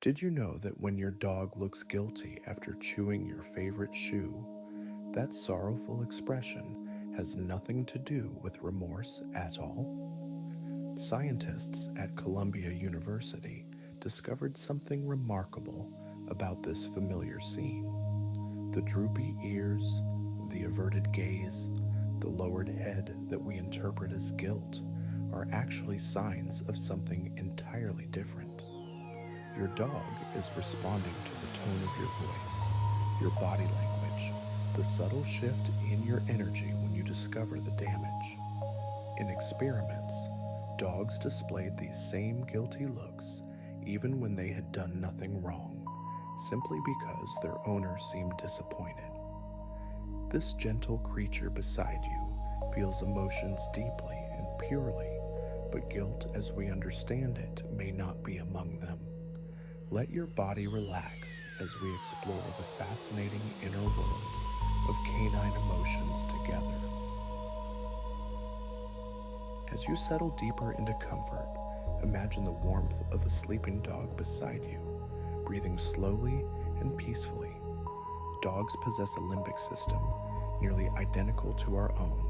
Did you know that when your dog looks guilty after chewing your favorite shoe, that sorrowful expression has nothing to do with remorse at all? Scientists at Columbia University discovered something remarkable about this familiar scene. The droopy ears, the averted gaze, the lowered head that we interpret as guilt are actually signs of something entirely different. Your dog is responding to the tone of your voice, your body language, the subtle shift in your energy when you discover the damage. In experiments, dogs displayed these same guilty looks even when they had done nothing wrong, simply because their owner seemed disappointed. This gentle creature beside you feels emotions deeply and purely, but guilt as we understand it may not be among them. Let your body relax as we explore the fascinating inner world of canine emotions together. As you settle deeper into comfort, imagine the warmth of a sleeping dog beside you, breathing slowly and peacefully. Dogs possess a limbic system nearly identical to our own,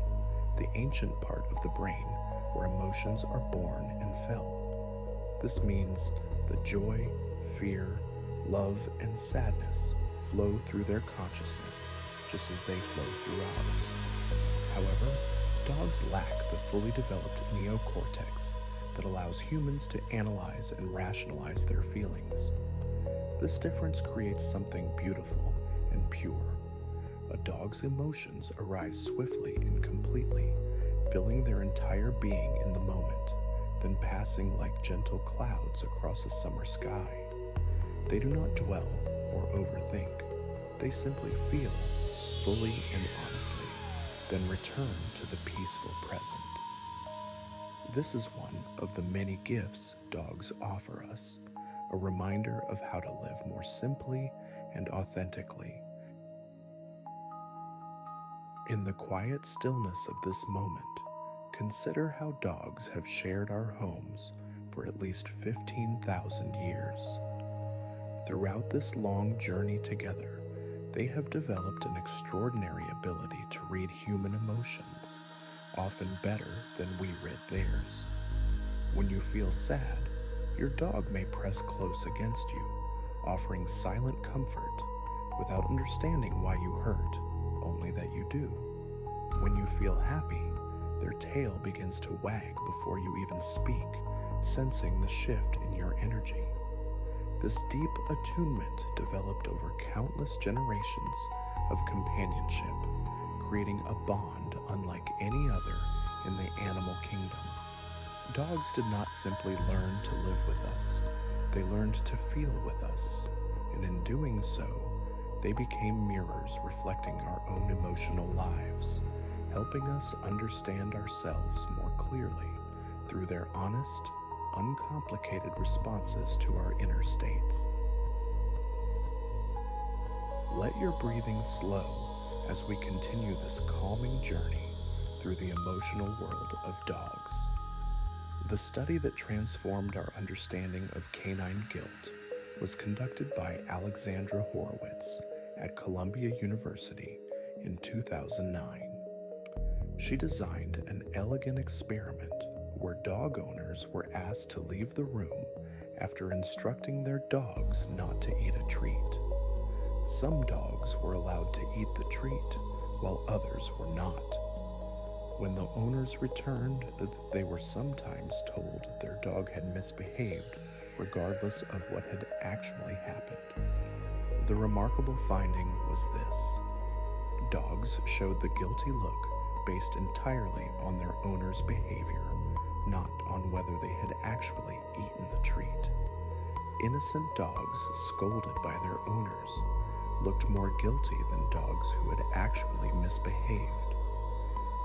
the ancient part of the brain where emotions are born and felt. This means that joy, fear, love, and sadness flow through their consciousness just as they flow through ours. However, dogs lack the fully developed neocortex that allows humans to analyze and rationalize their feelings. This difference creates something beautiful and pure. A dog's emotions arise swiftly and completely, filling their entire being in the moment, then passing like gentle clouds across a summer sky. They do not dwell or overthink. They simply feel, fully and honestly, then return to the peaceful present. This is one of the many gifts dogs offer us, a reminder of how to live more simply and authentically. In the quiet stillness of this moment, consider how dogs have shared our homes for at least 15,000 years. Throughout this long journey together, they have developed an extraordinary ability to read human emotions, often better than we read theirs. When you feel sad, your dog may press close against you, offering silent comfort without understanding why you hurt, only that you do. When you feel happy, their tail begins to wag before you even speak, sensing the shift in your energy. This deep attunement developed over countless generations of companionship, creating a bond unlike any other in the animal kingdom. Dogs did not simply learn to live with us, they learned to feel with us, and in doing so, they became mirrors reflecting our own emotional lives, helping us understand ourselves more clearly through their honest, uncomplicated responses to our inner states. Let your breathing slow as we continue this calming journey through the emotional world of dogs. The study that transformed our understanding of canine guilt was conducted by Alexandra Horowitz at Columbia University in 2009. She designed an elegant experiment where dog owners were asked to leave the room after instructing their dogs not to eat a treat. Some dogs were allowed to eat the treat, while others were not. When the owners returned, they were sometimes told their dog had misbehaved, regardless of what had actually happened. The remarkable finding was this: dogs showed the guilty look based entirely on their owner's behavior, not on whether they had actually eaten the treat. Innocent dogs scolded by their owners looked more guilty than dogs who had actually misbehaved.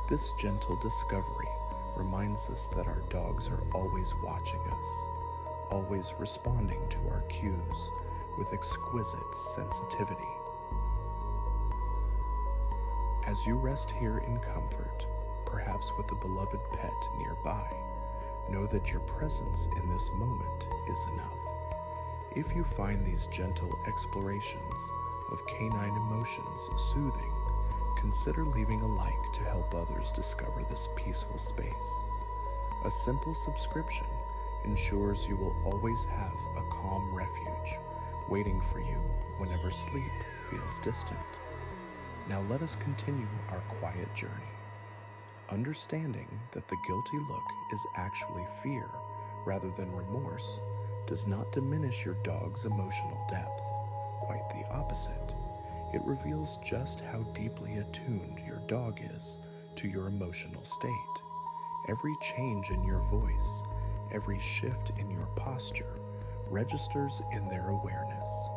This gentle discovery reminds us that our dogs are always watching us, always responding to our cues with exquisite sensitivity. As you rest here in comfort, perhaps with a beloved pet nearby, know that your presence in this moment is enough. If you find these gentle explorations of canine emotions soothing, consider leaving a like to help others discover this peaceful space. A simple subscription ensures you will always have a calm refuge waiting for you whenever sleep feels distant. Now let us continue our quiet journey. Understanding that the guilty look is actually fear rather than remorse does not diminish your dog's emotional depth. Quite the opposite. It reveals just how deeply attuned your dog is to your emotional state. Every change in your voice, every shift in your posture registers in their awareness.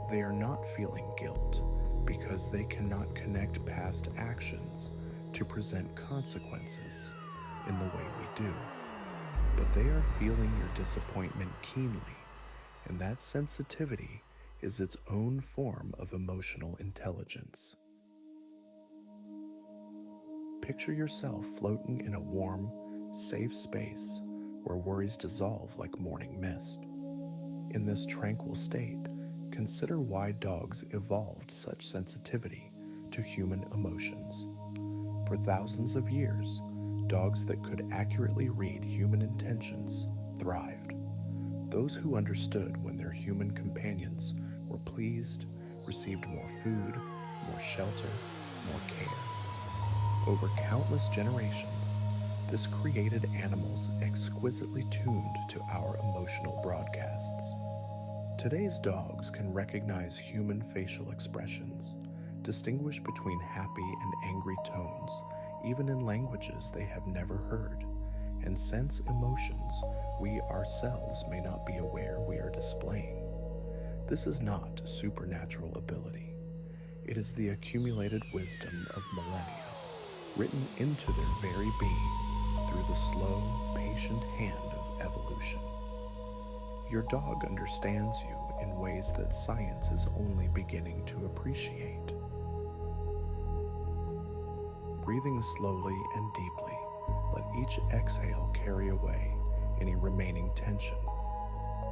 They are not feeling guilt because they cannot connect past actions to present consequences in the way we do. But they are feeling your disappointment keenly, and that sensitivity is its own form of emotional intelligence. Picture yourself floating in a warm, safe space where worries dissolve like morning mist. In this tranquil state, consider why dogs evolved such sensitivity to human emotions. For thousands of years, dogs that could accurately read human intentions thrived. Those who understood when their human companions were pleased received more food, more shelter, more care. Over countless generations, this created animals exquisitely tuned to our emotional broadcasts. Today's dogs can recognize human facial expressions, distinguish between happy and angry tones, even in languages they have never heard, and sense emotions we ourselves may not be aware we are displaying. This is not supernatural ability. It is the accumulated wisdom of millennia, written into their very being through the slow, patient hand of evolution. Your dog understands you in ways that science is only beginning to appreciate. Breathing slowly and deeply, let each exhale carry away any remaining tension.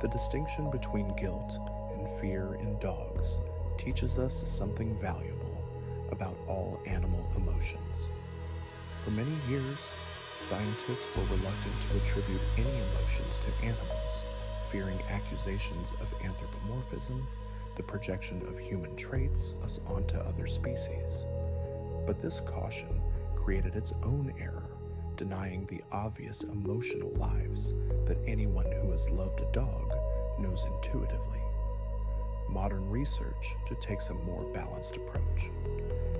The distinction between guilt and fear in dogs teaches us something valuable about all animal emotions. For many years, scientists were reluctant to attribute any emotions to animals, fearing accusations of anthropomorphism, the projection of human traits onto other species. But this caution created its own error, denying the obvious emotional lives that anyone who has loved a dog knows intuitively. Modern research takes a more balanced approach.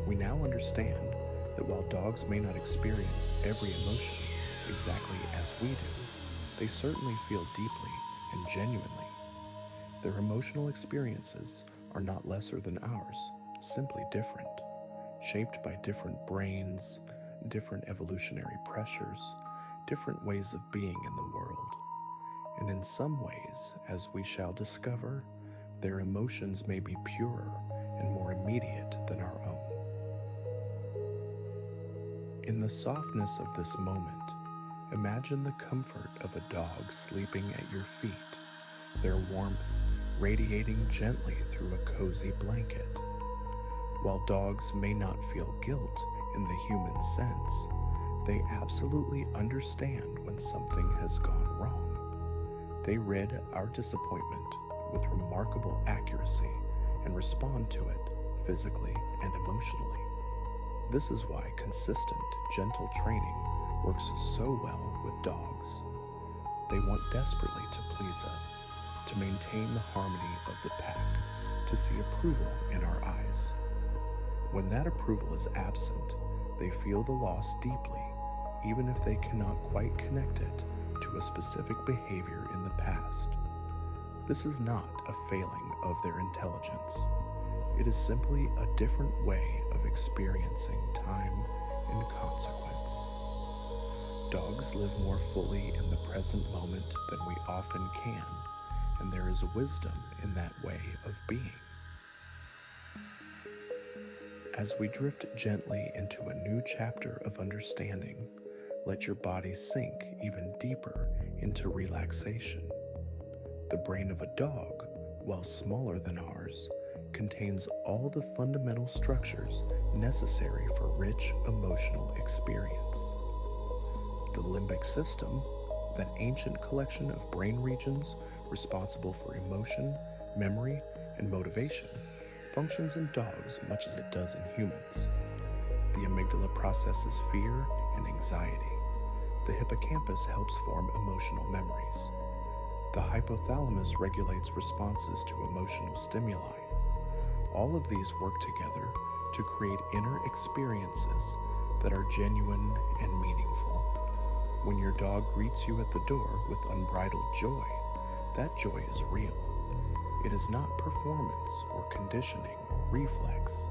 We now understand that while dogs may not experience every emotion exactly as we do, they certainly feel deeply and genuinely. Their emotional experiences are not lesser than ours, simply different, shaped by different brains, different evolutionary pressures, different ways of being in the world. And in some ways, as we shall discover, their emotions may be purer and more immediate than our own. In the softness of this moment, imagine the comfort of a dog sleeping at your feet, their warmth radiating gently through a cozy blanket. While dogs may not feel guilt in the human sense, they absolutely understand when something has gone wrong. They read our disappointment with remarkable accuracy and respond to it physically and emotionally. This is why consistent, gentle training works so well with dogs. They want desperately to please us, to maintain the harmony of the pack, to see approval in our eyes. When that approval is absent, they feel the loss deeply, even if they cannot quite connect it to a specific behavior in the past. This is not a failing of their intelligence. It is simply a different way of experiencing time and consequence. Dogs live more fully in the present moment than we often can, and there is wisdom in that way of being. As we drift gently into a new chapter of understanding, let your body sink even deeper into relaxation. The brain of a dog, while smaller than ours, contains all the fundamental structures necessary for rich emotional experience. The limbic system, that ancient collection of brain regions responsible for emotion, memory, and motivation, functions in dogs much as it does in humans. The amygdala processes fear and anxiety. The hippocampus helps form emotional memories. The hypothalamus regulates responses to emotional stimuli. All of these work together to create inner experiences that are genuine and meaningful. When your dog greets you at the door with unbridled joy, that joy is real. It is not performance or conditioning or reflex.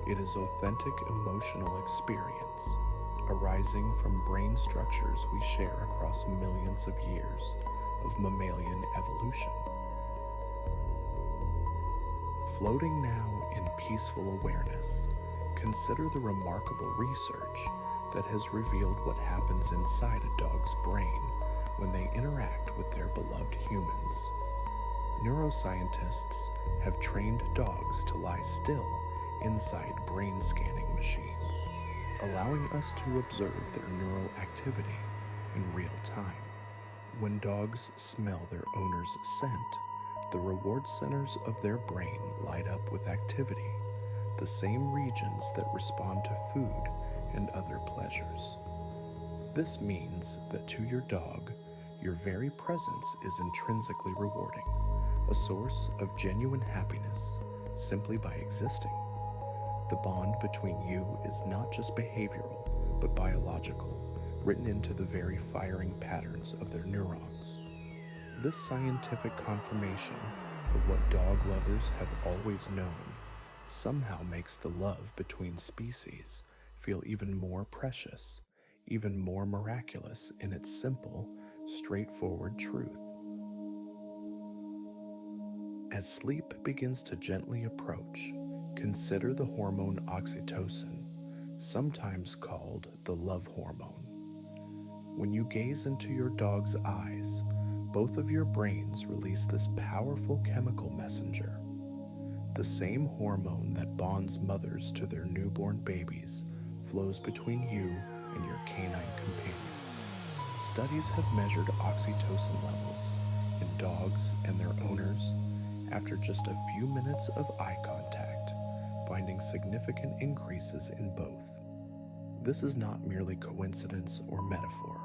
It is authentic emotional experience, arising from brain structures we share across millions of years of mammalian evolution. Floating now in peaceful awareness, consider the remarkable research that has revealed what happens inside a dog's brain when they interact with their beloved humans. Neuroscientists have trained dogs to lie still inside brain scanning machines, allowing us to observe their neural activity in real time. When dogs smell their owner's scent, the reward centers of their brain light up with activity, the same regions that respond to food and other pleasures. This means that to your dog, your very presence is intrinsically rewarding, a source of genuine happiness simply by existing. The bond between you is not just behavioral, but biological, written into the very firing patterns of their neurons. This scientific confirmation of what dog lovers have always known somehow makes the love between species feel even more precious, even more miraculous in its simple, straightforward truth. As sleep begins to gently approach, consider the hormone oxytocin, sometimes called the love hormone. When you gaze into your dog's eyes, both of your brains release this powerful chemical messenger. The same hormone that bonds mothers to their newborn babies flows between you and your canine companion. Studies have measured oxytocin levels in dogs and their owners after just a few minutes of eye contact, finding significant increases in both. This is not merely coincidence or metaphor.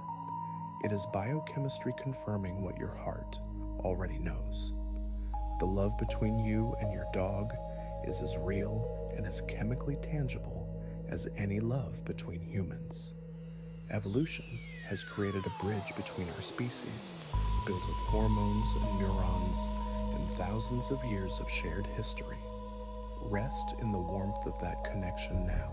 It is biochemistry confirming what your heart already knows. The love between you and your dog is as real and as chemically tangible as any love between humans. Evolution has created a bridge between our species, built of hormones, neurons, and thousands of years of shared history. Rest in the warmth of that connection now.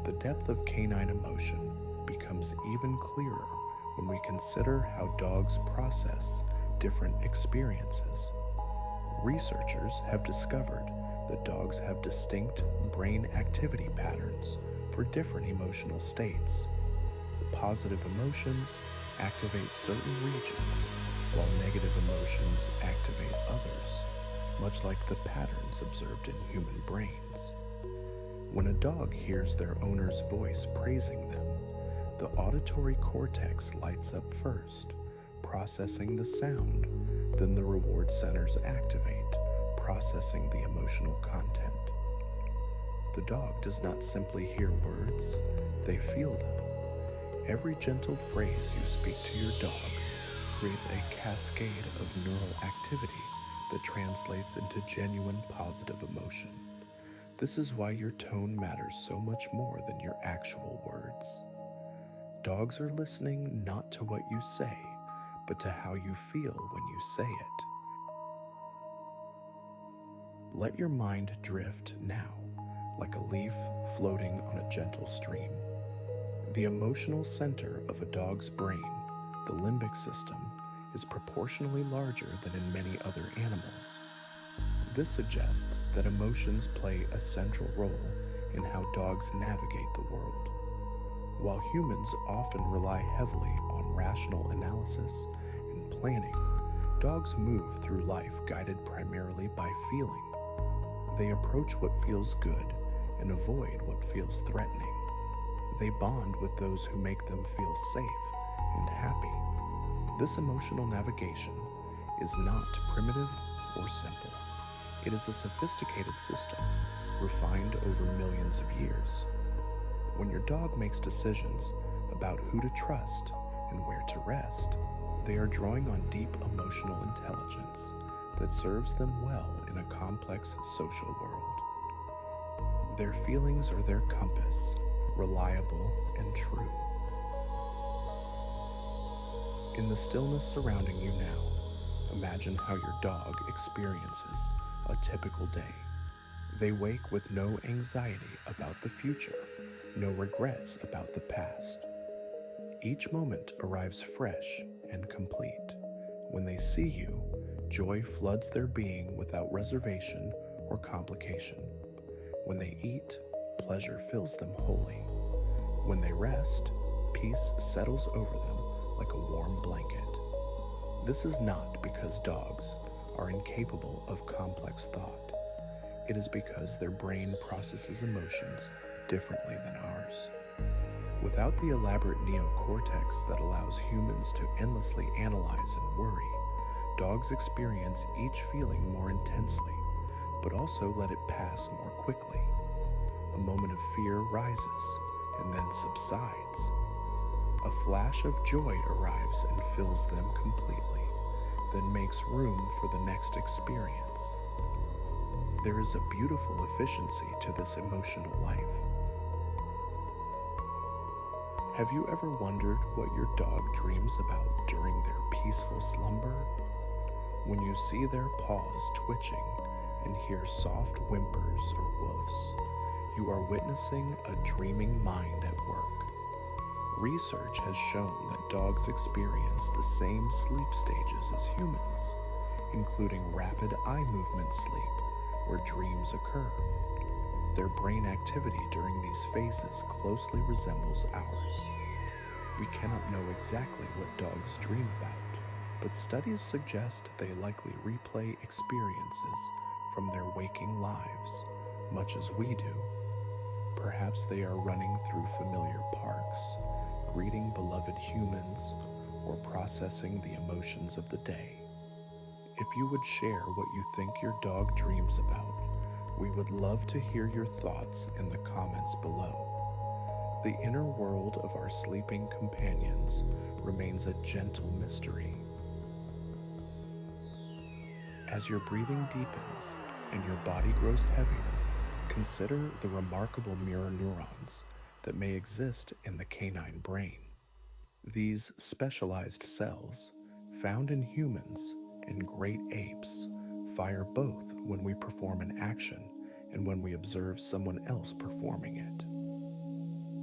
The depth of canine emotion becomes even clearer when we consider how dogs process different experiences. Researchers have discovered that dogs have distinct brain activity patterns for different emotional states. Positive emotions activate certain regions, while negative emotions activate others, much like the patterns observed in human brains. When a dog hears their owner's voice praising them, the auditory cortex lights up first, processing the sound. Then the reward centers activate, processing the emotional content. The dog does not simply hear words, they feel them. Every gentle phrase you speak to your dog creates a cascade of neural activity that translates into genuine positive emotion. This is why your tone matters so much more than your actual words. Dogs are listening not to what you say, but to how you feel when you say it. Let your mind drift now, like a leaf floating on a gentle stream. The emotional center of a dog's brain, the limbic system, is proportionally larger than in many other animals. This suggests that emotions play a central role in how dogs navigate the world. While humans often rely heavily on rational analysis planning, dogs move through life guided primarily by feeling. They approach what feels good and avoid what feels threatening. They bond with those who make them feel safe and happy. This emotional navigation is not primitive or simple. It is a sophisticated system, refined over millions of years. When your dog makes decisions about who to trust and where to rest, they are drawing on deep emotional intelligence that serves them well in a complex social world. Their feelings are their compass, reliable and true. In the stillness surrounding you now, imagine how your dog experiences a typical day. They wake with no anxiety about the future, no regrets about the past. Each moment arrives fresh and complete. When they see you, joy floods their being without reservation or complication. When they eat, pleasure fills them wholly. When they rest, peace settles over them like a warm blanket. This is not because dogs are incapable of complex thought. It is because their brain processes emotions differently than ours. Without the elaborate neocortex that allows humans to endlessly analyze and worry, dogs experience each feeling more intensely, but also let it pass more quickly. A moment of fear rises and then subsides. A flash of joy arrives and fills them completely, then makes room for the next experience. There is a beautiful efficiency to this emotional life. Have you ever wondered what your dog dreams about during their peaceful slumber? When you see their paws twitching and hear soft whimpers or woofs, you are witnessing a dreaming mind at work. Research has shown that dogs experience the same sleep stages as humans, including rapid eye movement sleep, where dreams occur. Their brain activity during these phases closely resembles ours. We cannot know exactly what dogs dream about, but studies suggest they likely replay experiences from their waking lives, much as we do. Perhaps they are running through familiar parks, greeting beloved humans, or processing the emotions of the day. If you would share what you think your dog dreams about, we would love to hear your thoughts in the comments below. The inner world of our sleeping companions remains a gentle mystery. As your breathing deepens and your body grows heavier, consider the remarkable mirror neurons that may exist in the canine brain. These specialized cells, found in humans and great apes, fire both when we perform an action and when we observe someone else performing it.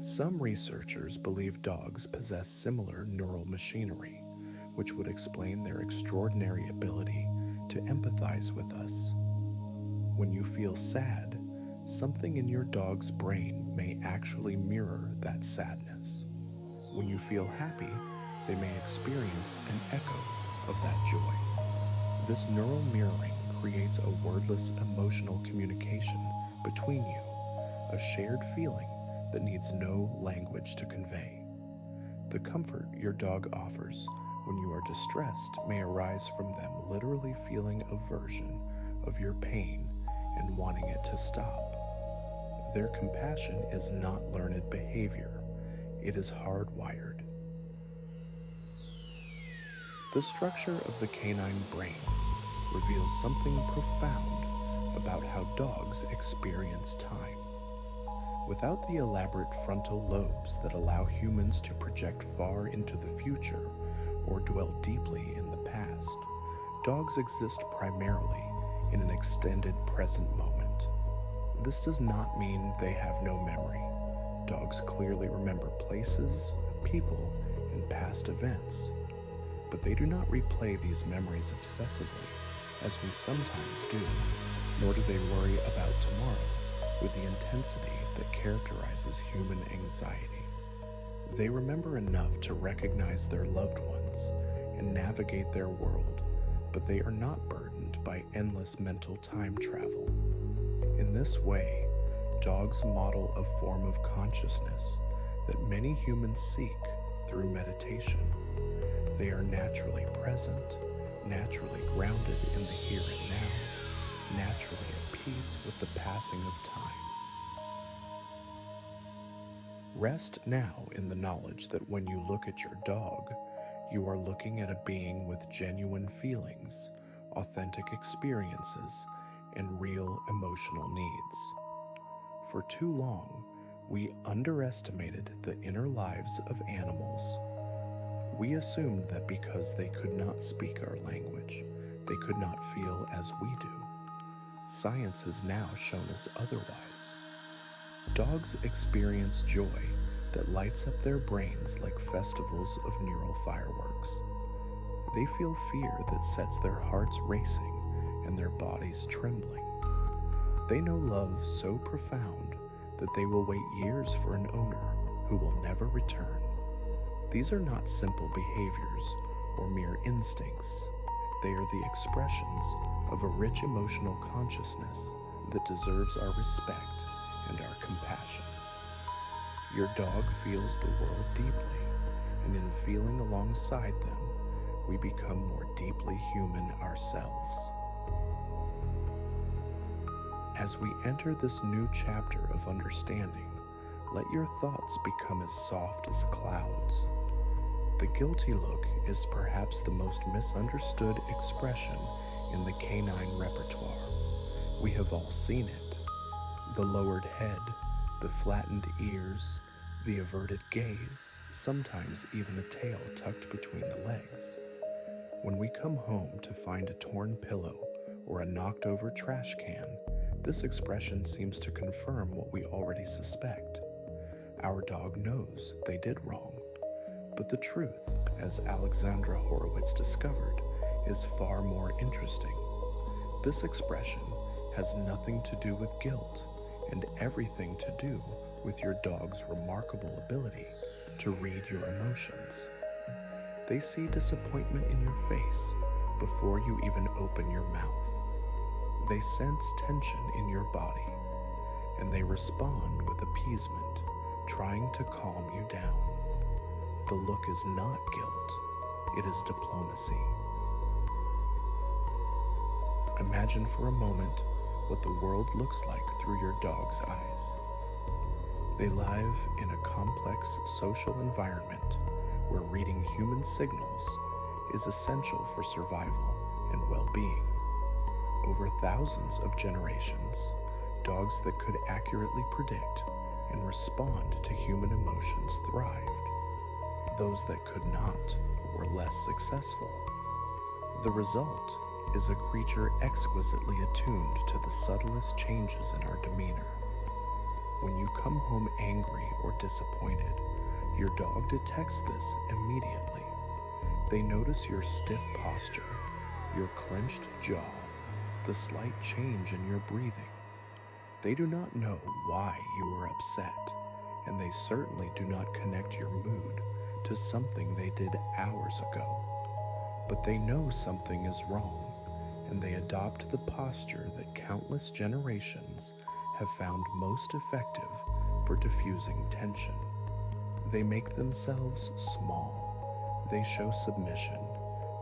Some researchers believe dogs possess similar neural machinery, which would explain their extraordinary ability to empathize with us. When you feel sad, something in your dog's brain may actually mirror that sadness. When you feel happy, they may experience an echo of that joy. This neural mirroring creates a wordless emotional communication between you, a shared feeling that needs no language to convey. The comfort your dog offers when you are distressed may arise from them literally feeling a version of your pain and wanting it to stop. Their compassion is not learned behavior, it is hardwired. The structure of the canine brain reveals something profound about how dogs experience time. Without the elaborate frontal lobes that allow humans to project far into the future or dwell deeply in the past, dogs exist primarily in an extended present moment. This does not mean they have no memory. Dogs clearly remember places, people, and past events, but they do not replay these memories obsessively, as we sometimes do, nor do they worry about tomorrow with the intensity that characterizes human anxiety. They remember enough to recognize their loved ones and navigate their world, but they are not burdened by endless mental time travel. In this way, dogs model a form of consciousness that many humans seek through meditation. They are naturally present, naturally grounded in the here and now, naturally at peace with the passing of time. Rest now in the knowledge that when you look at your dog, you are looking at a being with genuine feelings, authentic experiences, and real emotional needs. For too long, we underestimated the inner lives of animals. We assumed that because they could not speak our language, they could not feel as we do. Science has now shown us otherwise. Dogs experience joy that lights up their brains like festivals of neural fireworks. They feel fear that sets their hearts racing and their bodies trembling. They know love so profound that they will wait years for an owner who will never return. These are not simple behaviors or mere instincts. They are the expressions of a rich emotional consciousness that deserves our respect and our compassion. Your dog feels the world deeply, and in feeling alongside them, we become more deeply human ourselves. As we enter this new chapter of understanding, let your thoughts become as soft as clouds. The guilty look is perhaps the most misunderstood expression in the canine repertoire. We have all seen it. The lowered head, the flattened ears, the averted gaze, sometimes even a tail tucked between the legs. When we come home to find a torn pillow or a knocked over trash can, this expression seems to confirm what we already suspect. Our dog knows they did wrong. But the truth, as Alexandra Horowitz discovered, is far more interesting. This expression has nothing to do with guilt and everything to do with your dog's remarkable ability to read your emotions. They see disappointment in your face before you even open your mouth. They sense tension in your body, and they respond with appeasement, trying to calm you down. The look is not guilt, it is diplomacy. Imagine for a moment what the world looks like through your dog's eyes. They live in a complex social environment where reading human signals is essential for survival and well-being. Over thousands of generations, dogs that could accurately predict and respond to human emotions thrived. Those that could not were less successful. The result is a creature exquisitely attuned to the subtlest changes in our demeanor. When you come home angry or disappointed, your dog detects this immediately. They notice your stiff posture, your clenched jaw, the slight change in your breathing. They do not know why you are upset, and they certainly do not connect your mood to something they did hours ago. But they know something is wrong, and they adopt the posture that countless generations have found most effective for diffusing tension. They make themselves small. They show submission.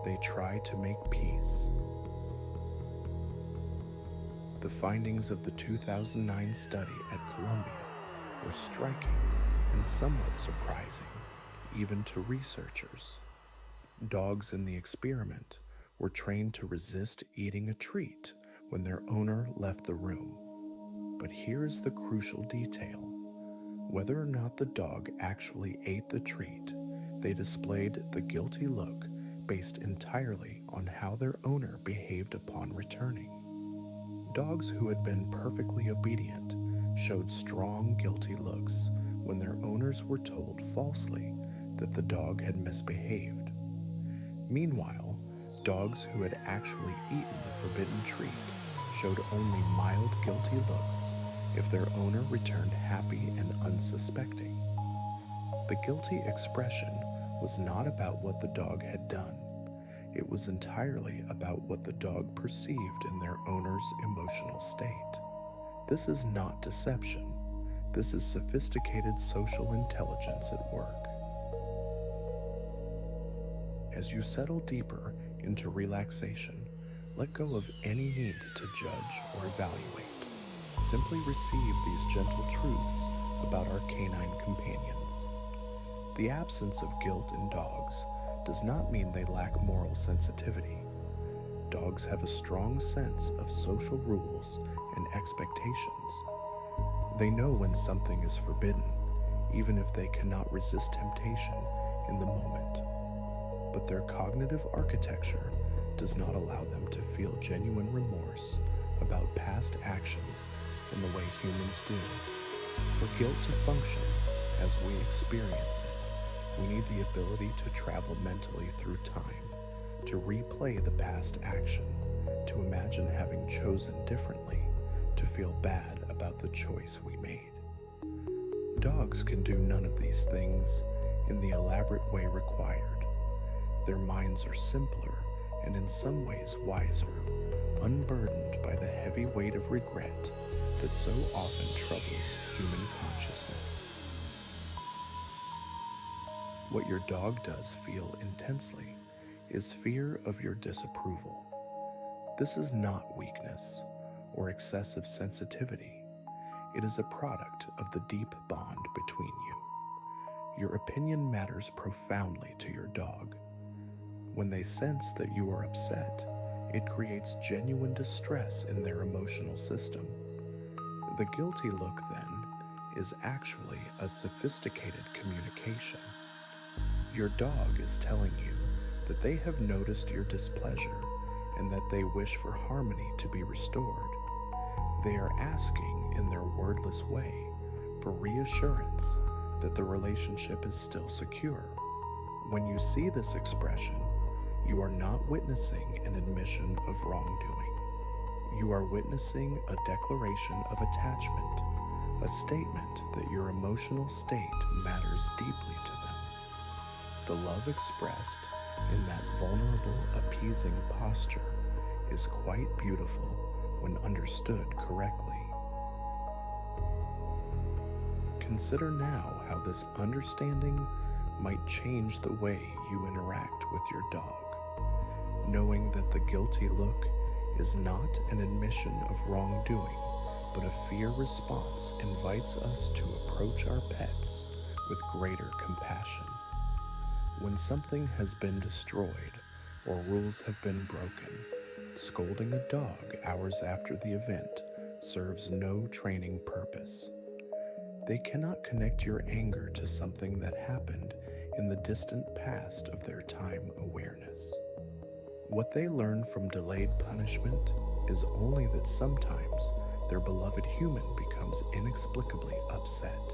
They try to make peace. The findings of the 2009 study at Columbia were striking and somewhat surprising, even to researchers. Dogs in the experiment were trained to resist eating a treat when their owner left the room. But here is the crucial detail. Whether or not the dog actually ate the treat, they displayed the guilty look based entirely on how their owner behaved upon returning. Dogs who had been perfectly obedient showed strong guilty looks when their owners were told falsely that the dog had misbehaved. Meanwhile, dogs who had actually eaten the forbidden treat showed only mild guilty looks if their owner returned happy and unsuspecting. The guilty expression was not about what the dog had done. It was entirely about what the dog perceived in their owner's emotional state. This is not deception. This is sophisticated social intelligence at work. As you settle deeper into relaxation, let go of any need to judge or evaluate. Simply receive these gentle truths about our canine companions. The absence of guilt in dogs does not mean they lack moral sensitivity. Dogs have a strong sense of social rules and expectations. They know when something is forbidden, even if they cannot resist temptation in the moment. But their cognitive architecture does not allow them to feel genuine remorse about past actions in the way humans do. For guilt to function as we experience it, we need the ability to travel mentally through time, to replay the past action, to imagine having chosen differently, to feel bad about the choice we made. Dogs can do none of these things in the elaborate way required. Their minds are simpler and in some ways wiser, unburdened by the heavy weight of regret that so often troubles human consciousness. What your dog does feel intensely is fear of your disapproval. This is not weakness or excessive sensitivity. It is a product of the deep bond between you. Your opinion matters profoundly to your dog. When they sense that you are upset, it creates genuine distress in their emotional system. The guilty look, then, is actually a sophisticated communication. Your dog is telling you that they have noticed your displeasure and that they wish for harmony to be restored. They are asking, in their wordless way, for reassurance that the relationship is still secure. When you see this expression, you are not witnessing an admission of wrongdoing. You are witnessing a declaration of attachment, a statement that your emotional state matters deeply to them. The love expressed in that vulnerable, appeasing posture is quite beautiful when understood correctly. Consider now how this understanding might change the way you interact with your dog. Knowing that the guilty look is not an admission of wrongdoing, but a fear response invites us to approach our pets with greater compassion. When something has been destroyed or rules have been broken, scolding a dog hours after the event serves no training purpose. They cannot connect your anger to something that happened in the distant past of their time awareness. What they learn from delayed punishment is only that sometimes their beloved human becomes inexplicably upset.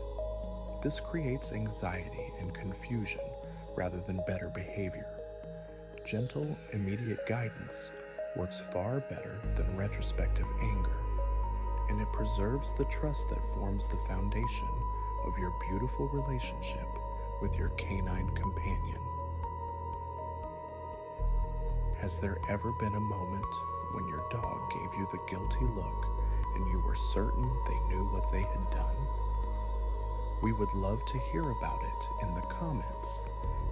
This creates anxiety and confusion rather than better behavior. Gentle, immediate guidance works far better than retrospective anger, and it preserves the trust that forms the foundation of your beautiful relationship with your canine companion. Has there ever been a moment when your dog gave you the guilty look and you were certain they knew what they had done? We would love to hear about it in the comments,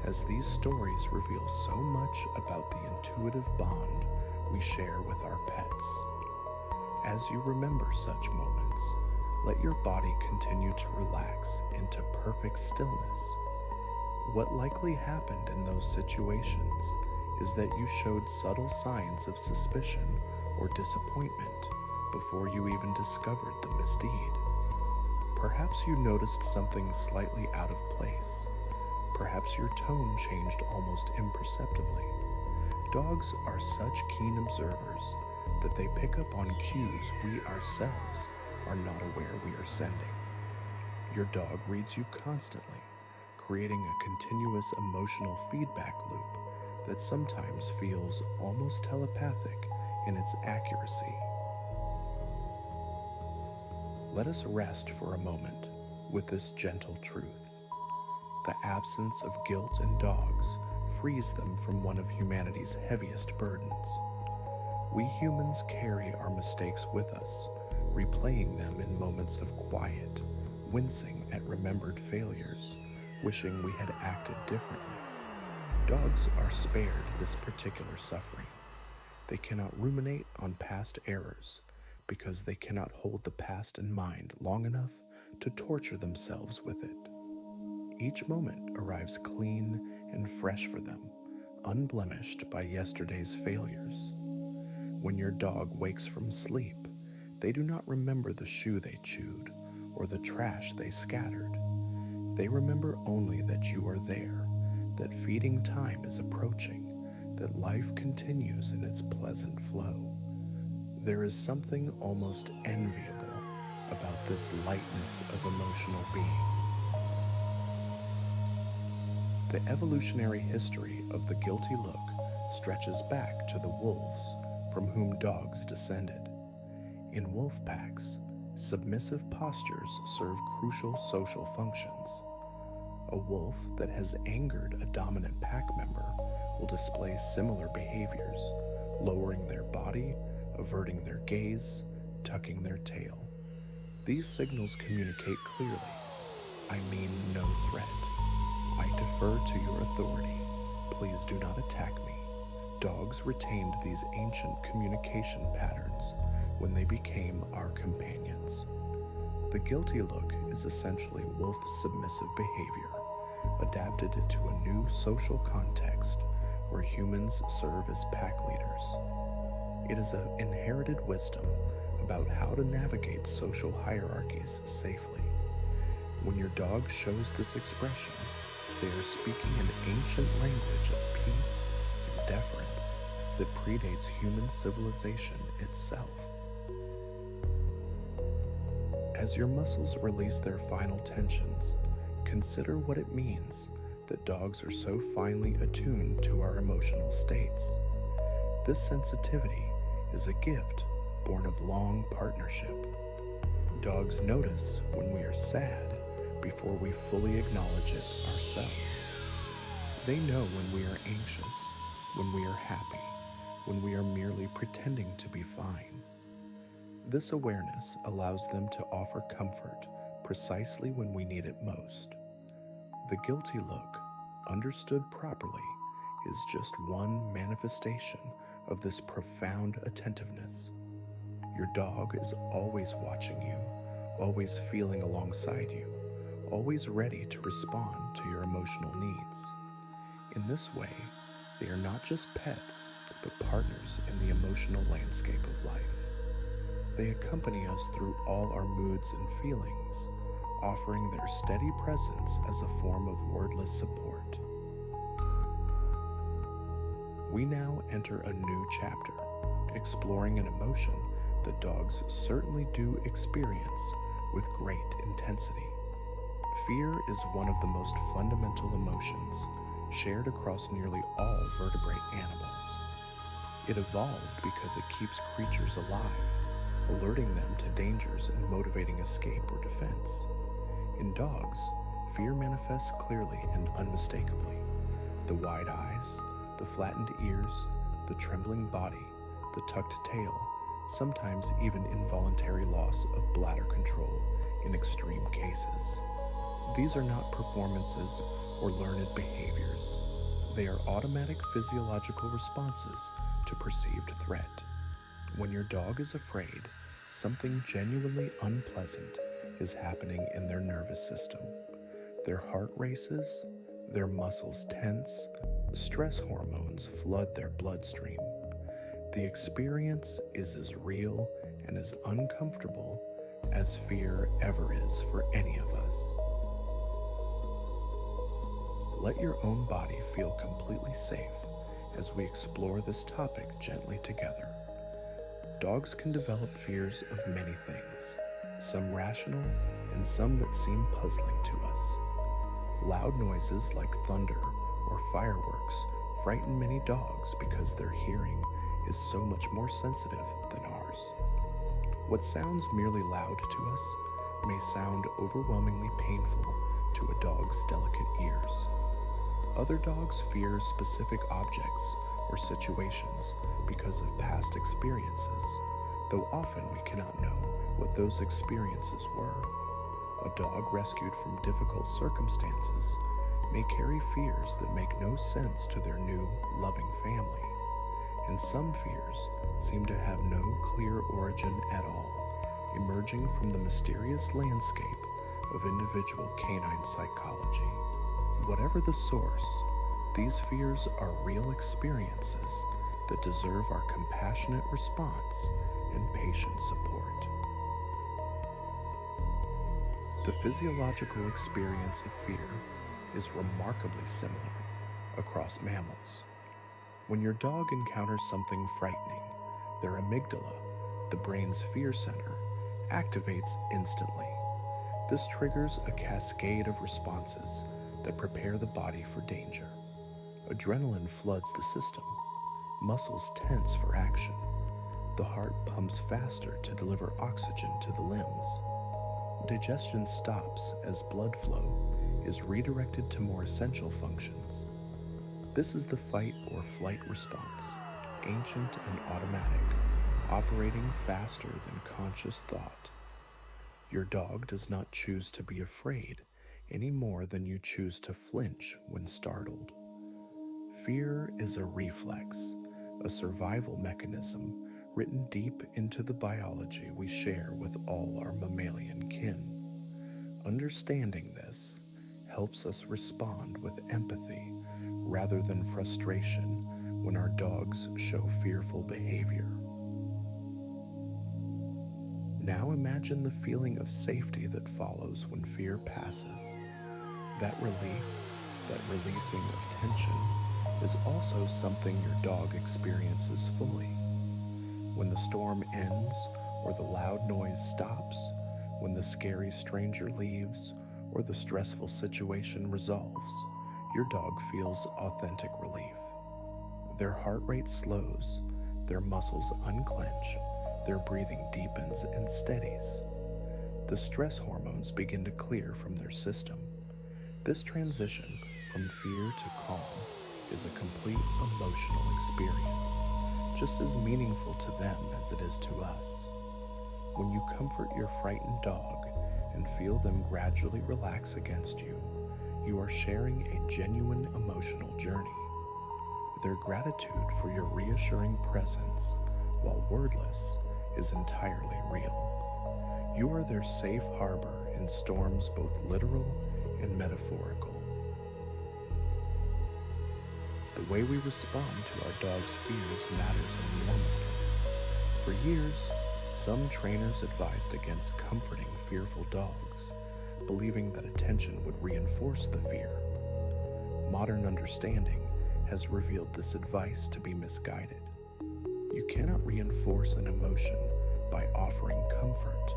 as these stories reveal so much about the intuitive bond we share with our pets. As you remember such moments, let your body continue to relax into perfect stillness. What likely happened in those situations is that you showed subtle signs of suspicion or disappointment before you even discovered the misdeed. Perhaps you noticed something slightly out of place. Perhaps your tone changed almost imperceptibly. Dogs are such keen observers that they pick up on cues we ourselves are not aware we are sending. Your dog reads you constantly, creating a continuous emotional feedback loop that sometimes feels almost telepathic in its accuracy. Let us rest for a moment with this gentle truth. The absence of guilt in dogs frees them from one of humanity's heaviest burdens. We humans carry our mistakes with us, replaying them in moments of quiet, wincing at remembered failures, wishing we had acted differently. Dogs are spared this particular suffering. They cannot ruminate on past errors because they cannot hold the past in mind long enough to torture themselves with it. Each moment arrives clean and fresh for them, unblemished by yesterday's failures. When your dog wakes from sleep, they do not remember the shoe they chewed or the trash they scattered. They remember only that you are there, that feeding time is approaching, that life continues in its pleasant flow. There is something almost enviable about this lightness of emotional being. The evolutionary history of the guilty look stretches back to the wolves from whom dogs descended. In wolf packs, submissive postures serve crucial social functions. A wolf that has angered a dominant pack member will display similar behaviors, lowering their body, averting their gaze, tucking their tail. These signals communicate clearly. I mean no threat. I defer to your authority. Please do not attack me. Dogs retained these ancient communication patterns when they became our companions. The guilty look is essentially wolf submissive behavior, adapted to a new social context where humans serve as pack leaders. It is an inherited wisdom about how to navigate social hierarchies safely. When your dog shows this expression, they are speaking an ancient language of peace and deference that predates human civilization itself. As your muscles release their final tensions, consider what it means that dogs are so finely attuned to our emotional states. This sensitivity is a gift born of long partnership. Dogs notice when we are sad before we fully acknowledge it ourselves. They know when we are anxious, when we are happy, when we are merely pretending to be fine. This awareness allows them to offer comfort precisely when we need it most. The guilty look, understood properly, is just one manifestation of this profound attentiveness. Your dog is always watching you, always feeling alongside you, always ready to respond to your emotional needs. In this way, they are not just pets, but partners in the emotional landscape of life. They accompany us through all our moods and feelings, offering their steady presence as a form of wordless support. We now enter a new chapter, exploring an emotion that dogs certainly do experience with great intensity. Fear is one of the most fundamental emotions, shared across nearly all vertebrate animals. It evolved because it keeps creatures alive, alerting them to dangers and motivating escape or defense. In dogs, fear manifests clearly and unmistakably. The wide eyes, the flattened ears, the trembling body, the tucked tail, sometimes even involuntary loss of bladder control in extreme cases. These are not performances or learned behaviors. They are automatic physiological responses to perceived threat. When your dog is afraid, something genuinely unpleasant is happening in their nervous system. Their heart races, their muscles tense, stress hormones flood their bloodstream. The experience is as real and as uncomfortable as fear ever is for any of us. Let your own body feel completely safe as we explore this topic gently together. Dogs can develop fears of many things, some rational and some that seem puzzling to us. Loud noises like thunder or fireworks frighten many dogs because their hearing is so much more sensitive than ours. What sounds merely loud to us may sound overwhelmingly painful to a dog's delicate ears. Other dogs fear specific objects or situations because of past experiences, though often we cannot know what those experiences were. A dog rescued from difficult circumstances may carry fears that make no sense to their new, loving family, and some fears seem to have no clear origin at all, emerging from the mysterious landscape of individual canine psychology. Whatever the source, these fears are real experiences that deserve our compassionate response and patient support. The physiological experience of fear is remarkably similar across mammals. When your dog encounters something frightening, their amygdala, the brain's fear center, activates instantly. This triggers a cascade of responses that prepare the body for danger. Adrenaline floods the system, muscles tense for action, the heart pumps faster to deliver oxygen to the limbs. Digestion stops as blood flow is redirected to more essential functions. This is the fight or flight response, ancient and automatic, operating faster than conscious thought. Your dog does not choose to be afraid any more than you choose to flinch when startled. Fear is a reflex, a survival mechanism written deep into the biology we share with all our mammalian kin. Understanding this helps us respond with empathy rather than frustration when our dogs show fearful behavior. Now imagine the feeling of safety that follows when fear passes. That relief, that releasing of tension, is also something your dog experiences fully. When the storm ends or the loud noise stops, when the scary stranger leaves or the stressful situation resolves, your dog feels authentic relief. Their heart rate slows, their muscles unclench, their breathing deepens and steadies. The stress hormones begin to clear from their system. This transition from fear to calm is a complete emotional experience, just as meaningful to them as it is to us. When you comfort your frightened dog and feel them gradually relax against you, you are sharing a genuine emotional journey. Their gratitude for your reassuring presence, while wordless, is entirely real. You are their safe harbor in storms both literal and metaphorical. The way we respond to our dog's fears matters enormously. For years, some trainers advised against comforting fearful dogs, believing that attention would reinforce the fear. Modern understanding has revealed this advice to be misguided. You cannot reinforce an emotion by offering comfort.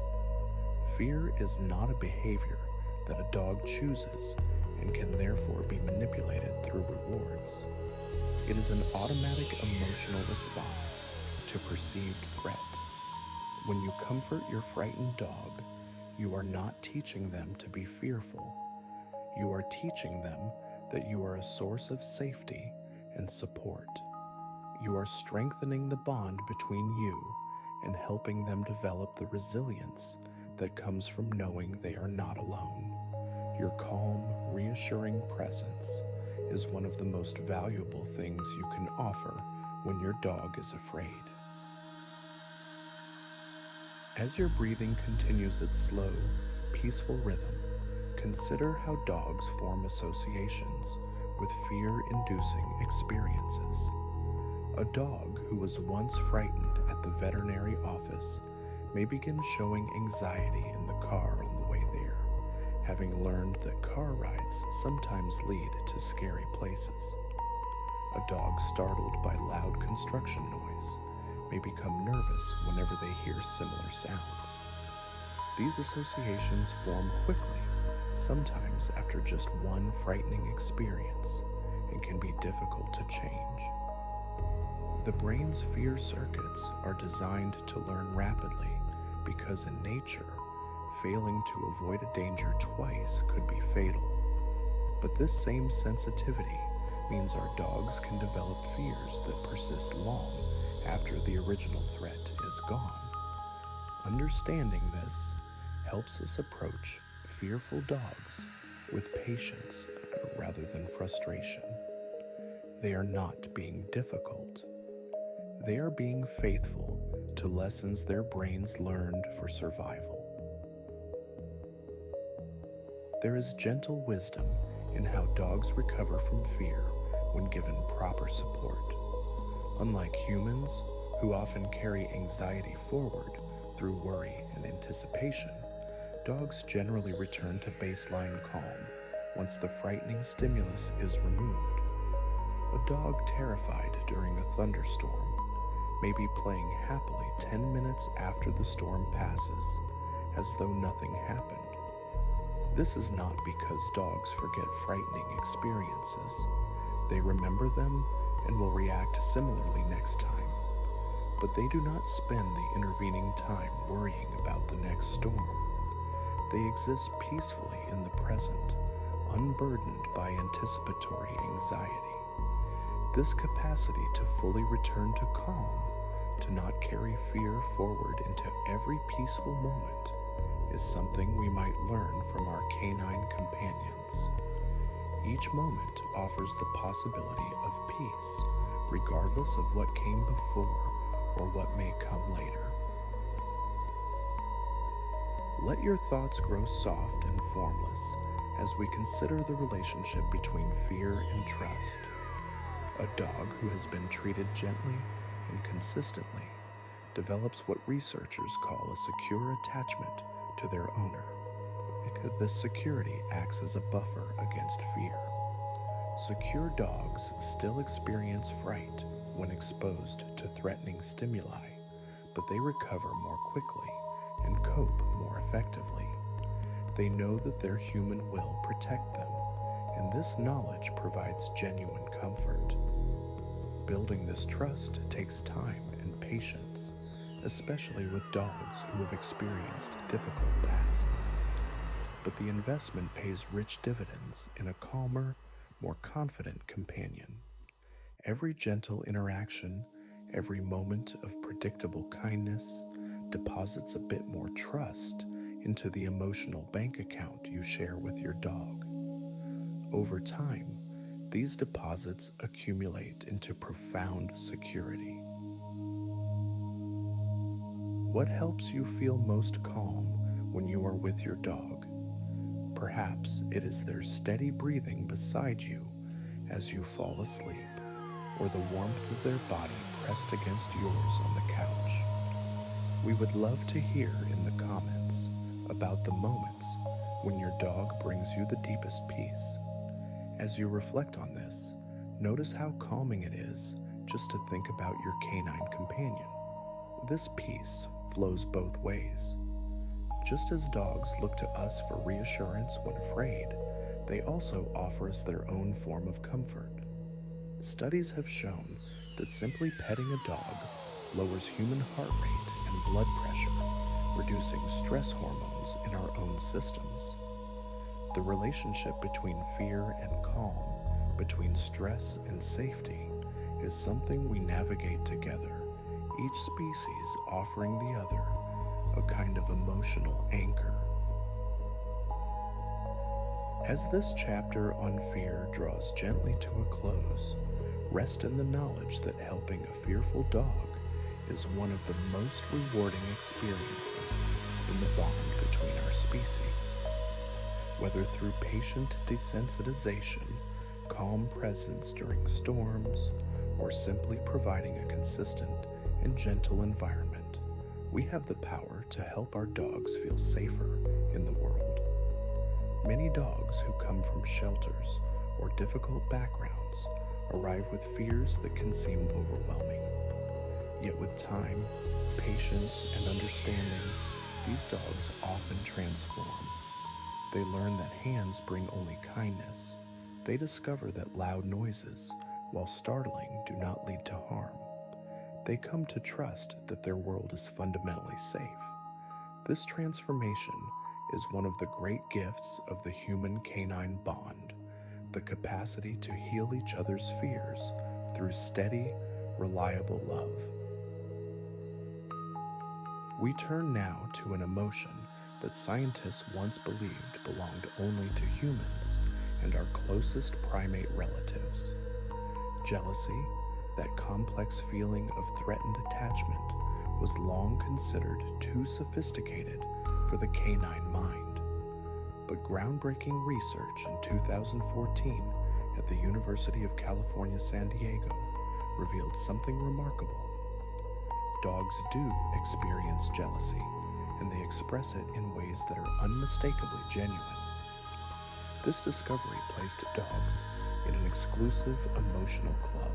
Fear is not a behavior that a dog chooses and can therefore be manipulated through rewards. It is an automatic emotional response to perceived threat. When you comfort your frightened dog, you are not teaching them to be fearful. You are teaching them that you are a source of safety and support. You are strengthening the bond between you and helping them develop the resilience that comes from knowing they are not alone. Your calm, reassuring presence is one of the most valuable things you can offer when your dog is afraid. As your breathing continues its slow, peaceful rhythm, consider how dogs form associations with fear-inducing experiences. A dog who was once frightened at the veterinary office may begin showing anxiety in the car on the way there, having learned that car rides sometimes lead to scary places. A dog startled by loud construction noise may become nervous whenever they hear similar sounds. These associations form quickly, sometimes after just one frightening experience, and can be difficult to change. The brain's fear circuits are designed to learn rapidly because in nature, failing to avoid a danger twice could be fatal. But this same sensitivity means our dogs can develop fears that persist long after the original threat is gone. Understanding this helps us approach fearful dogs with patience rather than frustration. They are not being difficult. They are being faithful to lessons their brains learned for survival. There is gentle wisdom in how dogs recover from fear when given proper support. Unlike humans, who often carry anxiety forward through worry and anticipation, dogs generally return to baseline calm once the frightening stimulus is removed. A dog terrified during a thunderstorm may be playing happily 10 minutes after the storm passes, as though nothing happened. This is not because dogs forget frightening experiences. They remember them and will react similarly next time. But they do not spend the intervening time worrying about the next storm. They exist peacefully in the present, unburdened by anticipatory anxiety. This capacity to fully return to calm, to not carry fear forward into every peaceful moment, is something we might learn from our canine companions. Each moment offers the possibility of peace, regardless of what came before or what may come later. Let your thoughts grow soft and formless as we consider the relationship between fear and trust. A dog who has been treated gently and consistently develops what researchers call a secure attachment to their owner. This security acts as a buffer against fear. Secure dogs still experience fright when exposed to threatening stimuli, but they recover more quickly and cope more effectively. They know that their human will protect them, and this knowledge provides genuine comfort. Building this trust takes time and patience, especially with dogs who have experienced difficult pasts. But the investment pays rich dividends in a calmer, more confident companion. Every gentle interaction, every moment of predictable kindness deposits a bit more trust into the emotional bank account you share with your dog. Over time, these deposits accumulate into profound security. What helps you feel most calm when you are with your dog? Perhaps it is their steady breathing beside you as you fall asleep, or the warmth of their body pressed against yours on the couch. We would love to hear in the comments about the moments when your dog brings you the deepest peace. As you reflect on this, notice how calming it is just to think about your canine companion. This peace flows both ways. Just as dogs look to us for reassurance when afraid, they also offer us their own form of comfort. Studies have shown that simply petting a dog lowers human heart rate and blood pressure, reducing stress hormones in our own systems. The relationship between fear and calm, between stress and safety, is something we navigate together, each species offering the other a kind of emotional anchor. As this chapter on fear draws gently to a close, rest in the knowledge that helping a fearful dog is one of the most rewarding experiences in the bond between our species. Whether through patient desensitization, calm presence during storms, or simply providing a consistent and gentle environment, we have the power to help our dogs feel safer in the world. Many dogs who come from shelters or difficult backgrounds arrive with fears that can seem overwhelming. Yet with time, patience, and understanding, these dogs often transform. They learn that hands bring only kindness. They discover that loud noises, while startling, do not lead to harm. They come to trust that their world is fundamentally safe. This transformation is one of the great gifts of the human-canine bond, the capacity to heal each other's fears through steady, reliable love. We turn now to an emotion that scientists once believed belonged only to humans and our closest primate relatives. Jealousy, that complex feeling of threatened attachment, was long considered too sophisticated for the canine mind. But groundbreaking research in 2014 at the University of California, San Diego, revealed something remarkable. Dogs do experience jealousy, and they express it in ways that are unmistakably genuine. This discovery placed dogs in an exclusive emotional club,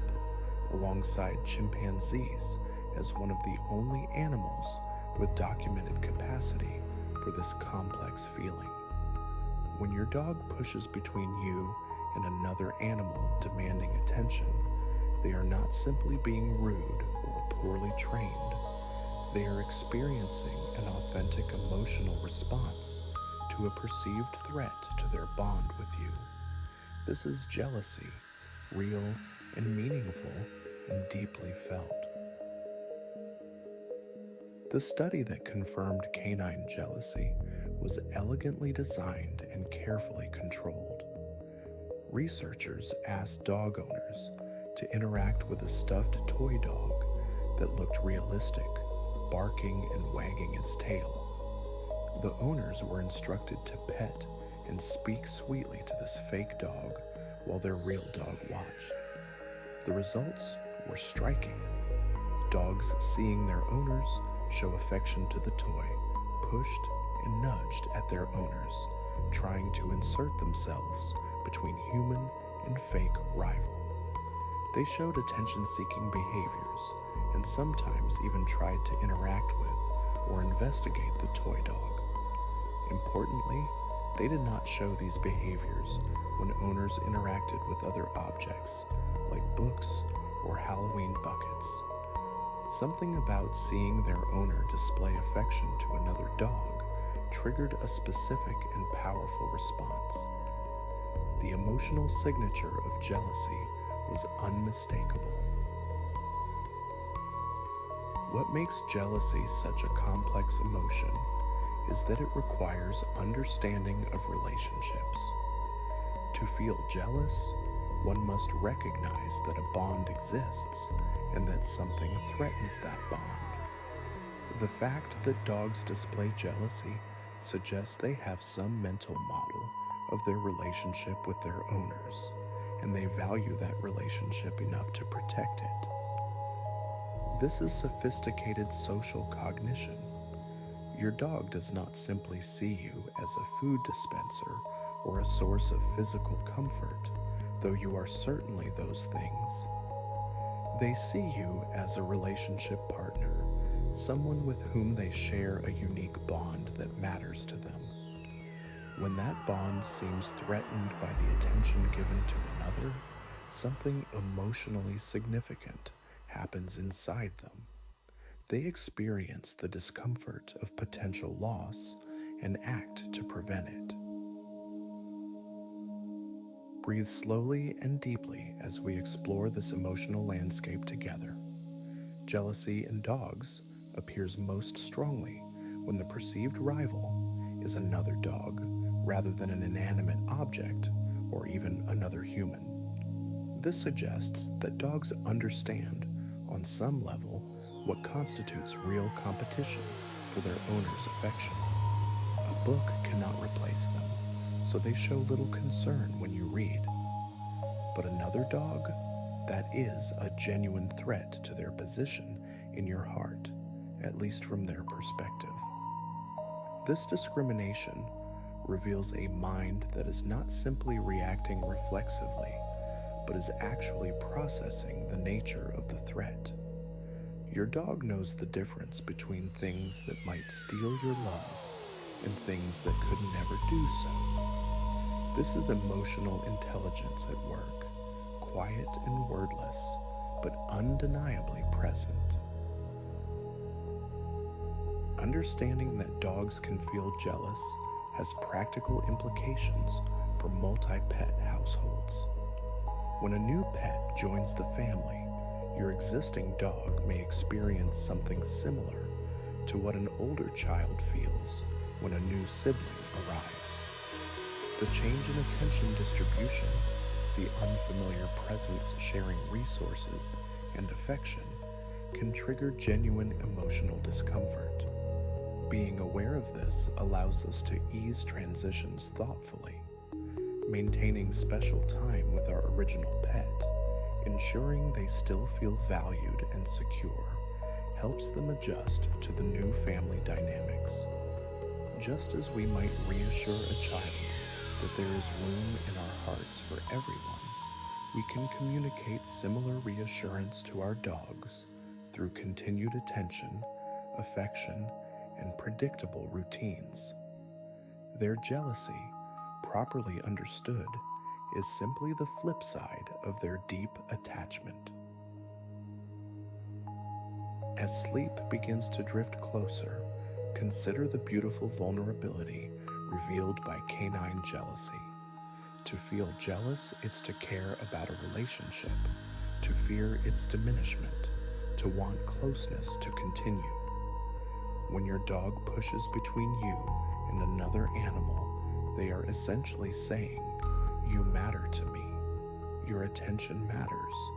alongside chimpanzees as one of the only animals with documented capacity for this complex feeling. When your dog pushes between you and another animal demanding attention, they are not simply being rude or poorly trained. They are experiencing an authentic emotional response to a perceived threat to their bond with you. This is jealousy, real and meaningful and deeply felt. The study that confirmed canine jealousy was elegantly designed and carefully controlled. Researchers asked dog owners to interact with a stuffed toy dog that looked realistic, barking and wagging its tail. The owners were instructed to pet and speak sweetly to this fake dog while their real dog watched. The results were striking. Dogs seeing their owners show affection to the toy pushed and nudged at their owners, trying to insert themselves between human and fake rival. They showed attention-seeking behaviors and sometimes even tried to interact with or investigate the toy dog. Importantly, they did not show these behaviors when owners interacted with other objects like books or Halloween buckets. Something about seeing their owner display affection to another dog triggered a specific and powerful response. The emotional signature of jealousy was unmistakable. What makes jealousy such a complex emotion is that it requires understanding of relationships. To feel jealous, one must recognize that a bond exists and that something threatens that bond. The fact that dogs display jealousy suggests they have some mental model of their relationship with their owners, and they value that relationship enough to protect it. This is sophisticated social cognition. Your dog does not simply see you as a food dispenser or a source of physical comfort, though you are certainly those things. They see you as a relationship partner, someone with whom they share a unique bond that matters to them. When that bond seems threatened by the attention given to another, something emotionally significant happens inside them. They experience the discomfort of potential loss and act to prevent it. Breathe slowly and deeply as we explore this emotional landscape together. Jealousy in dogs appears most strongly when the perceived rival is another dog rather than an inanimate object or even another human. This suggests that dogs understand, on some level, what constitutes real competition for their owner's affection. A book cannot replace them, so they show little concern when you read. But another dog, that is a genuine threat to their position in your heart, at least from their perspective. This discrimination reveals a mind that is not simply reacting reflexively, but is actually processing the nature of the threat. Your dog knows the difference between things that might steal your love and things that could never do so. This is emotional intelligence at work, quiet and wordless, but undeniably present. Understanding that dogs can feel jealous has practical implications for multi-pet households. When a new pet joins the family, your existing dog may experience something similar to what an older child feels when a new sibling arrives. The change in attention distribution, the unfamiliar presence sharing resources and affection, can trigger genuine emotional discomfort. Being aware of this allows us to ease transitions thoughtfully, maintaining special time with our original pet, ensuring they still feel valued and secure, helps them adjust to the new family dynamics. Just as we might reassure a child that there is room in our hearts for everyone, we can communicate similar reassurance to our dogs through continued attention, affection, and predictable routines. Their jealousy, properly understood, is simply the flip side of their deep attachment. As sleep begins to drift closer, consider the beautiful vulnerability revealed by canine jealousy. To feel jealous, it's to care about a relationship, to fear its diminishment, to want closeness to continue. When your dog pushes between you and another animal, they are essentially saying, "You matter to me. Your attention matters.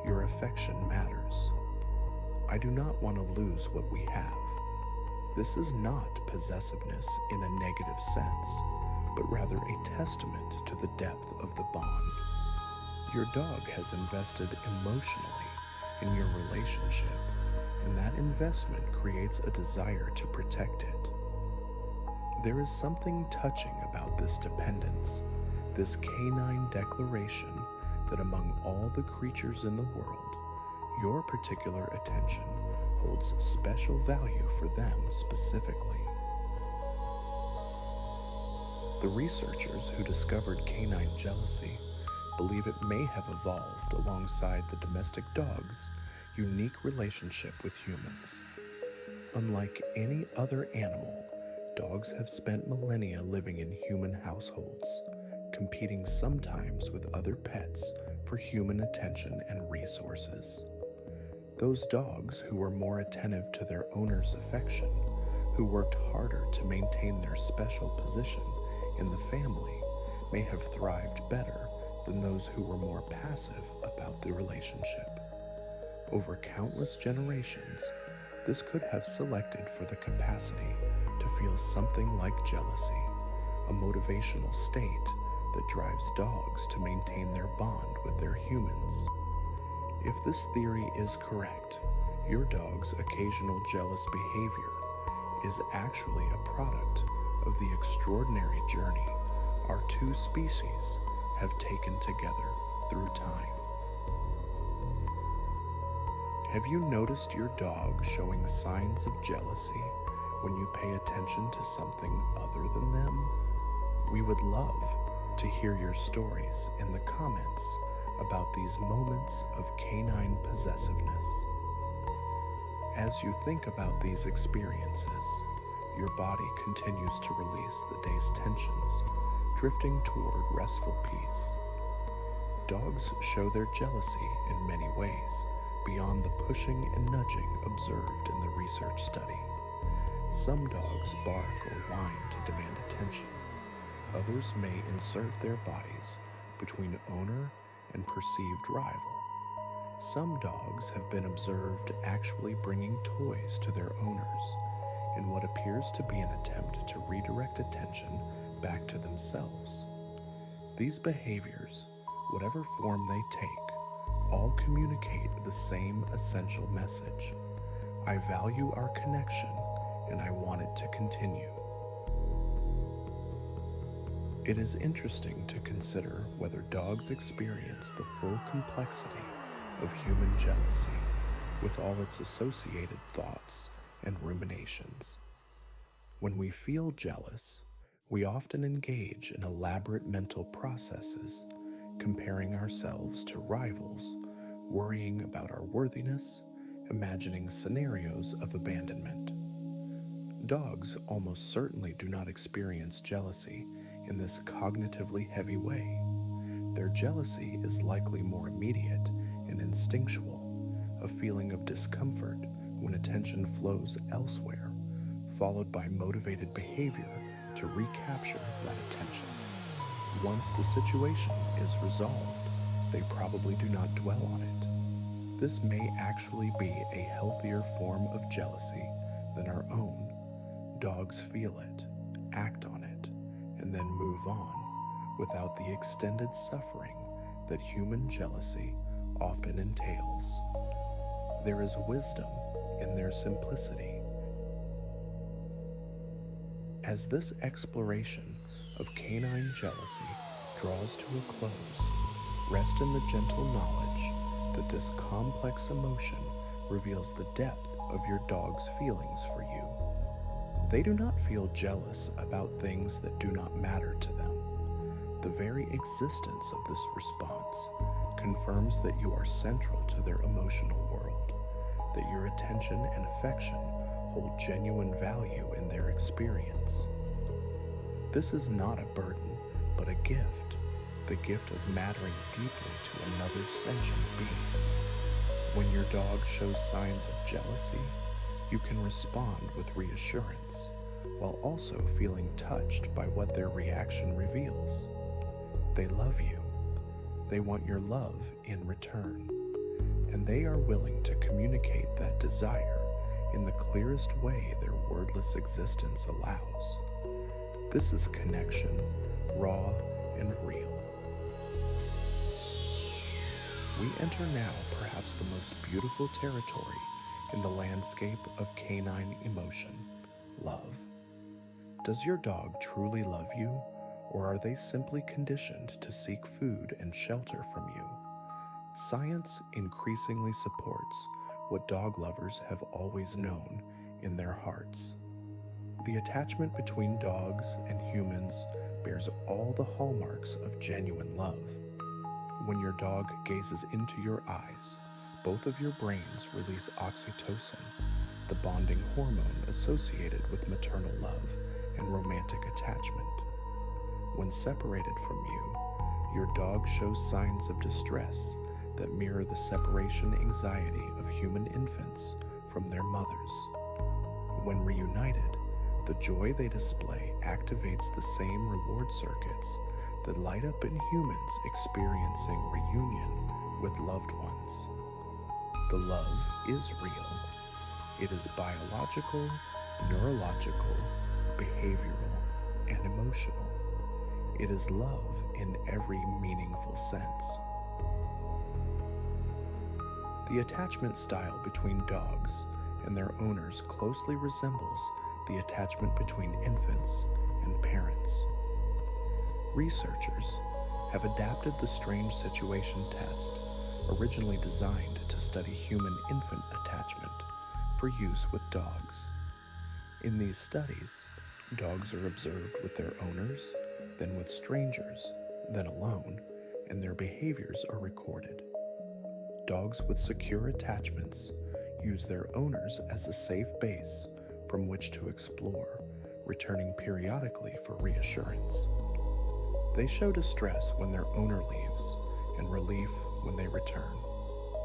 Your affection matters. I do not want to lose what we have." This is not possessiveness in a negative sense, but rather a testament to the depth of the bond. Your dog has invested emotionally in your relationship, and that investment creates a desire to protect it. There is something touching about this dependence, this canine declaration that among all the creatures in the world, your particular attention holds special value for them specifically. The researchers who discovered canine jealousy believe it may have evolved alongside the domestic dog's unique relationship with humans. Unlike any other animal, dogs have spent millennia living in human households, competing sometimes with other pets for human attention and resources. Those dogs who were more attentive to their owner's affection, who worked harder to maintain their special position in the family, may have thrived better than those who were more passive about the relationship. Over countless generations, this could have selected for the capacity to feel something like jealousy, a motivational state that drives dogs to maintain their bond with their humans. If this theory is correct, your dog's occasional jealous behavior is actually a product of the extraordinary journey our two species have taken together through time. Have you noticed your dog showing signs of jealousy when you pay attention to something other than them? We would love to hear your stories in the comments about these moments of canine possessiveness. As you think about these experiences, your body continues to release the day's tensions, drifting toward restful peace. Dogs show their jealousy in many ways, beyond the pushing and nudging observed in the research study. Some dogs bark or whine to demand attention. Others may insert their bodies between owner and perceived rival. Some dogs have been observed actually bringing toys to their owners in what appears to be an attempt to redirect attention back to themselves. These behaviors, whatever form they take, all communicate the same essential message. I value our connection and I want it to continue. It is interesting to consider whether dogs experience the full complexity of human jealousy with all its associated thoughts and ruminations. When we feel jealous, we often engage in elaborate mental processes, comparing ourselves to rivals, worrying about our worthiness, imagining scenarios of abandonment. Dogs almost certainly do not experience jealousy in this cognitively heavy way. Their jealousy is likely more immediate and instinctual, a feeling of discomfort when attention flows elsewhere, followed by motivated behavior to recapture that attention. Once the situation is resolved, they probably do not dwell on it. This may actually be a healthier form of jealousy than our own. Dogs feel it, act on it, and then move on without the extended suffering that human jealousy often entails. There is wisdom in their simplicity. As this exploration of canine jealousy draws to a close, rest in the gentle knowledge that this complex emotion reveals the depth of your dog's feelings for you. They do not feel jealous about things that do not matter to them. The very existence of this response confirms that you are central to their emotional world, that your attention and affection hold genuine value in their experience. This is not a burden, but a gift, the gift of mattering deeply to another sentient being. When your dog shows signs of jealousy, you can respond with reassurance, while also feeling touched by what their reaction reveals. They love you. They want your love in return, and they are willing to communicate that desire in the clearest way their wordless existence allows. This is connection, raw and real. We enter now perhaps the most beautiful territory in the landscape of canine emotion, love. Does your dog truly love you, or are they simply conditioned to seek food and shelter from you? Science increasingly supports what dog lovers have always known in their hearts. The attachment between dogs and humans bears all the hallmarks of genuine love. When your dog gazes into your eyes, both of your brains release oxytocin, the bonding hormone associated with maternal love and romantic attachment. When separated from you, your dog shows signs of distress that mirror the separation anxiety of human infants from their mothers. When reunited, the joy they display activates the same reward circuits that light up in humans experiencing reunion with loved ones. The love is real. It is biological, neurological, behavioral, and emotional. It is love in every meaningful sense. The attachment style between dogs and their owners closely resembles the attachment between infants and parents. Researchers have adapted the strange situation test, originally designed to study human-infant attachment, for use with dogs. In these studies, dogs are observed with their owners, then with strangers, then alone, and their behaviors are recorded. Dogs with secure attachments use their owners as a safe base from which to explore, returning periodically for reassurance. They show distress when their owner leaves and relief when they return.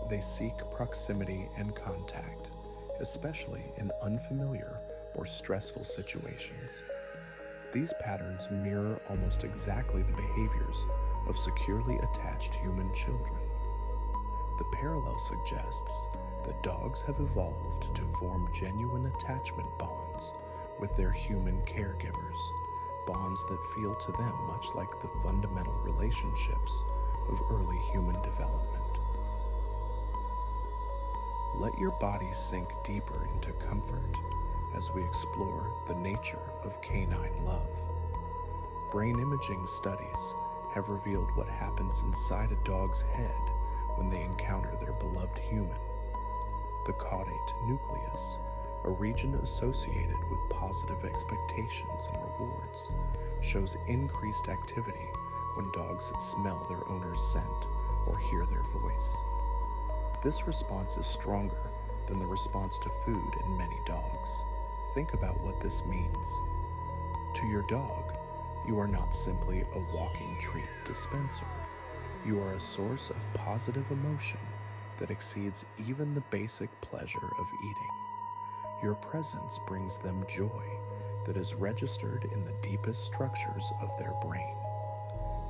They seek proximity and contact, especially in unfamiliar or stressful situations. These patterns mirror almost exactly the behaviors of securely attached human children. The parallel suggests that dogs have evolved to form genuine attachment bonds with their human caregivers, bonds that feel to them much like the fundamental relationships of early human development. Let your body sink deeper into comfort as we explore the nature of canine love. Brain imaging studies have revealed what happens inside a dog's head when they encounter their beloved human. The caudate nucleus, a region associated with positive expectations and rewards, shows increased activity when dogs smell their owner's scent or hear their voice. This response is stronger than the response to food in many dogs. Think about what this means. To your dog, You are not simply a walking treat dispenser. You are a source of positive emotion that exceeds even the basic pleasure of eating. Your presence brings them joy that is registered in the deepest structures of their brain.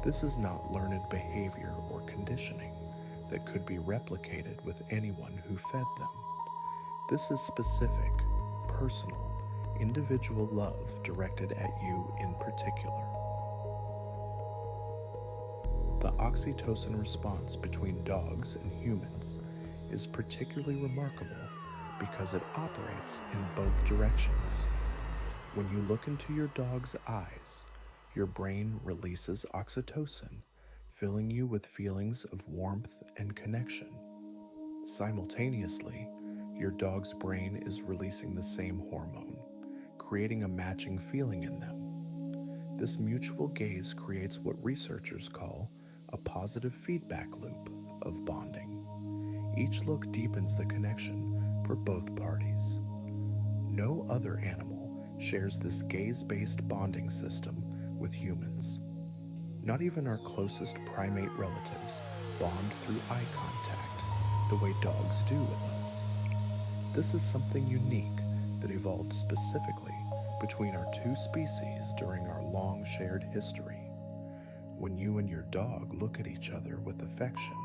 This is not learned behavior or conditioning that could be replicated with anyone who fed them. This is specific, personal, individual love directed at you in particular. The oxytocin response between dogs and humans is particularly remarkable because it operates in both directions. When you look into your dog's eyes, your brain releases oxytocin, filling you with feelings of warmth and connection. Simultaneously, your dog's brain is releasing the same hormone, creating a matching feeling in them. This mutual gaze creates what researchers call a positive feedback loop of bonding. Each look deepens the connection for both parties. No other animal shares this gaze-based bonding system with humans. Not even our closest primate relatives bond through eye contact the way dogs do with us. This is something unique that evolved specifically between our two species during our long shared history. When you and your dog look at each other with affection,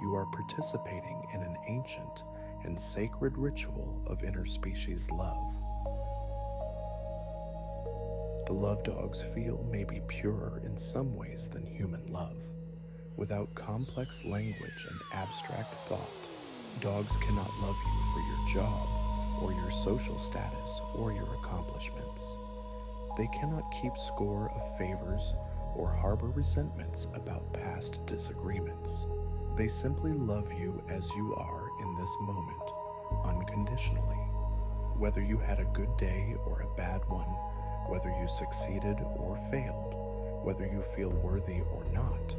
you are participating in an ancient and sacred ritual of interspecies love. The love dogs feel may be purer in some ways than human love. Without complex language and abstract thought, dogs cannot love you for your job, or your social status, or your accomplishments. They cannot keep score of favors or harbor resentments about past disagreements. They simply love you as you are in this moment, unconditionally. Whether you had a good day or a bad one, whether you succeeded or failed, whether you feel worthy or not,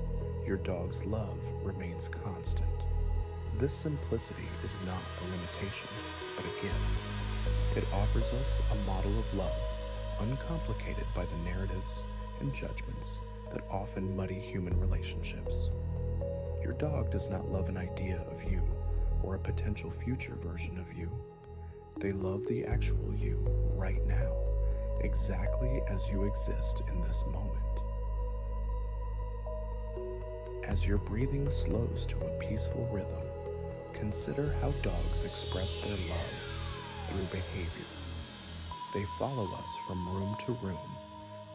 your dog's love remains constant. This simplicity is not a limitation, but a gift. It offers us a model of love, uncomplicated by the narratives and judgments that often muddy human relationships. Your dog does not love an idea of you or a potential future version of you. They love the actual you right now, exactly as you exist in this moment. As your breathing slows to a peaceful rhythm, consider how dogs express their love through behavior. They follow us from room to room,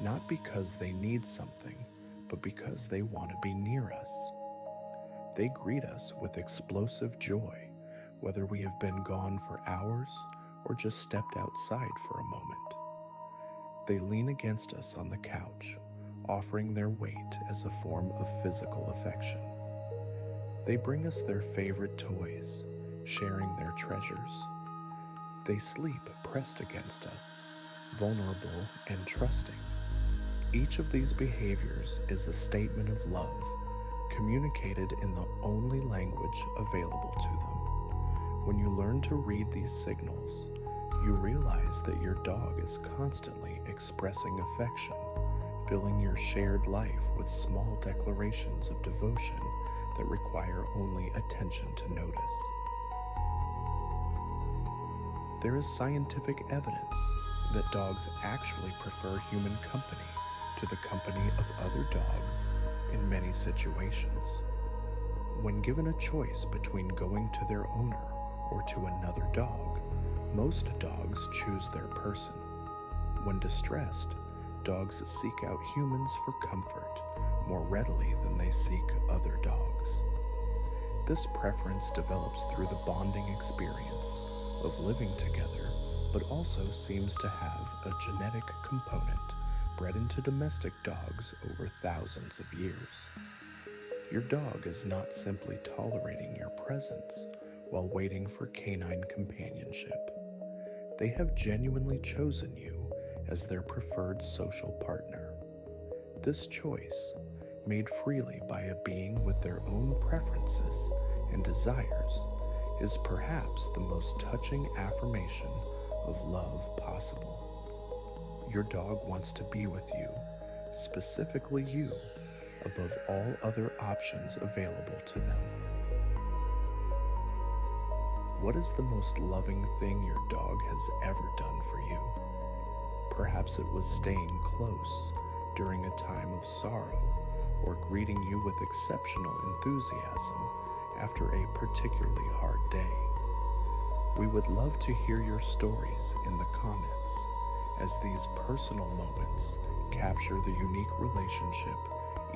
not because they need something, but because they want to be near us. They greet us with explosive joy, whether we have been gone for hours or just stepped outside for a moment. They lean against us on the couch, offering their weight as a form of physical affection. They bring us their favorite toys, sharing their treasures. They sleep pressed against us, vulnerable and trusting. Each of these behaviors is a statement of love, communicated in the only language available to them. When you learn to read these signals, you realize that your dog is constantly expressing affection, filling your shared life with small declarations of devotion that require only attention to notice. There is scientific evidence that dogs actually prefer human company to the company of other dogs in many situations. When given a choice between going to their owner or to another dog, most dogs choose their person. When distressed, dogs seek out humans for comfort more readily than they seek other dogs. This preference develops through the bonding experience of living together, but also seems to have a genetic component bred into domestic dogs over thousands of years. Your dog is not simply tolerating your presence while waiting for canine companionship. They have genuinely chosen you as their preferred social partner. This choice, made freely by a being with their own preferences and desires, is perhaps the most touching affirmation of love possible. Your dog wants to be with you specifically you, above all other options available to them. What is the most loving thing your dog has ever done for you? Perhaps it was staying close during a time of sorrow, or greeting you with exceptional enthusiasm after a particularly hard day. We would love to hear your stories in the comments, as these personal moments capture the unique relationship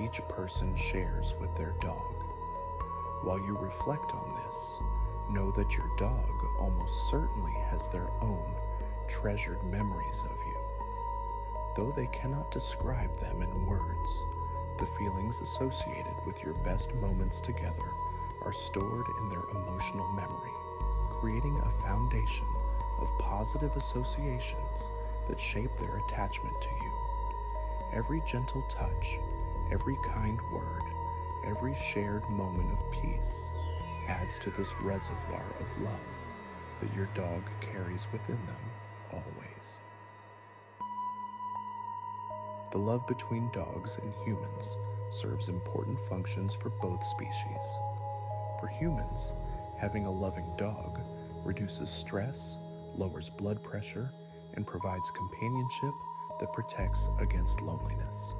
each person shares with their dog. While you reflect on this, know that your dog almost certainly has their own treasured memories of you. Though they cannot describe them in words, the feelings associated with your best moments together are stored in their emotional memory, creating a foundation of positive associations that shape their attachment to you. Every gentle touch, every kind word, every shared moment of peace adds to this reservoir of love that your dog carries within them always. The love between dogs and humans serves important functions for both species. For humans, having a loving dog reduces stress, lowers blood pressure, and provides companionship that protects against loneliness.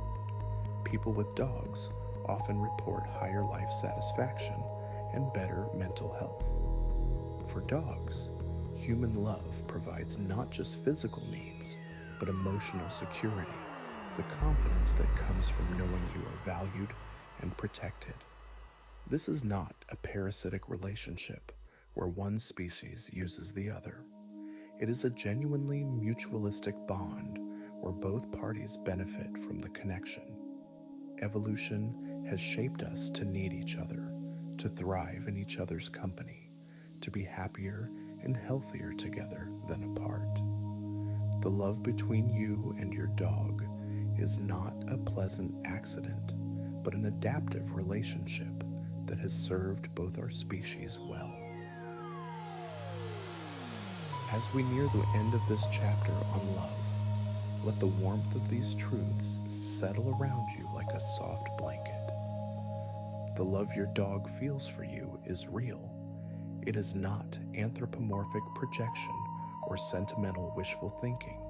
People with dogs often report higher life satisfaction and better mental health. For dogs, human love provides not just physical needs, but emotional security, the confidence that comes from knowing you are valued and protected. This is not a parasitic relationship where one species uses the other. It is a genuinely mutualistic bond where both parties benefit from the connection. Evolution has shaped us to need each other, to thrive in each other's company, to be happier and healthier together than apart. The love between you and your dog is not a pleasant accident, but an adaptive relationship that has served both our species well. As we near the end of this chapter on love, let the warmth of these truths settle around you like a soft blanket. The love your dog feels for you is real. It is not anthropomorphic projection or sentimental wishful thinking.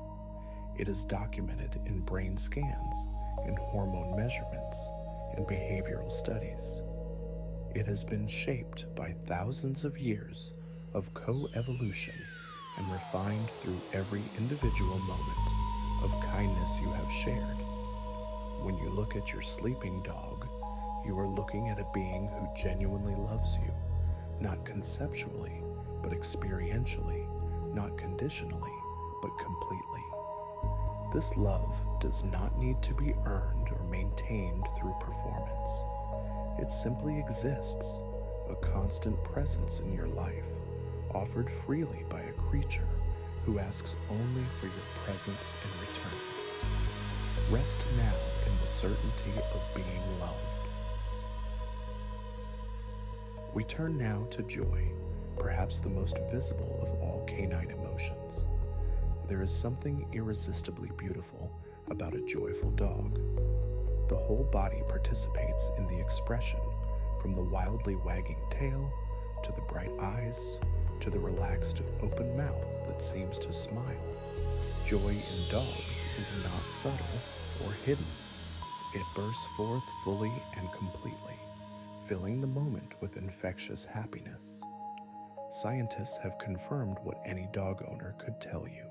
It is documented in brain scans, in hormone measurements, and behavioral studies. It has been shaped by thousands of years of co-evolution and refined through every individual moment of kindness you have shared. When you look at your sleeping dog, you are looking at a being who genuinely loves you, not conceptually, but experientially, not conditionally, but completely. This love does not need to be earned or maintained through performance. It simply exists, a constant presence in your life, offered freely by a creature who asks only for your presence in return. Rest now in the certainty of being loved. We turn now to joy, perhaps the most visible of all canine emotions. There is something irresistibly beautiful about a joyful dog. The whole body participates in the expression, from the wildly wagging tail, to the bright eyes, to the relaxed open mouth that seems to smile. Joy in dogs is not subtle or hidden. It bursts forth fully and completely, filling the moment with infectious happiness. Scientists have confirmed what any dog owner could tell you.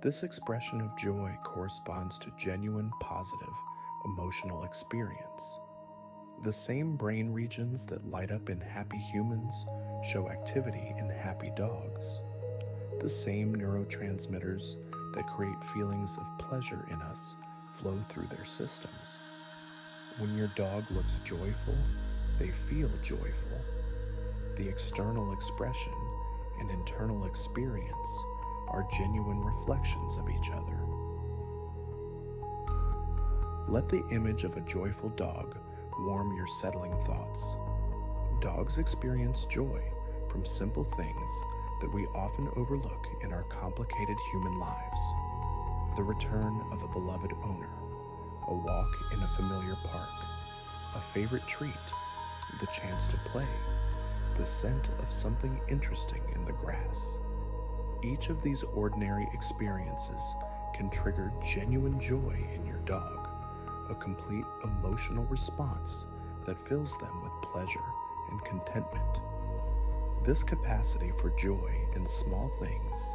This expression of joy corresponds to genuine, positive, emotional experience. The same brain regions that light up in happy humans show activity in happy dogs. The same neurotransmitters that create feelings of pleasure in us flow through their systems. When your dog looks joyful, they feel joyful. The external expression and internal experience are genuine reflections of each other. Let the image of a joyful dog warm your settling thoughts. Dogs experience joy from simple things that we often overlook in our complicated human lives. The return of a beloved owner, a walk in a familiar park, a favorite treat, the chance to play, the scent of something interesting in the grass. Each of these ordinary experiences can trigger genuine joy in your dog, a complete emotional response that fills them with pleasure and contentment. This capacity for joy in small things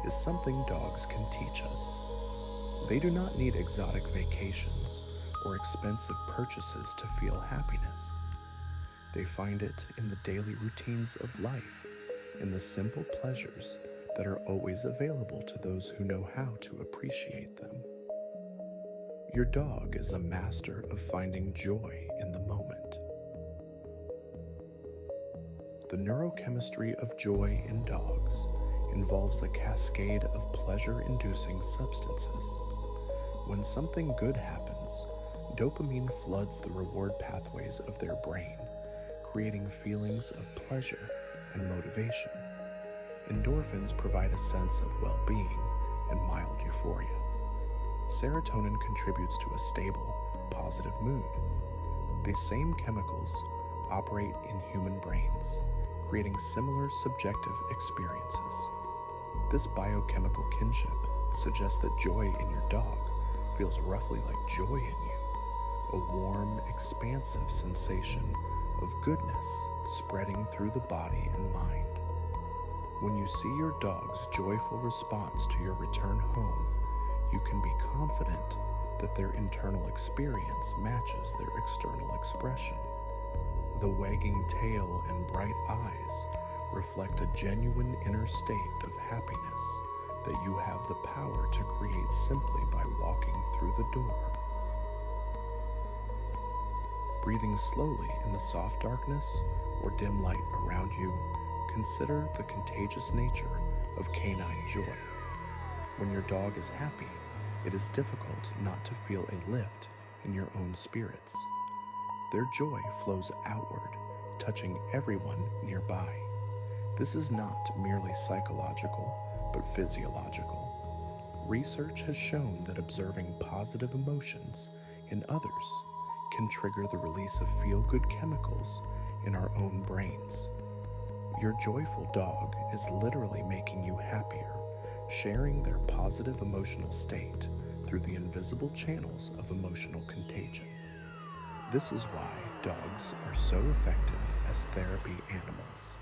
is something dogs can teach us. They do not need exotic vacations or expensive purchases to feel happiness. They find it in the daily routines of life, in the simple pleasures that are always available to those who know how to appreciate them. Your dog is a master of finding joy in the moment. The neurochemistry of joy in dogs involves a cascade of pleasure-inducing substances. When something good happens, dopamine floods the reward pathways of their brain, creating feelings of pleasure and motivation. Endorphins provide a sense of well-being and mild euphoria. Serotonin contributes to a stable, positive mood. These same chemicals operate in human brains, creating similar subjective experiences. This biochemical kinship suggests that joy in your dog feels roughly like joy in you, a warm, expansive sensation of goodness spreading through the body and mind. When you see your dog's joyful response to your return home, you can be confident that their internal experience matches their external expression. The wagging tail and bright eyes reflect a genuine inner state of happiness that you have the power to create simply by walking through the door. Breathing slowly in the soft darkness or dim light around you, consider the contagious nature of canine joy. When your dog is happy, it is difficult not to feel a lift in your own spirits. Their joy flows outward, touching everyone nearby. This is not merely psychological, but physiological. Research has shown that observing positive emotions in others can trigger the release of feel-good chemicals in our own brains. Your joyful dog is literally making you happier, sharing their positive emotional state through the invisible channels of emotional contagion. This is why dogs are so effective as therapy animals.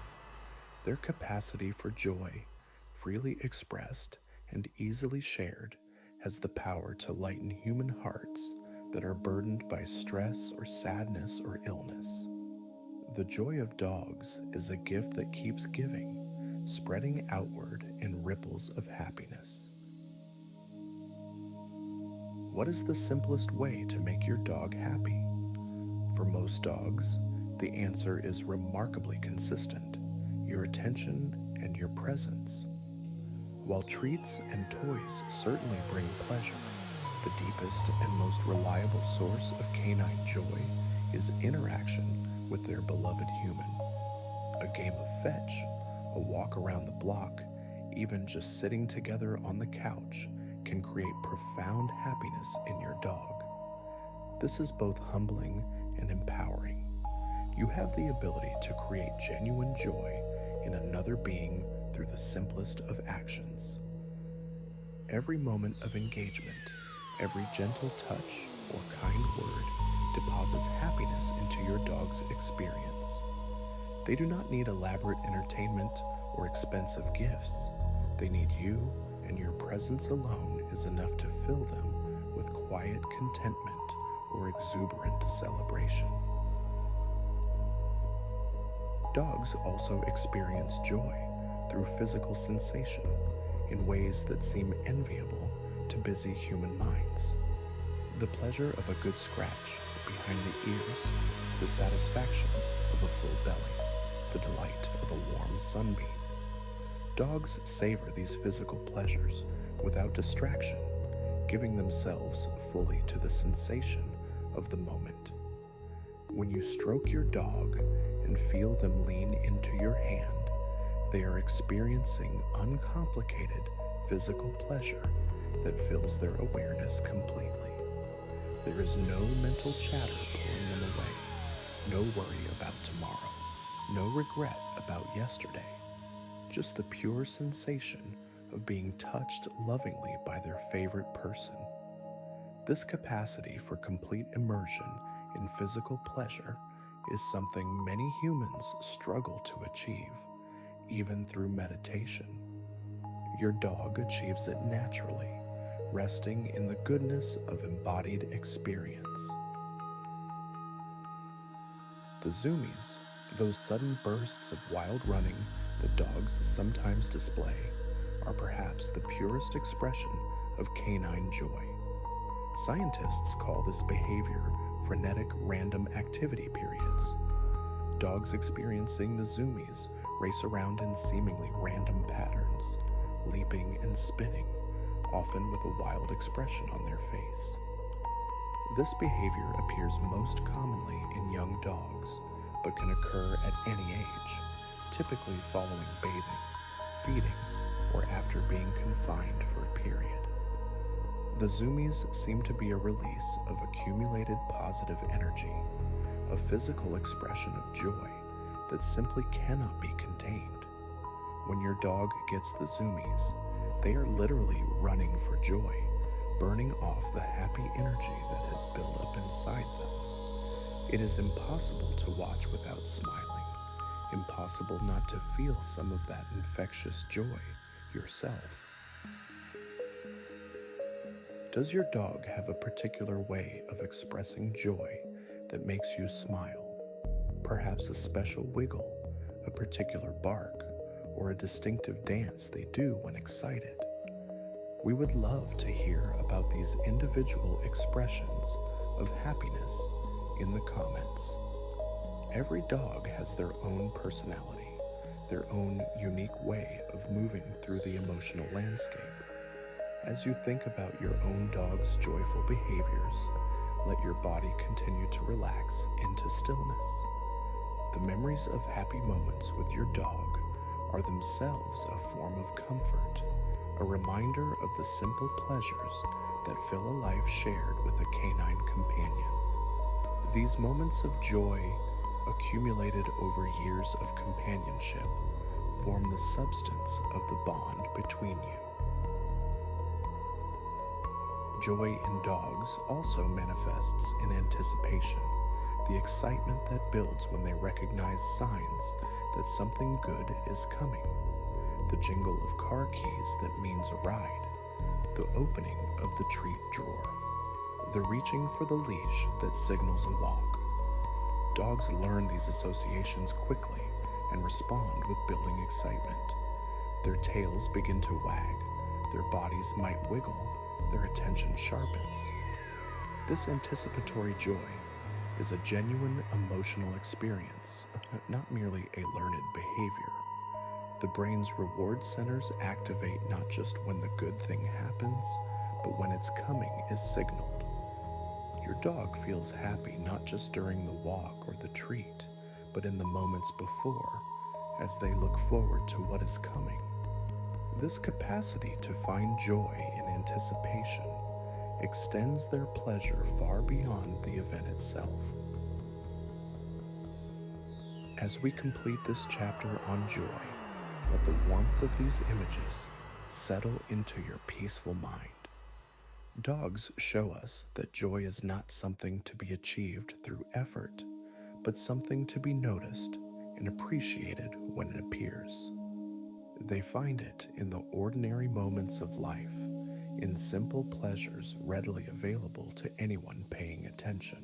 Their capacity for joy, freely expressed and easily shared, has the power to lighten human hearts that are burdened by stress or sadness or illness. The joy of dogs is a gift that keeps giving, spreading outward in ripples of happiness. What is the simplest way to make your dog happy? For most dogs, the answer is remarkably consistent: your attention and your presence. While treats and toys certainly bring pleasure, the deepest and most reliable source of canine joy is interaction with their beloved human. A game of fetch, a walk around the block, even just sitting together on the couch can create profound happiness in your dog. This is both humbling and empowering. You have the ability to create genuine joy in another being through the simplest of actions. Every moment of engagement, every gentle touch or kind word deposits happiness into your dog's experience. They do not need elaborate entertainment or expensive gifts. They need you, and your presence alone is enough to fill them with quiet contentment or exuberant celebration. Dogs also experience joy through physical sensation in ways that seem enviable to busy human minds. The pleasure of a good scratch behind the ears, the satisfaction of a full belly, the delight of a warm sunbeam. Dogs savor these physical pleasures without distraction, giving themselves fully to the sensation of the moment. When you stroke your dog and feel them lean into your hand, they are experiencing uncomplicated physical pleasure that fills their awareness completely. There is no mental chatter pulling them away, no worry about tomorrow, no regret about yesterday, just the pure sensation of being touched lovingly by their favorite person. This capacity for complete immersion in physical pleasure is something many humans struggle to achieve, even through meditation. Your dog achieves it naturally, resting in the goodness of embodied experience. The zoomies, those sudden bursts of wild running that dogs sometimes display, are perhaps the purest expression of canine joy. Scientists call this behavior frenetic random activity periods. Dogs experiencing the zoomies race around in seemingly random patterns, leaping and spinning, often with a wild expression on their face. This behavior appears most commonly in young dogs, but can occur at any age, typically following bathing, feeding, or after being confined for a period. The zoomies seem to be a release of accumulated positive energy, a physical expression of joy that simply cannot be contained. When your dog gets the zoomies, they are literally running for joy, burning off the happy energy that has built up inside them. It is impossible to watch without smiling, impossible not to feel some of that infectious joy yourself. Does your dog have a particular way of expressing joy that makes you smile? Perhaps a special wiggle, a particular bark, or a distinctive dance they do when excited? We would love to hear about these individual expressions of happiness in the comments. Every dog has their own personality, their own unique way of moving through the emotional landscape. As you think about your own dog's joyful behaviors, let your body continue to relax into stillness. The memories of happy moments with your dog are themselves a form of comfort, a reminder of the simple pleasures that fill a life shared with a canine companion. These moments of joy, accumulated over years of companionship, form the substance of the bond between you. Joy in dogs also manifests in anticipation, the excitement that builds when they recognize signs that something good is coming. The jingle of car keys that means a ride, the opening of the treat drawer, the reaching for the leash that signals a walk. Dogs learn these associations quickly and respond with building excitement. Their tails begin to wag, their bodies might wiggle, their attention sharpens. This anticipatory joy is a genuine emotional experience, not merely a learned behavior. The brain's reward centers activate not just when the good thing happens, but when its coming is signaled. Your dog feels happy not just during the walk or the treat, but in the moments before, as they look forward to what is coming. This capacity to find joy in anticipation extends their pleasure far beyond the event itself. As we complete this chapter on joy, let the warmth of these images settle into your peaceful mind. Dogs show us that joy is not something to be achieved through effort, but something to be noticed and appreciated when it appears. They find it in the ordinary moments of life, in simple pleasures readily available to anyone paying attention.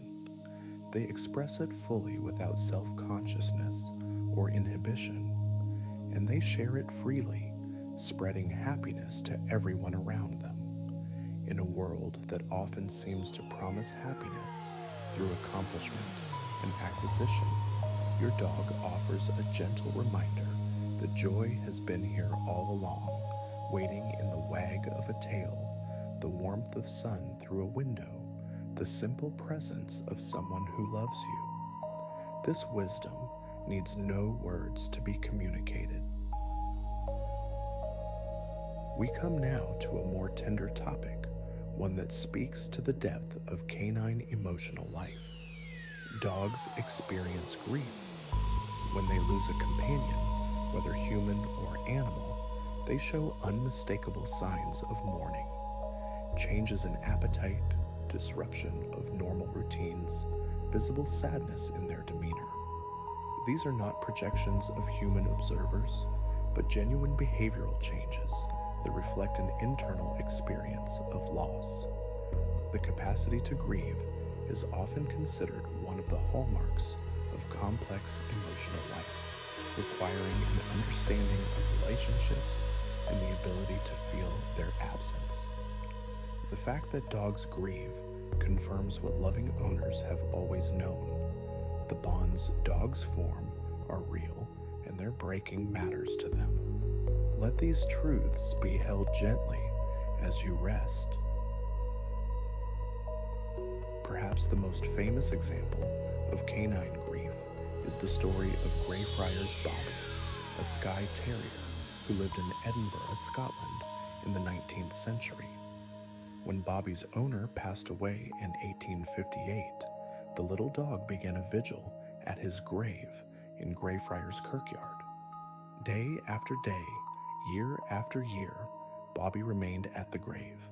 They express it fully without self-consciousness or inhibition, and they share it freely, spreading happiness to everyone around them. In a world that often seems to promise happiness through accomplishment and acquisition, your dog offers a gentle reminder that joy has been here all along, waiting in the wag of a tail, the warmth of sun through a window, the simple presence of someone who loves you. This wisdom needs no words to be communicated. We come now to a more tender topic, one that speaks to the depth of canine emotional life. Dogs experience grief. When they lose a companion, whether human or animal, they show unmistakable signs of mourning. Changes in appetite, disruption of normal routines, visible sadness in their demeanor. These are not projections of human observers, but genuine behavioral changes that reflect an internal experience of loss. The capacity to grieve is often considered one of the hallmarks of complex emotional life, requiring an understanding of relationships and the ability to feel their absence. The fact that dogs grieve confirms what loving owners have always known. The bonds dogs form are real, and their breaking matters to them. Let these truths be held gently as you rest. Perhaps the most famous example of canine grief is the story of Greyfriars Bobby, a Skye Terrier who lived in Edinburgh, Scotland in the 19th century. When Bobby's owner passed away in 1858, the little dog began a vigil at his grave in Greyfriars Kirkyard. Day after day, year after year, Bobby remained at the grave.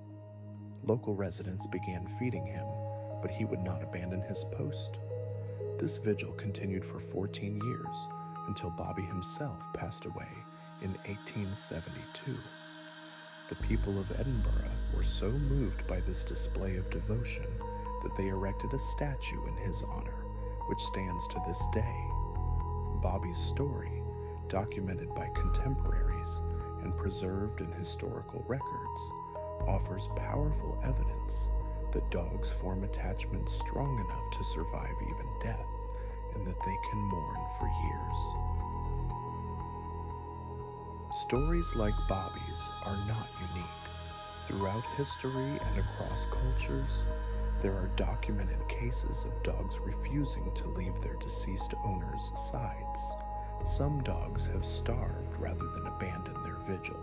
Local residents began feeding him, but he would not abandon his post. This vigil continued for 14 years until Bobby himself passed away in 1872. The people of Edinburgh were so moved by this display of devotion that they erected a statue in his honor, which stands to this day. Bobby's story, documented by contemporaries and preserved in historical records, offers powerful evidence that dogs form attachments strong enough to survive even death, and that they can mourn for years. Stories like Bobby's are not unique. Throughout history and across cultures, there are documented cases of dogs refusing to leave their deceased owners' sides. Some dogs have starved rather than abandon their vigil.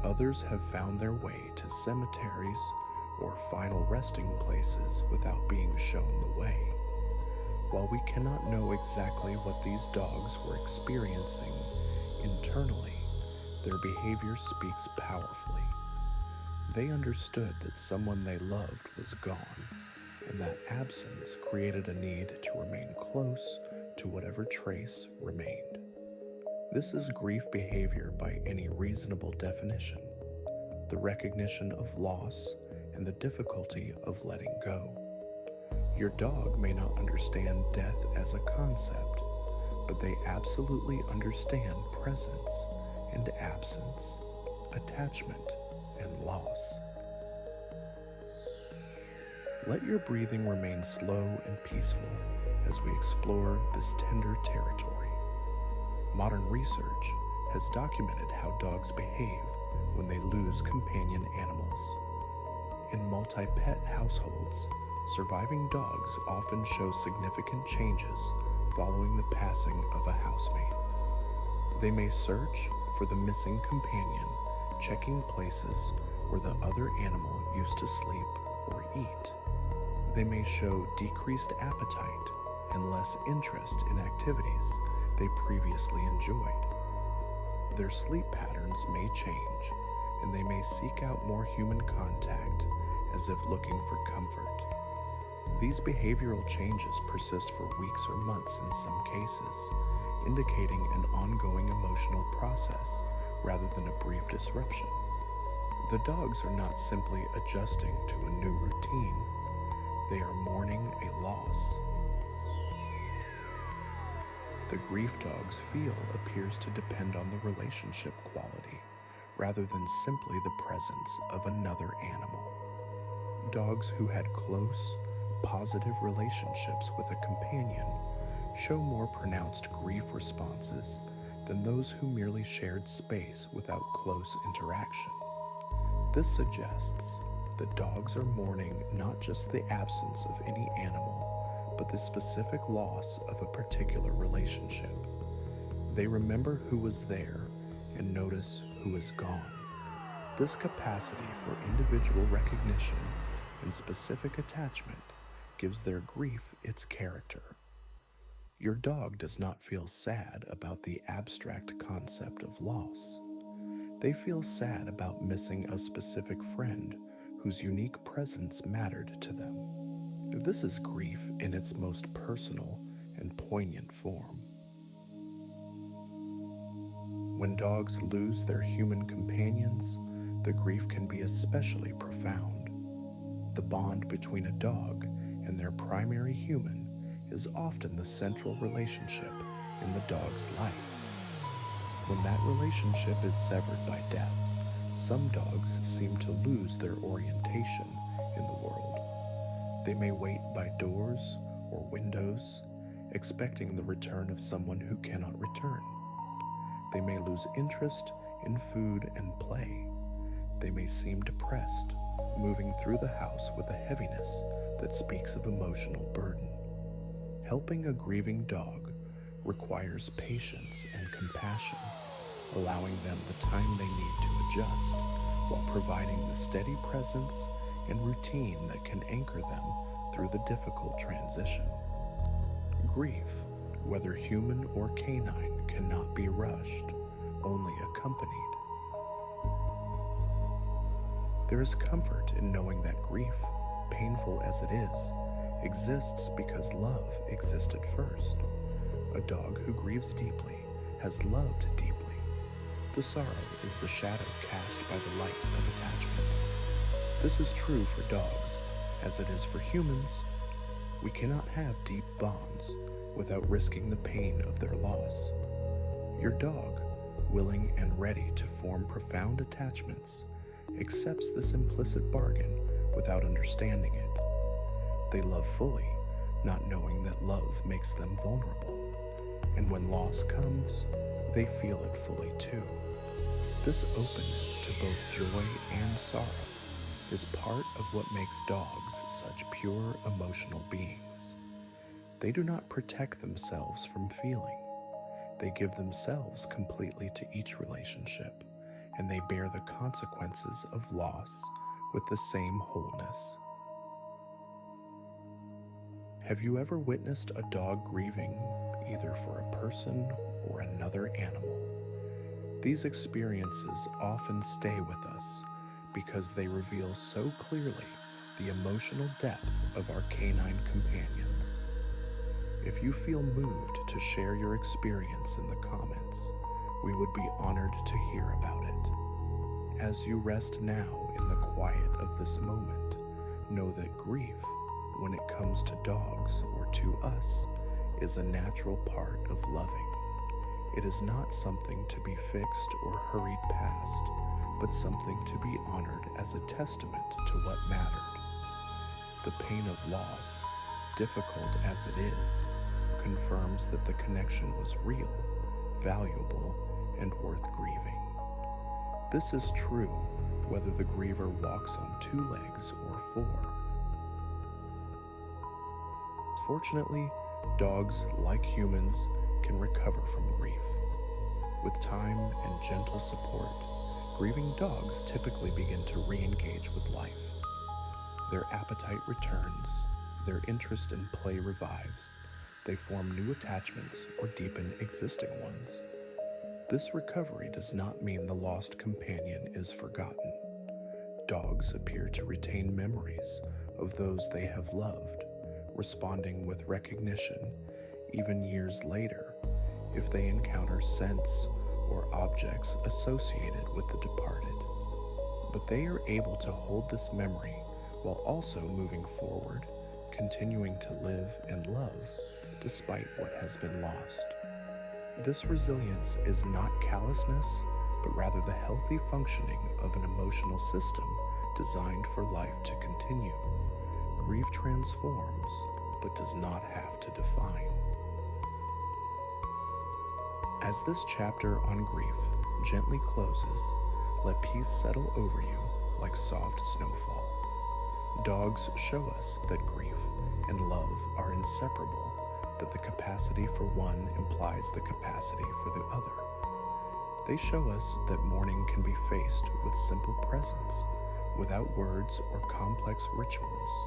Others have found their way to cemeteries or final resting places without being shown the way. While we cannot know exactly what these dogs were experiencing internally, their behavior speaks powerfully. They understood that someone they loved was gone, and that absence created a need to remain close to whatever trace remained. This is grief behavior by any reasonable definition, the recognition of loss and the difficulty of letting go. Your dog may not understand death as a concept, but they absolutely understand presence and absence, attachment and loss. Let your breathing remain slow and peaceful as we explore this tender territory. Modern research has documented how dogs behave when they lose companion animals. In multi-pet households, surviving dogs often show significant changes following the passing of a housemate. They may search for the missing companion, checking places where the other animal used to sleep or eat. They may show decreased appetite and less interest in activities they previously enjoyed. Their sleep patterns may change, and they may seek out more human contact as if looking for comfort. These behavioral changes persist for weeks or months in some cases, indicating an ongoing emotional process rather than a brief disruption. The dogs are not simply adjusting to a new routine, they are mourning a loss. The grief dogs feel appears to depend on the relationship quality rather than simply the presence of another animal. Dogs who had close, positive relationships with a companion show more pronounced grief responses than those who merely shared space without close interaction. This suggests that dogs are mourning not just the absence of any animal, but the specific loss of a particular relationship. They remember who was there and notice who is gone. This capacity for individual recognition and specific attachment gives their grief its character. Your dog does not feel sad about the abstract concept of loss. They feel sad about missing a specific friend whose unique presence mattered to them. This is grief in its most personal and poignant form. When dogs lose their human companions, the grief can be especially profound. The bond between a dog and their primary human is often the central relationship in the dog's life. When that relationship is severed by death, some dogs seem to lose their orientation in the world. They may wait by doors or windows, expecting the return of someone who cannot return. They may lose interest in food and play. They may seem depressed, moving through the house with a heaviness that speaks of emotional burden. Helping a grieving dog requires patience and compassion, allowing them the time they need to adjust while providing the steady presence and routine that can anchor them through the difficult transition. Grief, whether human or canine, cannot be rushed, only accompanied. There is comfort in knowing that grief, painful as it is, exists because love existed first. A dog who grieves deeply has loved deeply. The sorrow is the shadow cast by the light of attachment. This is true for dogs as it is for humans. We cannot have deep bonds without risking the pain of their loss. Your dog, willing and ready to form profound attachments, accepts this implicit bargain without understanding it. They love fully, not knowing that love makes them vulnerable. And when loss comes, they feel it fully too. This openness to both joy and sorrow is part of what makes dogs such pure emotional beings. They do not protect themselves from feeling. They give themselves completely to each relationship, and they bear the consequences of loss with the same wholeness. Have you ever witnessed a dog grieving, either for a person or another animal? These experiences often stay with us because they reveal so clearly the emotional depth of our canine companions. If you feel moved to share your experience in the comments, we would be honored to hear about it. As you rest now in the quiet of this moment, know that grief, when it comes to dogs or to us, is a natural part of loving. It is not something to be fixed or hurried past, but something to be honored as a testament to what mattered. The pain of loss, difficult as it is, confirms that the connection was real, valuable, and worth grieving. This is true whether the griever walks on 2 legs or 4. Fortunately, dogs, like humans, can recover from grief. With time and gentle support, grieving dogs typically begin to re-engage with life. Their appetite returns, their interest in play revives, they form new attachments or deepen existing ones. This recovery does not mean the lost companion is forgotten. Dogs appear to retain memories of those they have loved, responding with recognition even years later if they encounter scents or objects associated with the departed. But they are able to hold this memory while also moving forward, continuing to live and love despite what has been lost. This resilience is not callousness, but rather the healthy functioning of an emotional system designed for life to continue. Grief transforms, but does not have to define. As this chapter on grief gently closes, let peace settle over you like soft snowfall. Dogs show us that grief and love are inseparable, that the capacity for one implies the capacity for the other. They show us that mourning can be faced with simple presence, without words or complex rituals,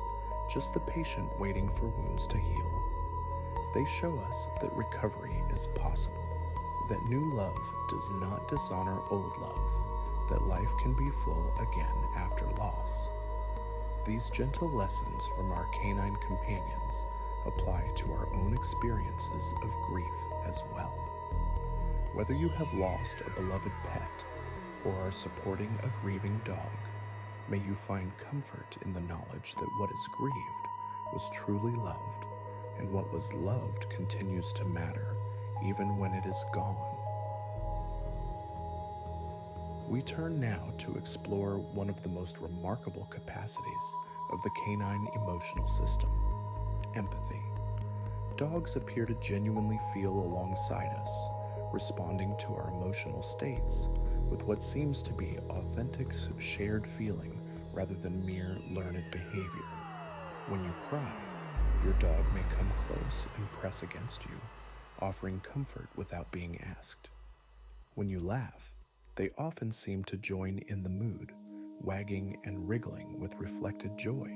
just the patient waiting for wounds to heal. They show us that recovery is possible, that new love does not dishonor old love, that life can be full again after loss. These gentle lessons from our canine companions apply to our own experiences of grief as well. Whether you have lost a beloved pet or are supporting a grieving dog, may you find comfort in the knowledge that what is grieved was truly loved, and what was loved continues to matter even when it is gone. We turn now to explore one of the most remarkable capacities of the canine emotional system: empathy. Dogs appear to genuinely feel alongside us, responding to our emotional states with what seems to be authentic shared feeling rather than mere learned behavior. When you cry, your dog may come close and press against you, offering comfort without being asked. When you laugh, they often seem to join in the mood, wagging and wriggling with reflected joy.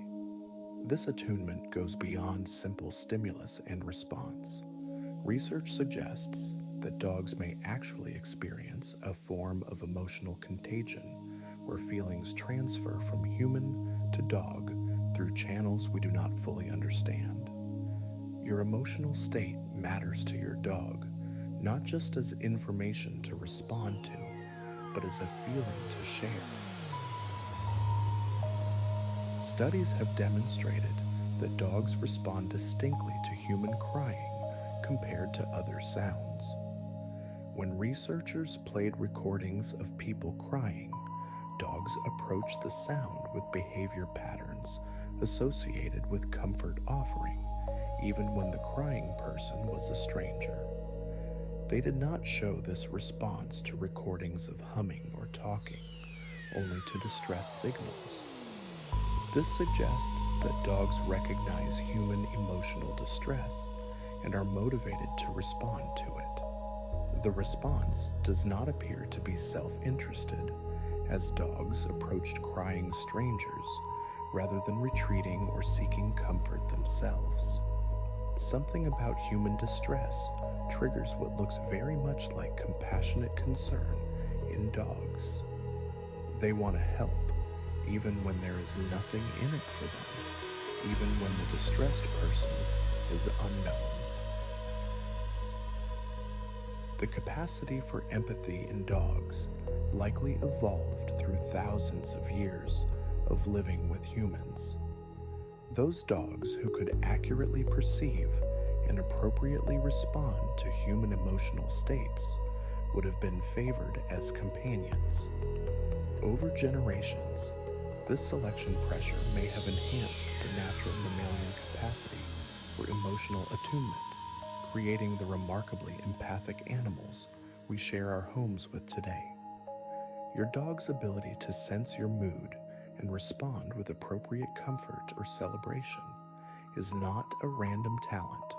This attunement goes beyond simple stimulus and response. Research suggests that dogs may actually experience a form of emotional contagion where feelings transfer from human to dog through channels we do not fully understand. Your emotional state matters to your dog, not just as information to respond to, but as a feeling to share. Studies have demonstrated that dogs respond distinctly to human crying compared to other sounds. When researchers played recordings of people crying, dogs approached the sound with behavior patterns associated with comfort offering, even when the crying person was a stranger. They did not show this response to recordings of humming or talking, only to distress signals. This suggests that dogs recognize human emotional distress and are motivated to respond to it. The response does not appear to be self-interested, as dogs approached crying strangers rather than retreating or seeking comfort themselves. Something about human distress triggers what looks very much like compassionate concern in dogs. They want to help, even when there is nothing in it for them, even when the distressed person is unknown. The capacity for empathy in dogs likely evolved through thousands of years of living with humans. Those dogs who could accurately perceive and appropriately respond to human emotional states would have been favored as companions. Over generations, this selection pressure may have enhanced the natural mammalian capacity for emotional attunement, creating the remarkably empathic animals we share our homes with today. Your dog's ability to sense your mood and respond with appropriate comfort or celebration is not a random talent,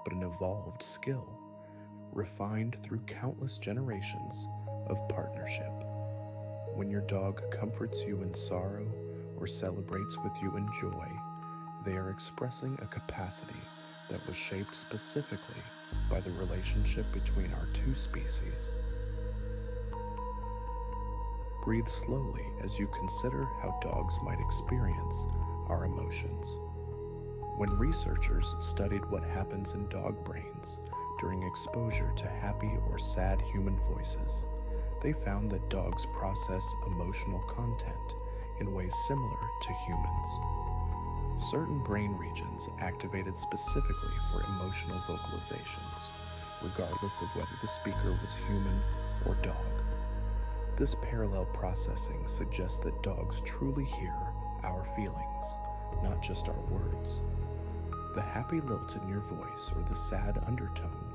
but an evolved skill, refined through countless generations of partnership. When your dog comforts you in sorrow or celebrates with you in joy, they are expressing a capacity that was shaped specifically by the relationship between our two species. Breathe slowly as you consider how dogs might experience our emotions. When researchers studied what happens in dog brains during exposure to happy or sad human voices, they found that dogs process emotional content in ways similar to humans. Certain brain regions activated specifically for emotional vocalizations, regardless of whether the speaker was human or dog. This parallel processing suggests that dogs truly hear our feelings, not just our words. The happy lilt in your voice or the sad undertone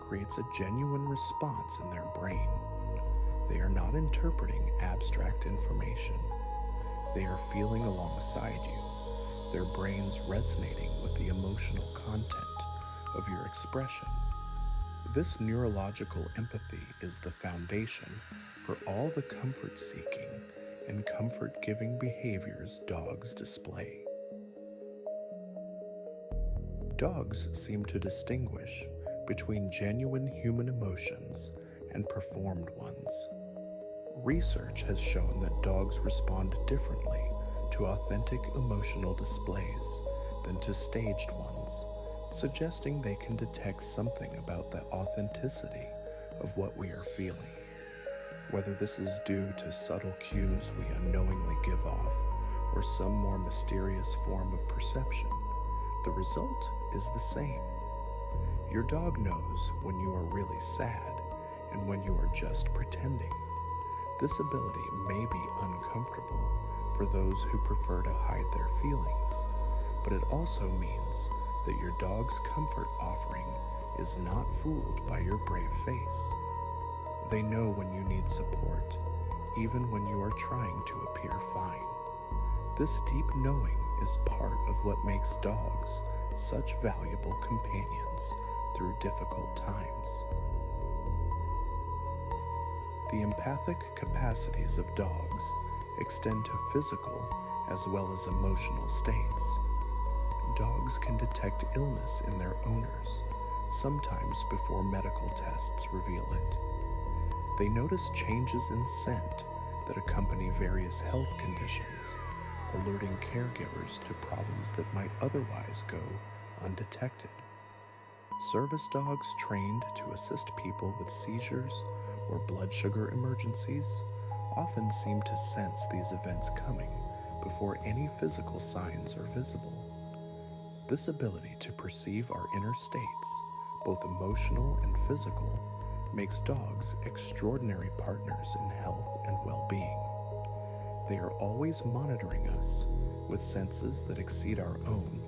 creates a genuine response in their brain. They are not interpreting abstract information. They are feeling alongside you, their brains resonating with the emotional content of your expression. This neurological empathy is the foundation for all the comfort seeking and comfort giving behaviors dogs display. Dogs seem to distinguish between genuine human emotions and performed ones. Research has shown that dogs respond differently to authentic emotional displays than to staged ones, suggesting they can detect something about the authenticity of what we are feeling. Whether this is due to subtle cues we unknowingly give off or some more mysterious form of perception, the result is the same. Your dog knows when you are really sad and when you are just pretending. This ability may be uncomfortable for those who prefer to hide their feelings, but it also means that your dog's comfort offering is not fooled by your brave face. They know when you need support, even when you are trying to appear fine. This deep knowing is part of what makes dogs such valuable companions through difficult times. The empathic capacities of dogs extend to physical as well as emotional states. Dogs can detect illness in their owners, sometimes before medical tests reveal it. They notice changes in scent that accompany various health conditions, alerting caregivers to problems that might otherwise go undetected. Service dogs trained to assist people with seizures or blood sugar emergencies often seem to sense these events coming before any physical signs are visible. This ability to perceive our inner states, both emotional and physical, makes dogs extraordinary partners in health and well-being. They are always monitoring us with senses that exceed our own,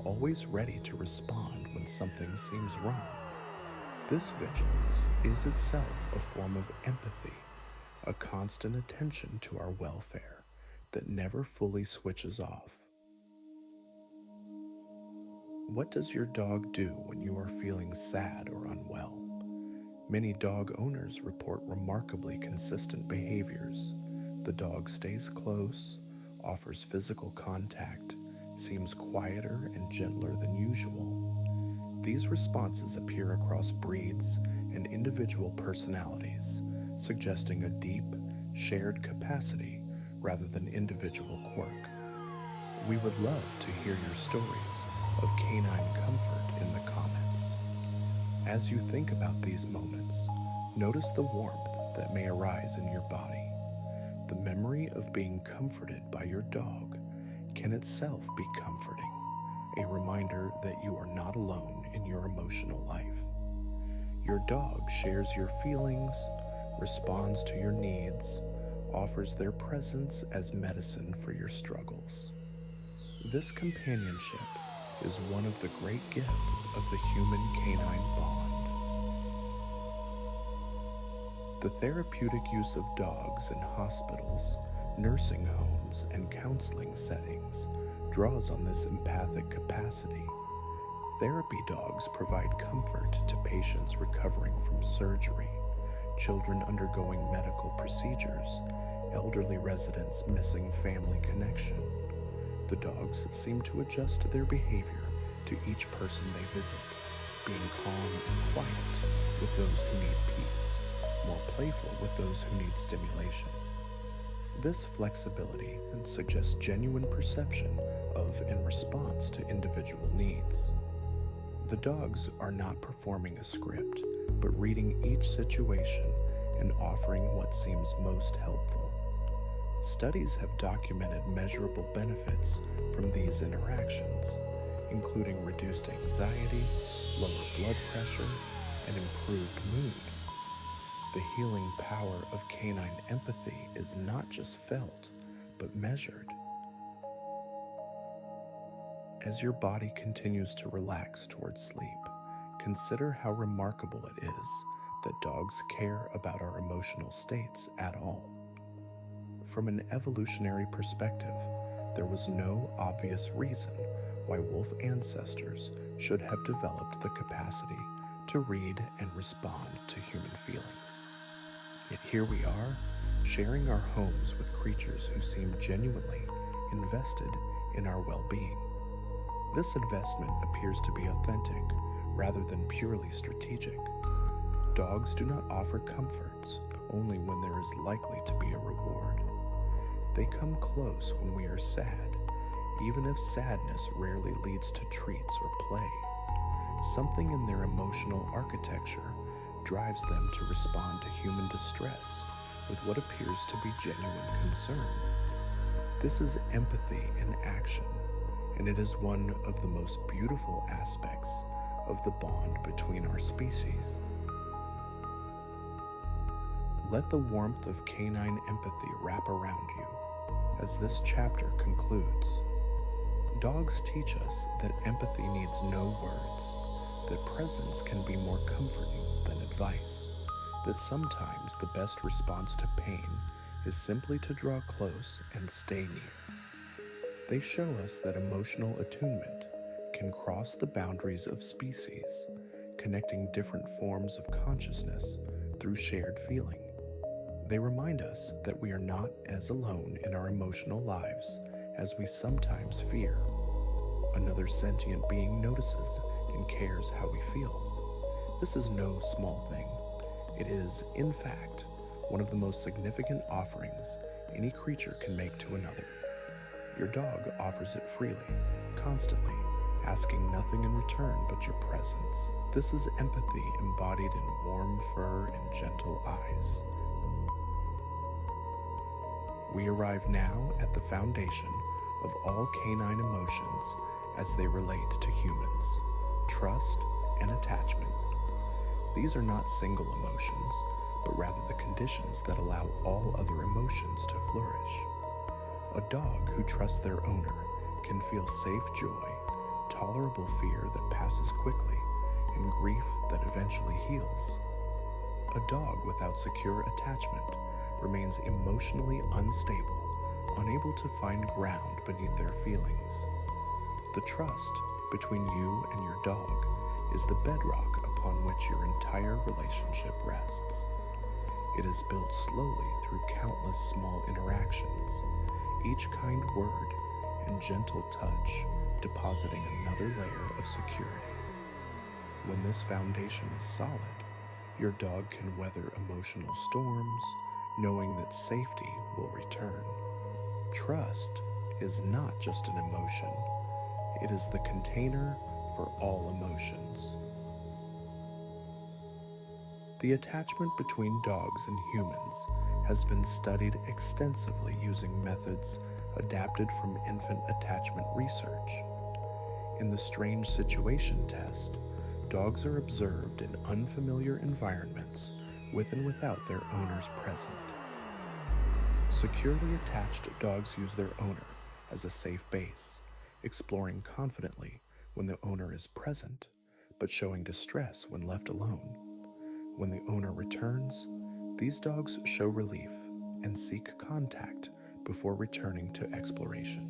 always ready to respond when something seems wrong. This vigilance is itself a form of empathy, a constant attention to our welfare that never fully switches off. What does your dog do when you are feeling sad or unwell? Many dog owners report remarkably consistent behaviors. The dog stays close, offers physical contact, seems quieter and gentler than usual. These responses appear across breeds and individual personalities, suggesting a deep, shared capacity rather than individual quirk. We would love to hear your stories of canine comfort in the comments. As you think about these moments, notice the warmth that may arise in your body. The memory of being comforted by your dog can itself be comforting, a reminder that you are not alone in your emotional life. Your dog shares your feelings, responds to your needs, offers their presence as medicine for your struggles. This companionship is one of the great gifts of the human-canine bond. The therapeutic use of dogs in hospitals, nursing homes, and counseling settings draws on this empathic capacity. Therapy dogs provide comfort to patients recovering from surgery, children undergoing medical procedures, elderly residents missing family connection. The dogs seem to adjust their behavior to each person they visit, being calm and quiet with those who need peace, more playful with those who need stimulation. This flexibility suggests genuine perception of and response to individual needs. The dogs are not performing a script, but reading each situation and offering what seems most helpful. Studies have documented measurable benefits from these interactions, including reduced anxiety, lower blood pressure, and improved mood. The healing power of canine empathy is not just felt, but measured. As your body continues to relax towards sleep, consider how remarkable it is that dogs care about our emotional states at all. From an evolutionary perspective, there was no obvious reason why wolf ancestors should have developed the capacity to read and respond to human feelings. Yet here we are, sharing our homes with creatures who seem genuinely invested in our well-being. This investment appears to be authentic rather than purely strategic. Dogs do not offer comforts only when there is likely to be a reward. They come close when we are sad, even if sadness rarely leads to treats or play. Something in their emotional architecture drives them to respond to human distress with what appears to be genuine concern. This is empathy in action, and it is one of the most beautiful aspects of the bond between our species. Let the warmth of canine empathy wrap around you as this chapter concludes. Dogs teach us that empathy needs no words, that presence can be more comforting than advice, that sometimes the best response to pain is simply to draw close and stay near. They show us that emotional attunement can cross the boundaries of species, connecting different forms of consciousness through shared feeling. They remind us that we are not as alone in our emotional lives as we sometimes fear. Another sentient being notices and cares how we feel. This is no small thing. It is, in fact, one of the most significant offerings any creature can make to another. Your dog offers it freely, constantly, asking nothing in return but your presence. This is empathy embodied in warm fur and gentle eyes. We arrive now at the foundation of all canine emotions as they relate to humans: trust and attachment. These are not single emotions, but rather the conditions that allow all other emotions to flourish. A dog who trusts their owner can feel safe joy, tolerable fear that passes quickly, and grief that eventually heals. A dog without secure attachment remains emotionally unstable, unable to find ground beneath their feelings. The trust between you and your dog is the bedrock upon which your entire relationship rests. It is built slowly through countless small interactions, each kind word and gentle touch depositing another layer of security. When this foundation is solid, your dog can weather emotional storms, knowing that safety will return. Trust is not just an emotion, it is the container for all emotions. The attachment between dogs and humans has been studied extensively using methods adapted from infant attachment research. In the strange situation test, dogs are observed in unfamiliar environments with and without their owners present. Securely attached dogs use their owner as a safe base, exploring confidently when the owner is present, but showing distress when left alone. When the owner returns, these dogs show relief and seek contact before returning to exploration.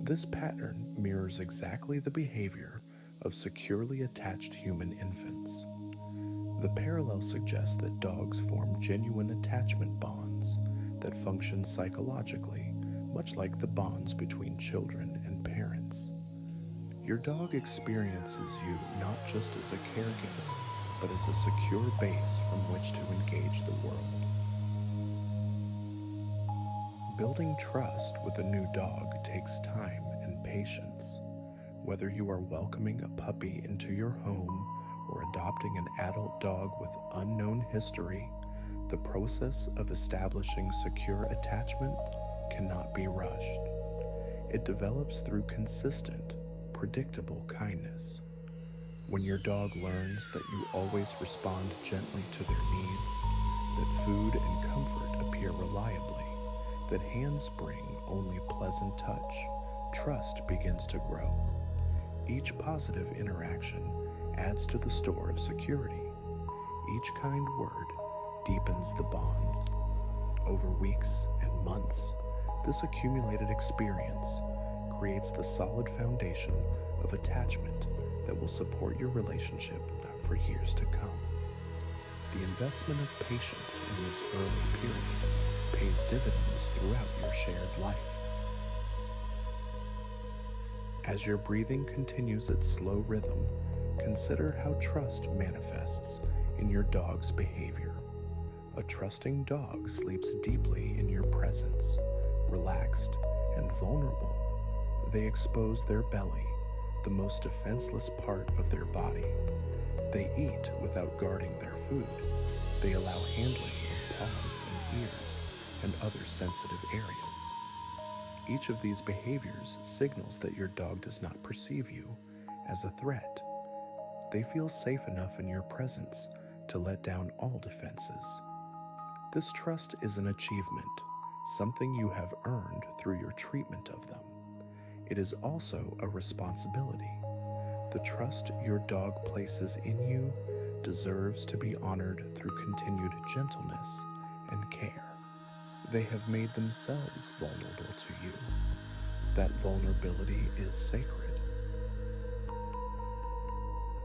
This pattern mirrors exactly the behavior of securely attached human infants. The parallel suggests that dogs form genuine attachment bonds that function psychologically, much like the bonds between children and parents. Your dog experiences you not just as a caregiver, but as a secure base from which to engage the world. Building trust with a new dog takes time and patience. Whether you are welcoming a puppy into your home or adopting an adult dog with unknown history, the process of establishing secure attachment cannot be rushed. It develops through consistent, predictable kindness. When your dog learns that you always respond gently to their needs, that food and comfort appear reliably, that hands bring only pleasant touch, trust begins to grow. Each positive interaction adds to the store of security. Each kind word deepens the bond. Over weeks and months, this accumulated experience creates the solid foundation of attachment that will support your relationship for years to come. The investment of patience in this early period pays dividends throughout your shared life. As your breathing continues its slow rhythm, consider how trust manifests in your dog's behavior. A trusting dog sleeps deeply in your presence, relaxed and vulnerable. They expose their belly, the most defenseless part of their body. They eat without guarding their food. They allow handling of paws and ears and other sensitive areas. Each of these behaviors signals that your dog does not perceive you as a threat. They feel safe enough in your presence to let down all defenses. This trust is an achievement, something you have earned through your treatment of them. It is also a responsibility. The trust your dog places in you deserves to be honored through continued gentleness and care. They have made themselves vulnerable to you. That vulnerability is sacred.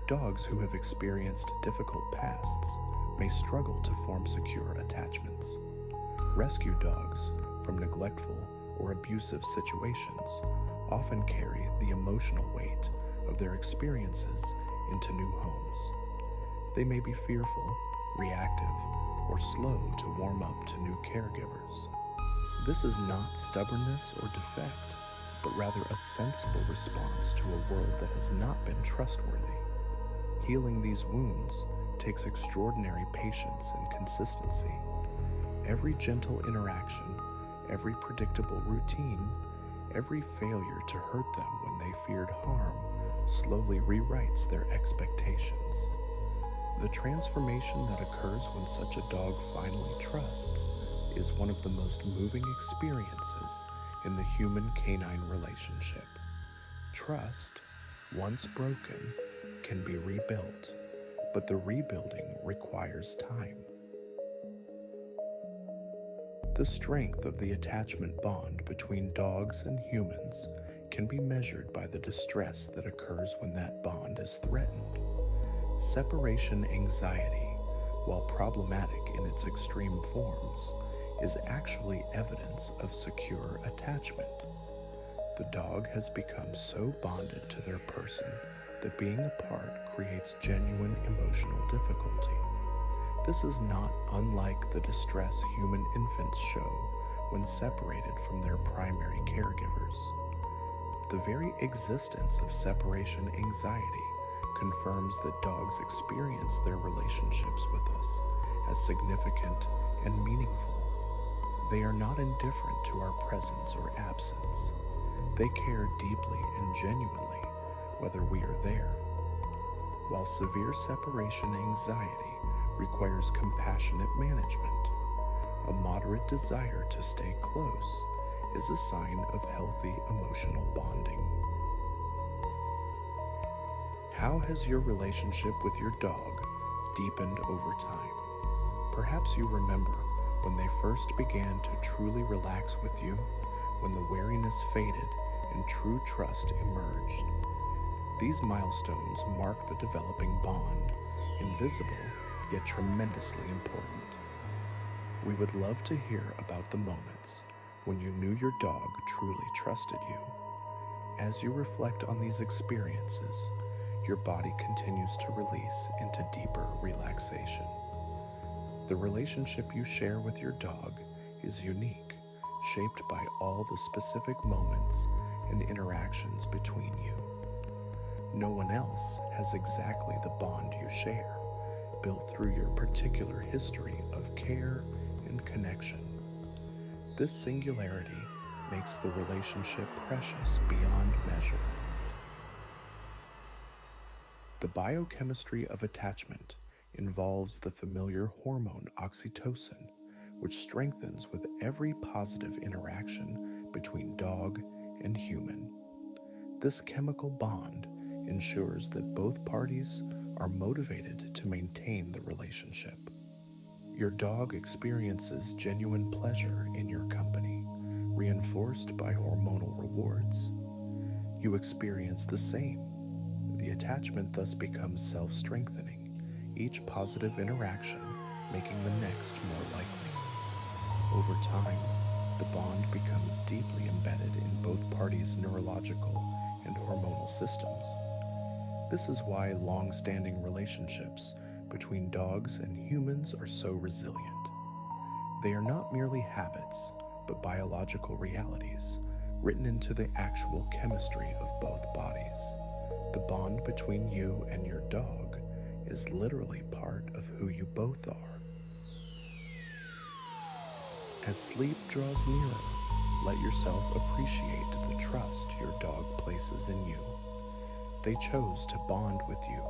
Dogs who have experienced difficult pasts may struggle to form secure attachments. Rescue dogs from neglectful or abusive situations often carry the emotional weight of their experiences into new homes. They may be fearful, reactive, or slow to warm up to new caregivers. This is not stubbornness or defect, but rather a sensible response to a world that has not been trustworthy. Healing these wounds takes extraordinary patience and consistency. Every gentle interaction, every predictable routine, every failure to hurt them when they feared harm slowly rewrites their expectations. The transformation that occurs when such a dog finally trusts is one of the most moving experiences in the human-canine relationship. Trust, once broken, can be rebuilt, but the rebuilding requires time. The strength of the attachment bond between dogs and humans can be measured by the distress that occurs when that bond is threatened. Separation anxiety, while problematic in its extreme forms, is actually evidence of secure attachment. The dog has become so bonded to their person that being apart creates genuine emotional difficulty. This is not unlike the distress human infants show when separated from their primary caregivers. The very existence of separation anxiety confirms that dogs experience their relationships with us as significant and meaningful. They are not indifferent to our presence or absence. They care deeply and genuinely whether we are there. While severe separation anxiety requires compassionate management, a moderate desire to stay close is a sign of healthy emotional bonding. How has your relationship with your dog deepened over time? Perhaps you remember when they first began to truly relax with you, when the wariness faded and true trust emerged. These milestones mark the developing bond, invisible yet tremendously important. We would love to hear about the moments when you knew your dog truly trusted you. As you reflect on these experiences, your body continues to release into deeper relaxation. The relationship you share with your dog is unique, shaped by all the specific moments and interactions between you. No one else has exactly the bond you share, built through your particular history of care and connection. This singularity makes the relationship precious beyond measure. The biochemistry of attachment involves the familiar hormone oxytocin, which strengthens with every positive interaction between dog and human. This chemical bond ensures that both parties are motivated to maintain the relationship. Your dog experiences genuine pleasure in your company, reinforced by hormonal rewards. You experience the same. The attachment thus becomes self-strengthening each positive interaction making the next more likely. Over time, the bond becomes deeply embedded in both parties' neurological and hormonal systems. This is why long-standing relationships between dogs and humans are so resilient. They are not merely habits, but biological realities written into the actual chemistry of both bodies. The bond between you and your dog is literally part of who you both are. As sleep draws nearer, let yourself appreciate the trust your dog places in you. They chose to bond with you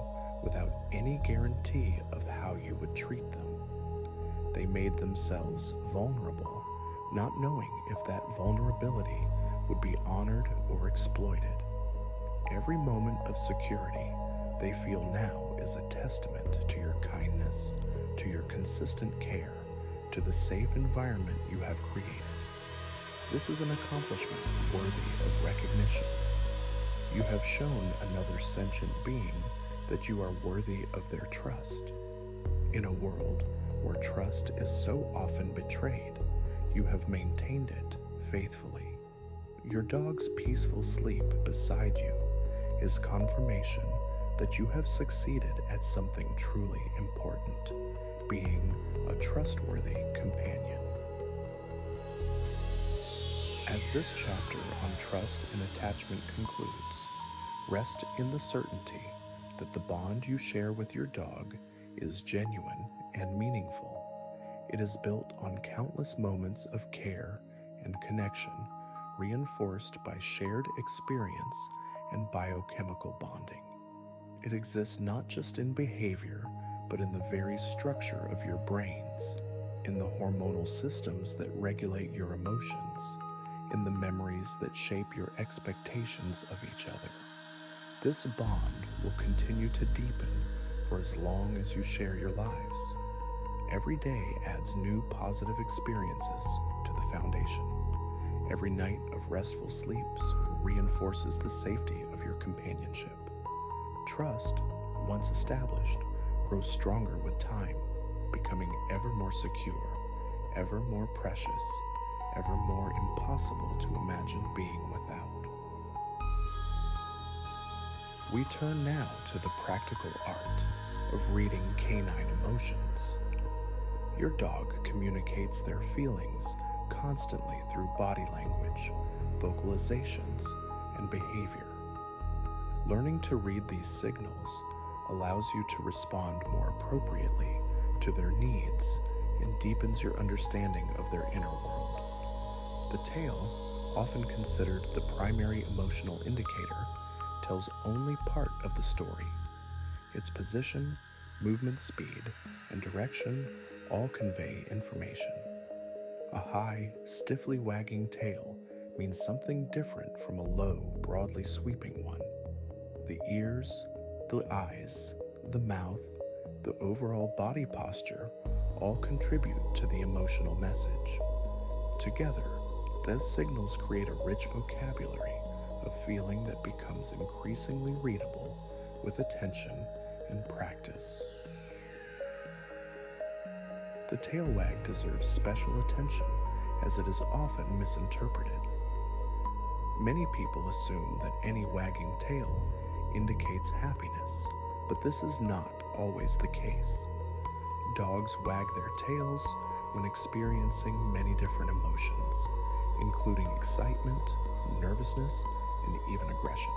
without any guarantee of how you would treat them. They made themselves vulnerable, not knowing if that vulnerability would be honored or exploited. Every moment of security they feel now is a testament to your kindness, to your consistent care, to the safe environment you have created. This is an accomplishment worthy of recognition. You have shown another sentient being that you are worthy of their trust. In a world where trust is so often betrayed, you have maintained it faithfully. Your dog's peaceful sleep beside you is confirmation that you have succeeded at something truly important, being a trustworthy companion. As this chapter on trust and attachment concludes, rest in the certainty that the bond you share with your dog is genuine and meaningful. It is built on countless moments of care and connection, reinforced by shared experience and biochemical bonding. It exists not just in behavior, but in the very structure of your brains, in the hormonal systems that regulate your emotions, in the memories that shape your expectations of each other. This bond will continue to deepen for as long as you share your lives. Every day adds new positive experiences to the foundation. Every night of restful sleeps reinforces the safety of your companionship. Trust, once established, grows stronger with time, becoming ever more secure, ever more precious, ever more impossible to imagine being without. We turn now to the practical art of reading canine emotions. Your dog communicates their feelings constantly through body language, vocalizations, and behavior. Learning to read these signals allows you to respond more appropriately to their needs and deepens your understanding of their inner world. The tail, often considered the primary emotional indicator, tells only part of the story. Its position, movement speed, and direction all convey information. A high, stiffly wagging tail means something different from a low, broadly sweeping one. The ears, the eyes, the mouth, the overall body posture all contribute to the emotional message. Together, those signals create a rich vocabulary of feeling that becomes increasingly readable with attention and practice. The tail wag deserves special attention as it is often misinterpreted. Many people assume that any wagging tail indicates happiness, but this is not always the case. Dogs wag their tails when experiencing many different emotions, including excitement, nervousness, and even aggression.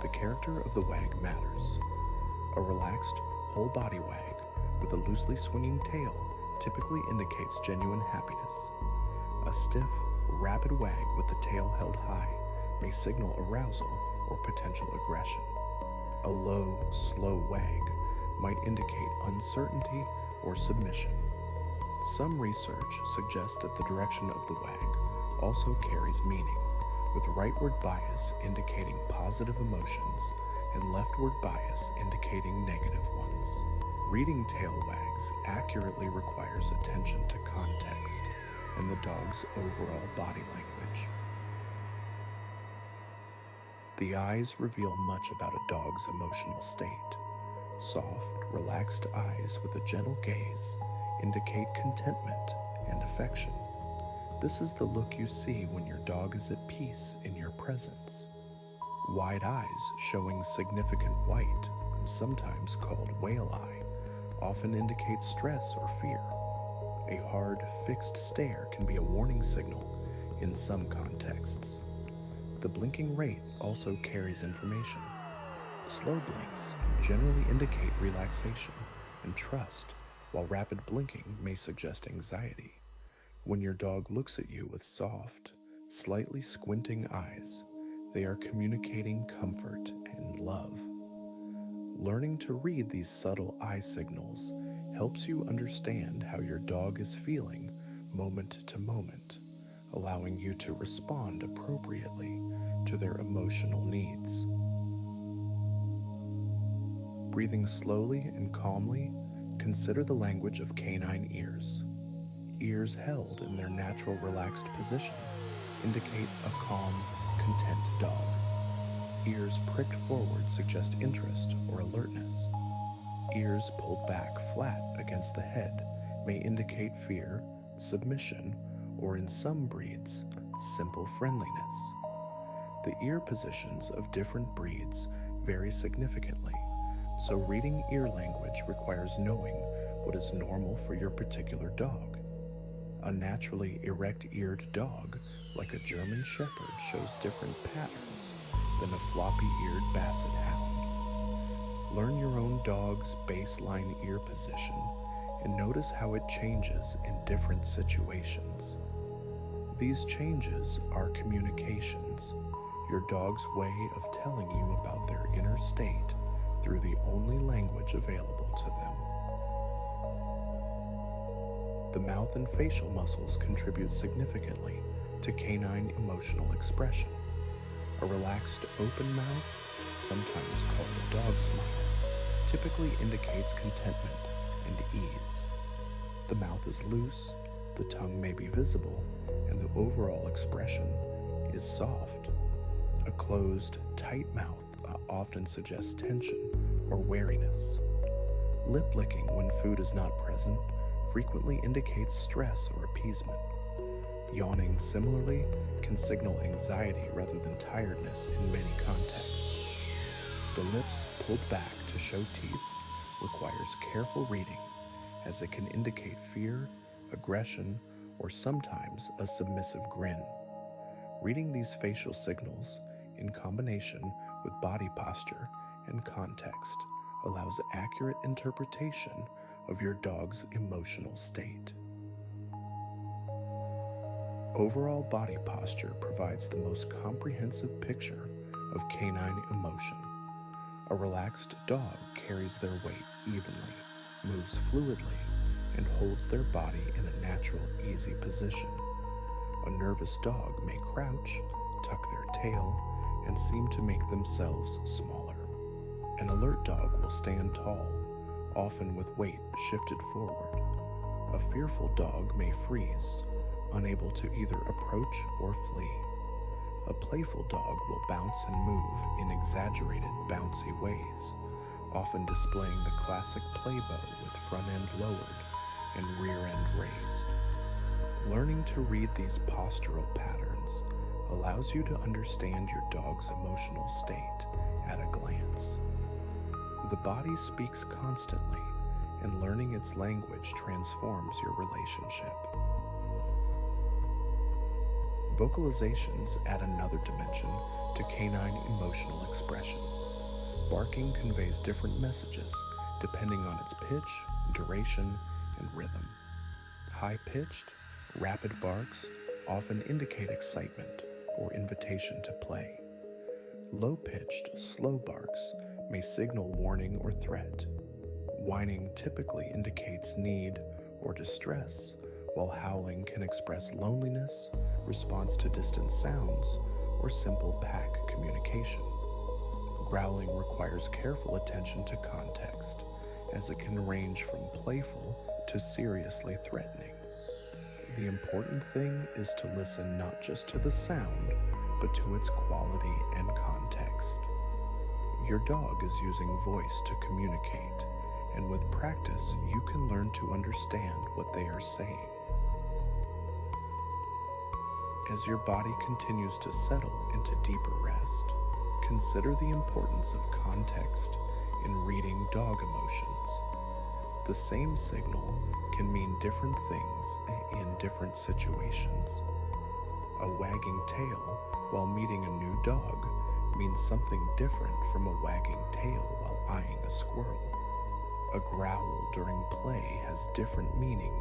The character of the wag matters. A relaxed, whole-body wag with a loosely swinging tail typically indicates genuine happiness. A stiff, rapid wag with the tail held high may signal arousal or potential aggression. A low, slow wag might indicate uncertainty or submission. Some research suggests that the direction of the wag also carries meaning, with rightward bias indicating positive emotions and leftward bias indicating negative ones. Reading tail wags accurately requires attention to context and the dog's overall body language. The eyes reveal much about a dog's emotional state. Soft, relaxed eyes with a gentle gaze indicate contentment and affection. This is the look you see when your dog is at peace in your presence. Wide eyes showing significant white, sometimes called whale eye, often indicate stress or fear. A hard, fixed stare can be a warning signal in some contexts. The blinking rate also carries information. Slow blinks generally indicate relaxation and trust, while rapid blinking may suggest anxiety. When your dog looks at you with soft, slightly squinting eyes, they are communicating comfort and love. Learning to read these subtle eye signals helps you understand how your dog is feeling moment to moment, allowing you to respond appropriately to their emotional needs. Breathing slowly and calmly, consider the language of canine ears. Ears held in their natural relaxed position indicate a calm, content dog. Ears pricked forward suggest interest or alertness. Ears pulled back flat against the head may indicate fear, submission, or in some breeds, simple friendliness. The ear positions of different breeds vary significantly, so reading ear language requires knowing what is normal for your particular dog. A naturally erect-eared dog, like a German Shepherd, shows different patterns than a floppy-eared Basset Hound. Learn your own dog's baseline ear position and notice how it changes in different situations. These changes are communications, your dog's way of telling you about their inner state through the only language available to them. The mouth and facial muscles contribute significantly to canine emotional expression. A relaxed, open mouth, sometimes called a dog smile, typically indicates contentment and ease. The mouth is loose, the tongue may be visible, and the overall expression is soft. A closed, tight mouth often suggests tension or wariness. Lip licking when food is not present frequently indicates stress or appeasement. Yawning, similarly, can signal anxiety rather than tiredness in many contexts. The lips pulled back to show teeth requires careful reading, as it can indicate fear, aggression, or sometimes a submissive grin. Reading these facial signals, in combination with body posture and context, allows accurate interpretation of your dog's emotional state. Overall body posture provides the most comprehensive picture of canine emotion. A relaxed dog carries their weight evenly, moves fluidly, and holds their body in a natural, easy position. A nervous dog may crouch, tuck their tail, and seem to make themselves smaller. An alert dog will stand tall, often with weight shifted forward. A fearful dog may freeze, unable to either approach or flee. A playful dog will bounce and move in exaggerated, bouncy ways, often displaying the classic play bow with front end lowered and rear end raised. Learning to read these postural patterns allows you to understand your dog's emotional state at a glance. The body speaks constantly, and learning its language transforms your relationship. Vocalizations add another dimension to canine emotional expression. Barking conveys different messages depending on its pitch, duration, and rhythm. High-pitched, rapid barks often indicate excitement or invitation to play. Low-pitched, slow barks may signal warning or threat. Whining typically indicates need or distress, while howling can express loneliness, response to distant sounds, or simple pack communication. Growling requires careful attention to context, as it can range from playful to seriously threatening. The important thing is to listen not just to the sound, but to its quality and context. Your dog is using voice to communicate, and with practice, you can learn to understand what they are saying. As your body continues to settle into deeper rest, consider the importance of context in reading dog emotions. The same signal can mean different things in different situations. A wagging tail while meeting a new dog means something different from a wagging tail while eyeing a squirrel. A growl during play has different meaning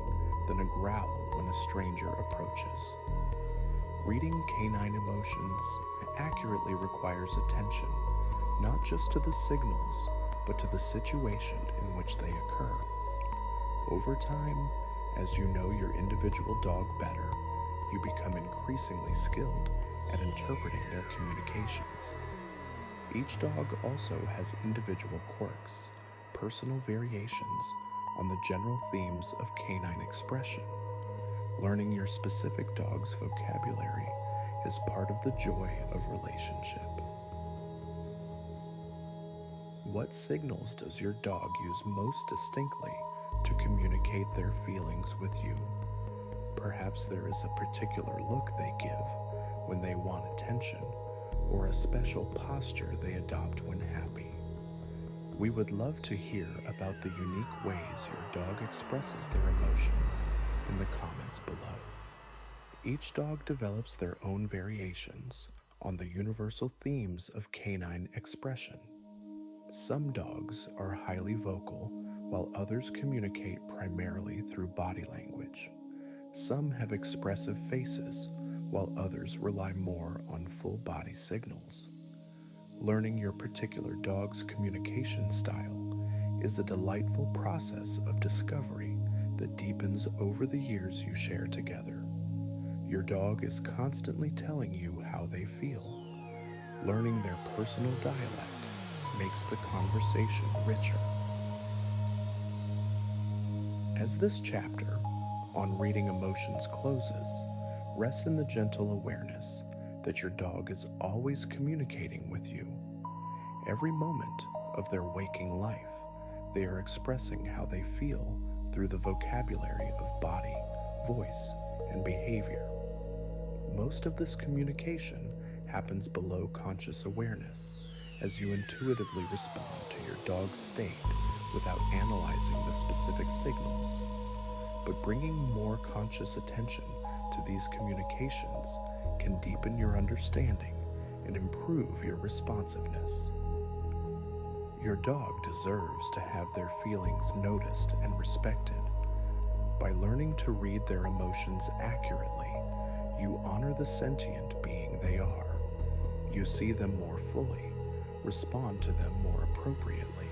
than a growl when a stranger approaches. Reading canine emotions accurately requires attention, not just to the signals, but to the situation in which they occur. Over time, as you know your individual dog better, you become increasingly skilled at interpreting their communications. Each dog also has individual quirks, personal variations on the general themes of canine expression. Learning your specific dog's vocabulary is part of the joy of relationship. What signals does your dog use most distinctly to communicate their feelings with you? Perhaps there is a particular look they give when they want attention, or a special posture they adopt when happy. We would love to hear about the unique ways your dog expresses their emotions in the comments below. Each dog develops their own variations on the universal themes of canine expression. Some dogs are highly vocal, while others communicate primarily through body language. Some have expressive faces, while others rely more on full body signals. Learning your particular dog's communication style is a delightful process of discovery that deepens over the years you share together. Your dog is constantly telling you how they feel. Learning their personal dialect makes the conversation richer. As this chapter on reading emotions closes, rest in the gentle awareness that your dog is always communicating with you. Every moment of their waking life, they are expressing how they feel through the vocabulary of body, voice, and behavior. Most of this communication happens below conscious awareness as you intuitively respond to your dog's state without analyzing the specific signals. But bringing more conscious attention to these communications can deepen your understanding and improve your responsiveness. Your dog deserves to have their feelings noticed and respected. By learning to read their emotions accurately, you honor the sentient being they are. You see them more fully, respond to them more appropriately,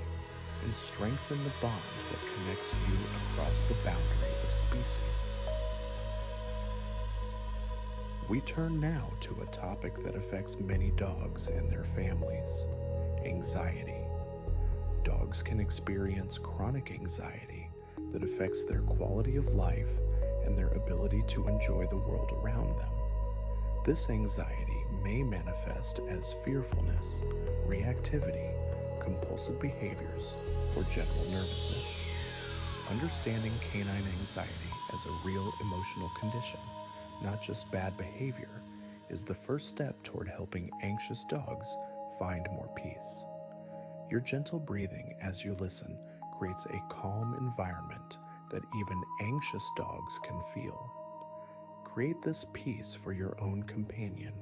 and strengthen the bond that connects you across the boundary of species. We turn now to a topic that affects many dogs and their families: anxiety. Dogs can experience chronic anxiety that affects their quality of life and their ability to enjoy the world around them. This anxiety may manifest as fearfulness, reactivity, compulsive behaviors, or general nervousness. Understanding canine anxiety as a real emotional condition, not just bad behavior, is the first step toward helping anxious dogs find more peace. Your gentle breathing as you listen creates a calm environment that even anxious dogs can feel. Create this peace for your own companion,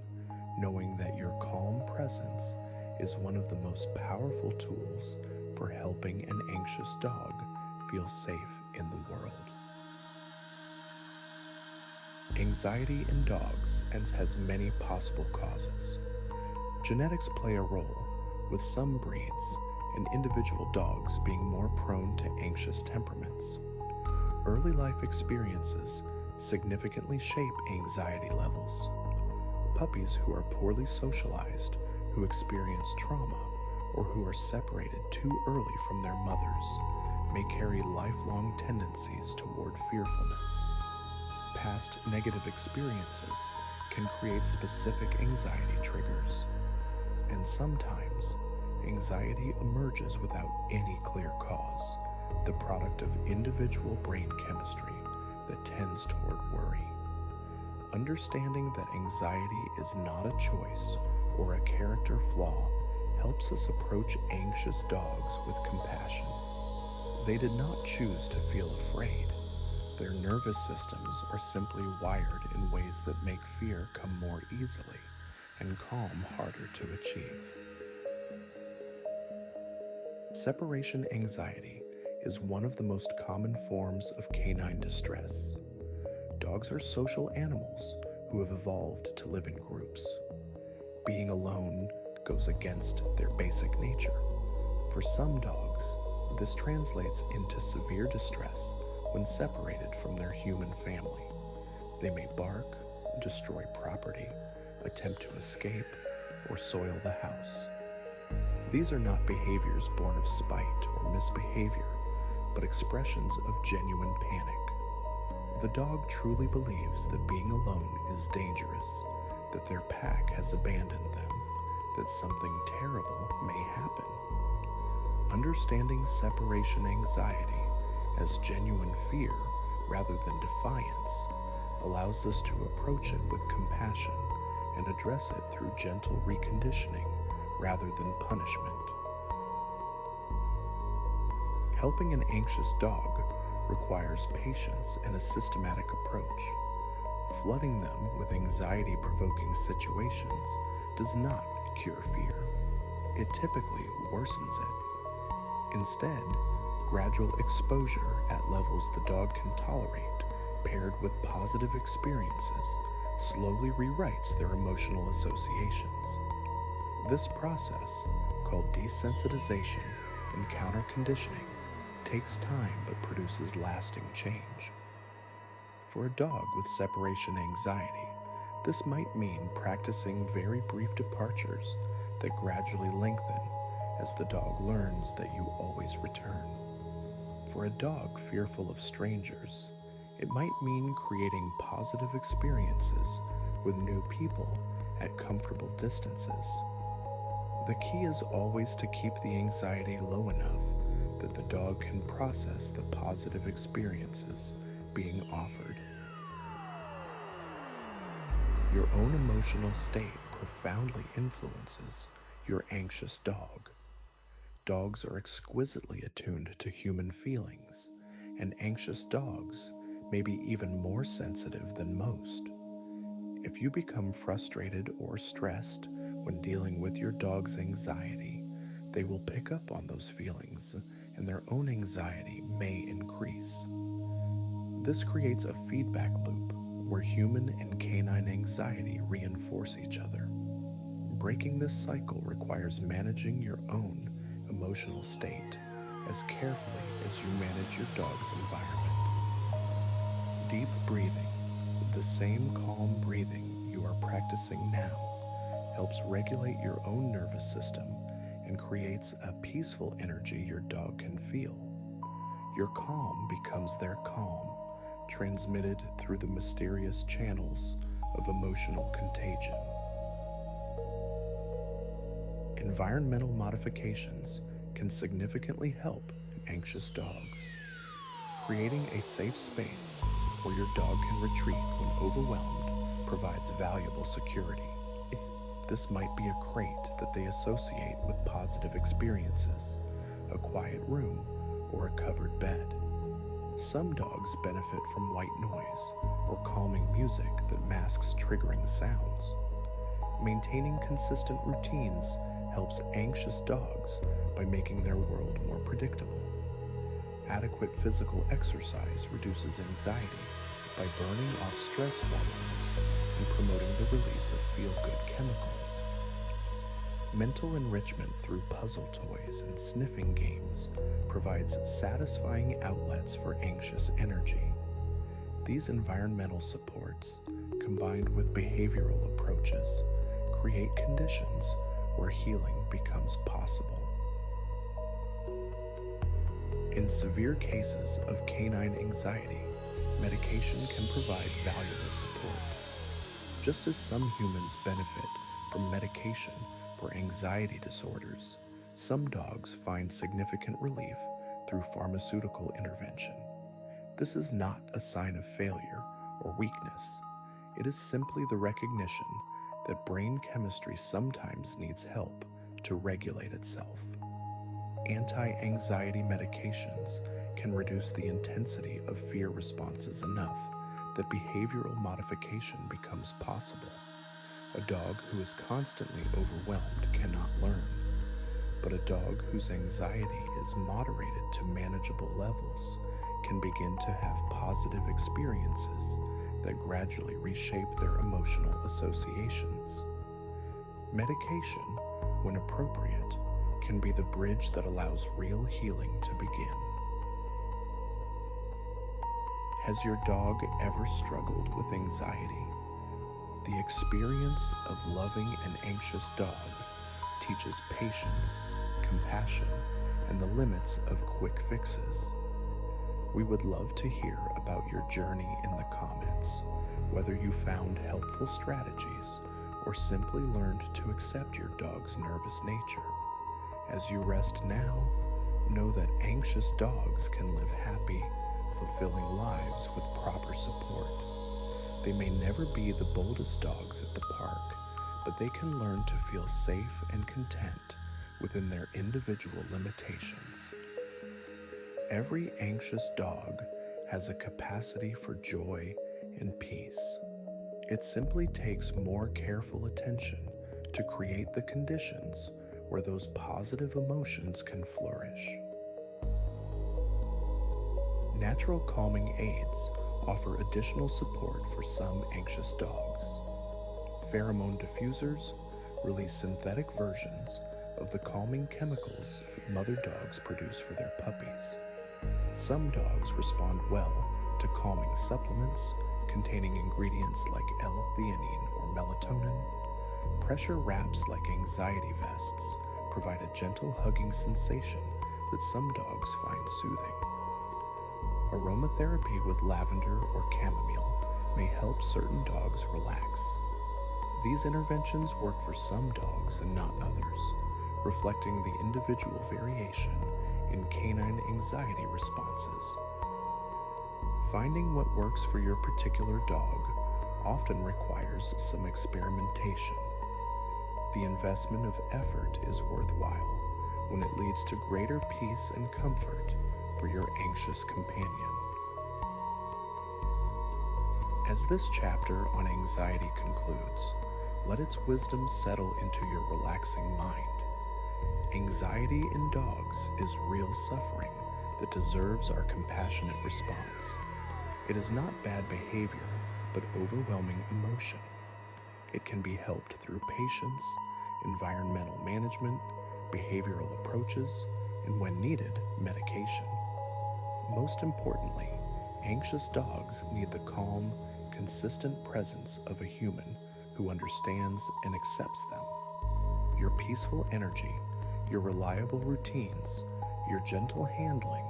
knowing that your calm presence is one of the most powerful tools for helping an anxious dog feel safe in the world. Anxiety in dogs has many possible causes. Genetics play a role, with some breeds and individual dogs being more prone to anxious temperaments. Early life experiences significantly shape anxiety levels. Puppies who are poorly socialized, who experience trauma, or who are separated too early from their mothers may carry lifelong tendencies toward fearfulness. Past negative experiences can create specific anxiety triggers, and sometimes anxiety emerges without any clear cause, the product of individual brain chemistry that tends toward worry. Understanding that anxiety is not a choice or a character flaw helps us approach anxious dogs with compassion. They did not choose to feel afraid. Their nervous systems are simply wired in ways that make fear come more easily and calm harder to achieve. Separation anxiety is one of the most common forms of canine distress. Dogs are social animals who have evolved to live in groups. Being alone goes against their basic nature. For some dogs, this translates into severe distress when separated from their human family. They may bark, destroy property, attempt to escape, or soil the house. These are not behaviors born of spite or misbehavior, but expressions of genuine panic. The dog truly believes that being alone is dangerous, that their pack has abandoned them, that something terrible may happen. Understanding separation anxiety as genuine fear rather than defiance allows us to approach it with compassion and address it through gentle reconditioning rather than punishment. Helping an anxious dog requires patience and a systematic approach. Flooding them with anxiety-provoking situations does not cure fear. It typically worsens it. Instead, gradual exposure at levels the dog can tolerate, paired with positive experiences, slowly rewrites their emotional associations. This process, called desensitization and counter-conditioning, takes time but produces lasting change. For a dog with separation anxiety, this might mean practicing very brief departures that gradually lengthen as the dog learns that you always return. For a dog fearful of strangers, it might mean creating positive experiences with new people at comfortable distances. The key is always to keep the anxiety low enough that the dog can process the positive experiences being offered. Your own emotional state profoundly influences your anxious dog. Dogs are exquisitely attuned to human feelings, and anxious dogs may be even more sensitive than most. If you become frustrated or stressed when dealing with your dog's anxiety, they will pick up on those feelings and their own anxiety may increase. This creates a feedback loop where human and canine anxiety reinforce each other. Breaking this cycle requires managing your own emotional state as carefully as you manage your dog's environment. Deep breathing, the same calm breathing you are practicing now, helps regulate your own nervous system and creates a peaceful energy your dog can feel. Your calm becomes their calm, transmitted through the mysterious channels of emotional contagion. Environmental modifications can significantly help anxious dogs. Creating a safe space where your dog can retreat when overwhelmed provides valuable security. This might be a crate that they associate with positive experiences, a quiet room, or a covered bed. Some dogs benefit from white noise or calming music that masks triggering sounds. Maintaining consistent routines helps anxious dogs by making their world more predictable. Adequate physical exercise reduces anxiety by burning off stress hormones and promoting the release of feel-good chemicals. Mental enrichment through puzzle toys and sniffing games provides satisfying outlets for anxious energy. These environmental supports, combined with behavioral approaches, create conditions where healing becomes possible. In severe cases of canine anxiety, medication can provide valuable support. Just as some humans benefit from medication for anxiety disorders, Some dogs find significant relief through pharmaceutical intervention. This is not a sign of failure or weakness. It is simply the recognition that brain chemistry sometimes needs help to regulate itself. Anti-anxiety medications can reduce the intensity of fear responses enough that behavioral modification becomes possible. A dog who is constantly overwhelmed cannot learn, but a dog whose anxiety is moderated to manageable levels can begin to have positive experiences that gradually reshape their emotional associations. Medication, when appropriate, can be the bridge that allows real healing to begin. Has your dog ever struggled with anxiety? The experience of loving an anxious dog teaches patience, compassion, and the limits of quick fixes. We would love to hear about your journey in the comments, whether you found helpful strategies or simply learned to accept your dog's nervous nature. As you rest now, know that anxious dogs can live happy, fulfilling lives with proper support. They may never be the boldest dogs at the park, but they can learn to feel safe and content within their individual limitations. Every anxious dog has a capacity for joy and peace. It simply takes more careful attention to create the conditions where those positive emotions can flourish. Natural calming aids offer additional support for some anxious dogs. Pheromone diffusers release synthetic versions of the calming chemicals mother dogs produce for their puppies. Some dogs respond well to calming supplements containing ingredients like L-theanine or melatonin. Pressure wraps like anxiety vests provide a gentle hugging sensation that some dogs find soothing. Aromatherapy with lavender or chamomile may help certain dogs relax. These interventions work for some dogs and not others, reflecting the individual variation in canine anxiety responses. Finding what works for your particular dog often requires some experimentation. The investment of effort is worthwhile when it leads to greater peace and comfort for your anxious companion. As this chapter on anxiety concludes, let its wisdom settle into your relaxing mind. Anxiety in dogs is real suffering that deserves our compassionate response. It is not bad behavior, but overwhelming emotion. It can be helped through patience, environmental management, behavioral approaches, and when needed, medication. Most importantly, anxious dogs need the calm, consistent presence of a human who understands and accepts them. Your peaceful energy, your reliable routines, your gentle handling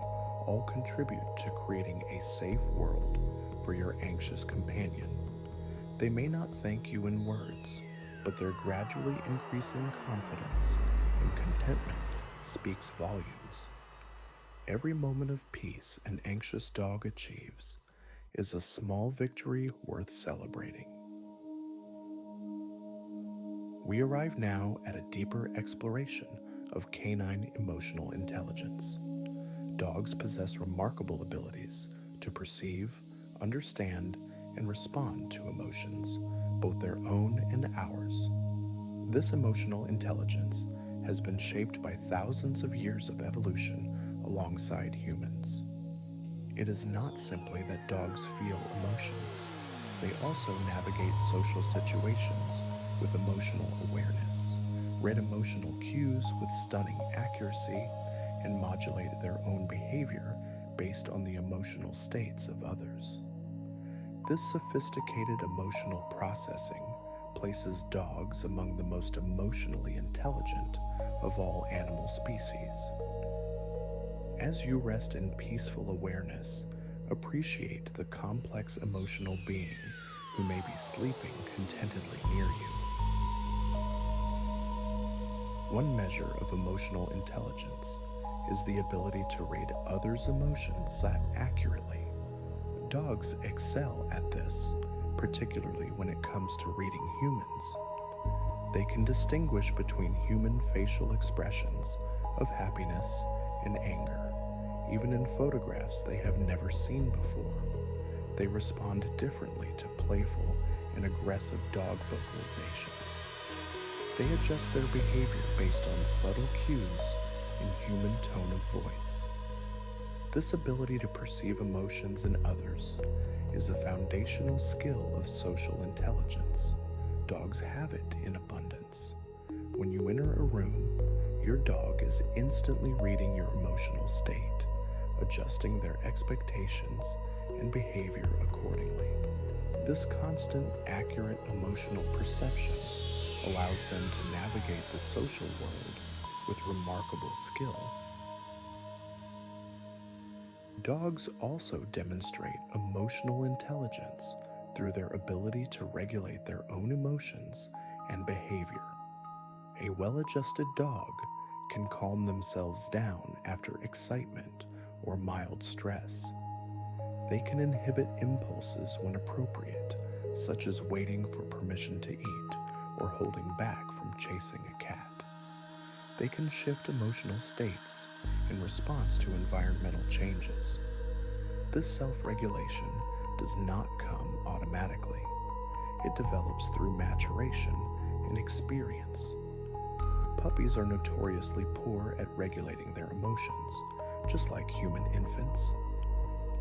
all contribute to creating a safe world for your anxious companion. They may not thank you in words, but their gradually increasing confidence and contentment speaks volumes. Every moment of peace an anxious dog achieves is a small victory worth celebrating. We arrive now at a deeper exploration of canine emotional intelligence. Dogs possess remarkable abilities to perceive, understand, and respond to emotions, both their own and ours. This emotional intelligence has been shaped by thousands of years of evolution alongside humans. It is not simply that dogs feel emotions. They also navigate social situations with emotional awareness, read emotional cues with stunning accuracy, and modulate their own behavior based on the emotional states of others. This sophisticated emotional processing places dogs among the most emotionally intelligent of all animal species. As you rest in peaceful awareness, appreciate the complex emotional being who may be sleeping contentedly near you. One measure of emotional intelligence is the ability to read others' emotions accurately. Dogs excel at this, particularly when it comes to reading humans. They can distinguish between human facial expressions of happiness and anger, even in photographs they have never seen before. They respond differently to playful and aggressive dog vocalizations. They adjust their behavior based on subtle cues and human tone of voice. This ability to perceive emotions in others is a foundational skill of social intelligence. Dogs have it in abundance. When you enter a room, your dog is instantly reading your emotional state, adjusting their expectations and behavior accordingly. This constant, accurate emotional perception allows them to navigate the social world with remarkable skill. Dogs also demonstrate emotional intelligence through their ability to regulate their own emotions and behavior. A well-adjusted dog can calm themselves down after excitement or mild stress. They can inhibit impulses when appropriate, such as waiting for permission to eat or holding back from chasing a cat. They can shift emotional states in response to environmental changes. This self-regulation does not come automatically. It develops through maturation and experience. Puppies are notoriously poor at regulating their emotions, just like human infants.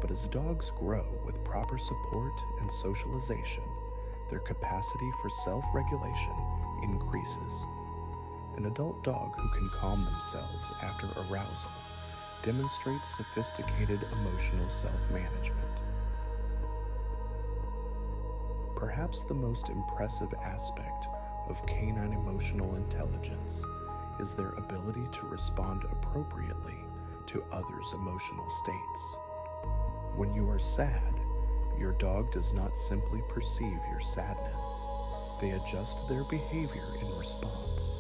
But as dogs grow with proper support and socialization, their capacity for self-regulation increases. An adult dog who can calm themselves after arousal demonstrates sophisticated emotional self-management. Perhaps the most impressive aspect of canine emotional intelligence is their ability to respond appropriately to others' emotional states. When you are sad, your dog does not simply perceive your sadness. They adjust their behavior in response.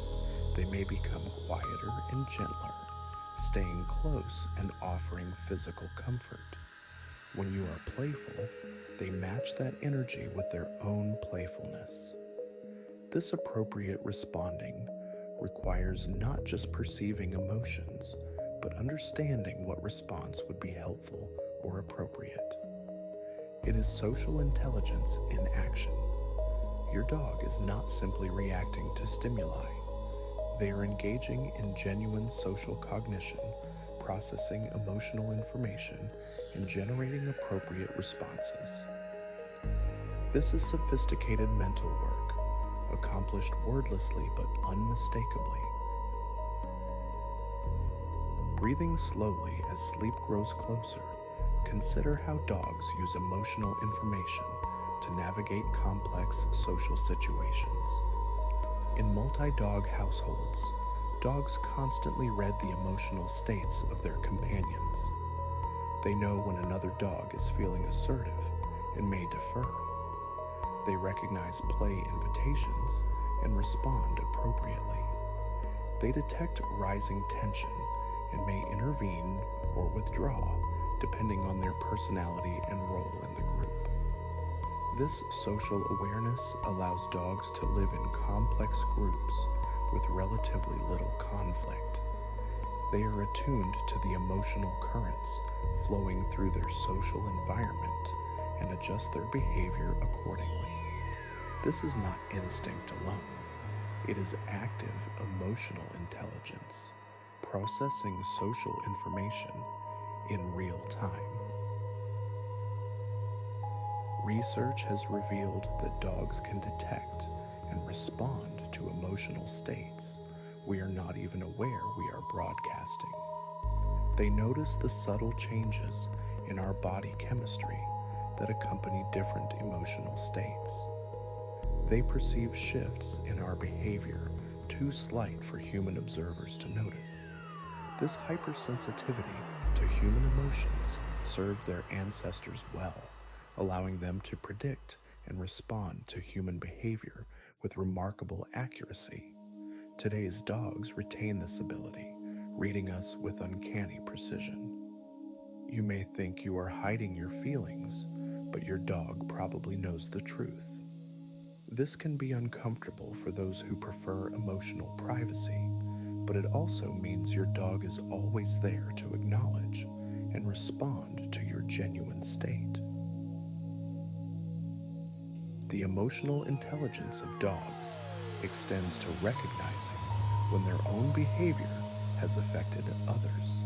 They may become quieter and gentler, staying close and offering physical comfort. When you are playful, they match that energy with their own playfulness. This appropriate responding requires not just perceiving emotions, but understanding what response would be helpful or appropriate. It is social intelligence in action. Your dog is not simply reacting to stimuli. They are engaging in genuine social cognition, processing emotional information, and generating appropriate responses. This is sophisticated mental work, accomplished wordlessly but unmistakably. Breathing slowly as sleep grows closer, consider how dogs use emotional information to navigate complex social situations. In multi-dog households, dogs constantly read the emotional states of their companions. They know when another dog is feeling assertive and may defer. They recognize play invitations and respond appropriately. They detect rising tension and may intervene or withdraw depending on their personality and role in the group. This social awareness allows dogs to live in complex groups with relatively little conflict. They are attuned to the emotional currents flowing through their social environment and adjust their behavior accordingly. This is not instinct alone. It is active emotional intelligence, processing social information in real time. Research has revealed that dogs can detect and respond to emotional states we are not even aware we are broadcasting. They notice the subtle changes in our body chemistry that accompany different emotional states. They perceive shifts in our behavior too slight for human observers to notice. This hypersensitivity to human emotions served their ancestors well, allowing them to predict and respond to human behavior with remarkable accuracy. Today's dogs retain this ability, reading us with uncanny precision. You may think you are hiding your feelings, but your dog probably knows the truth. This can be uncomfortable for those who prefer emotional privacy, but it also means your dog is always there to acknowledge and respond to your genuine state. The emotional intelligence of dogs extends to recognizing when their own behavior has affected others.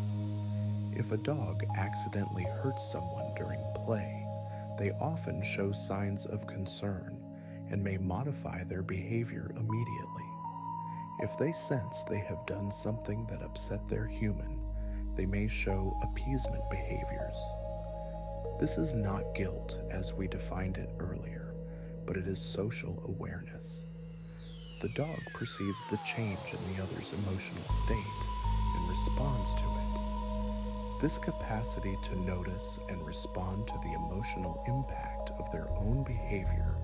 If a dog accidentally hurts someone during play, they often show signs of concern and may modify their behavior immediately. If they sense they have done something that upset their human, they may show appeasement behaviors. This is not guilt as we defined it earlier, but it is social awareness. The dog perceives the change in the other's emotional state and responds to it. This capacity to notice and respond to the emotional impact of their own behavior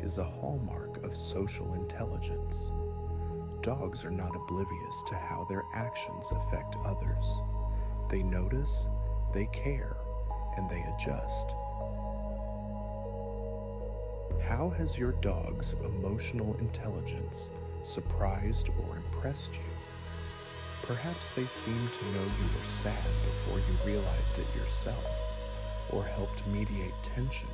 is a hallmark of social intelligence. Dogs are not oblivious to how their actions affect others. They notice, they care, and they adjust. How has your dog's emotional intelligence surprised or impressed you? Perhaps they seemed to know you were sad before you realized it yourself, or helped mediate tension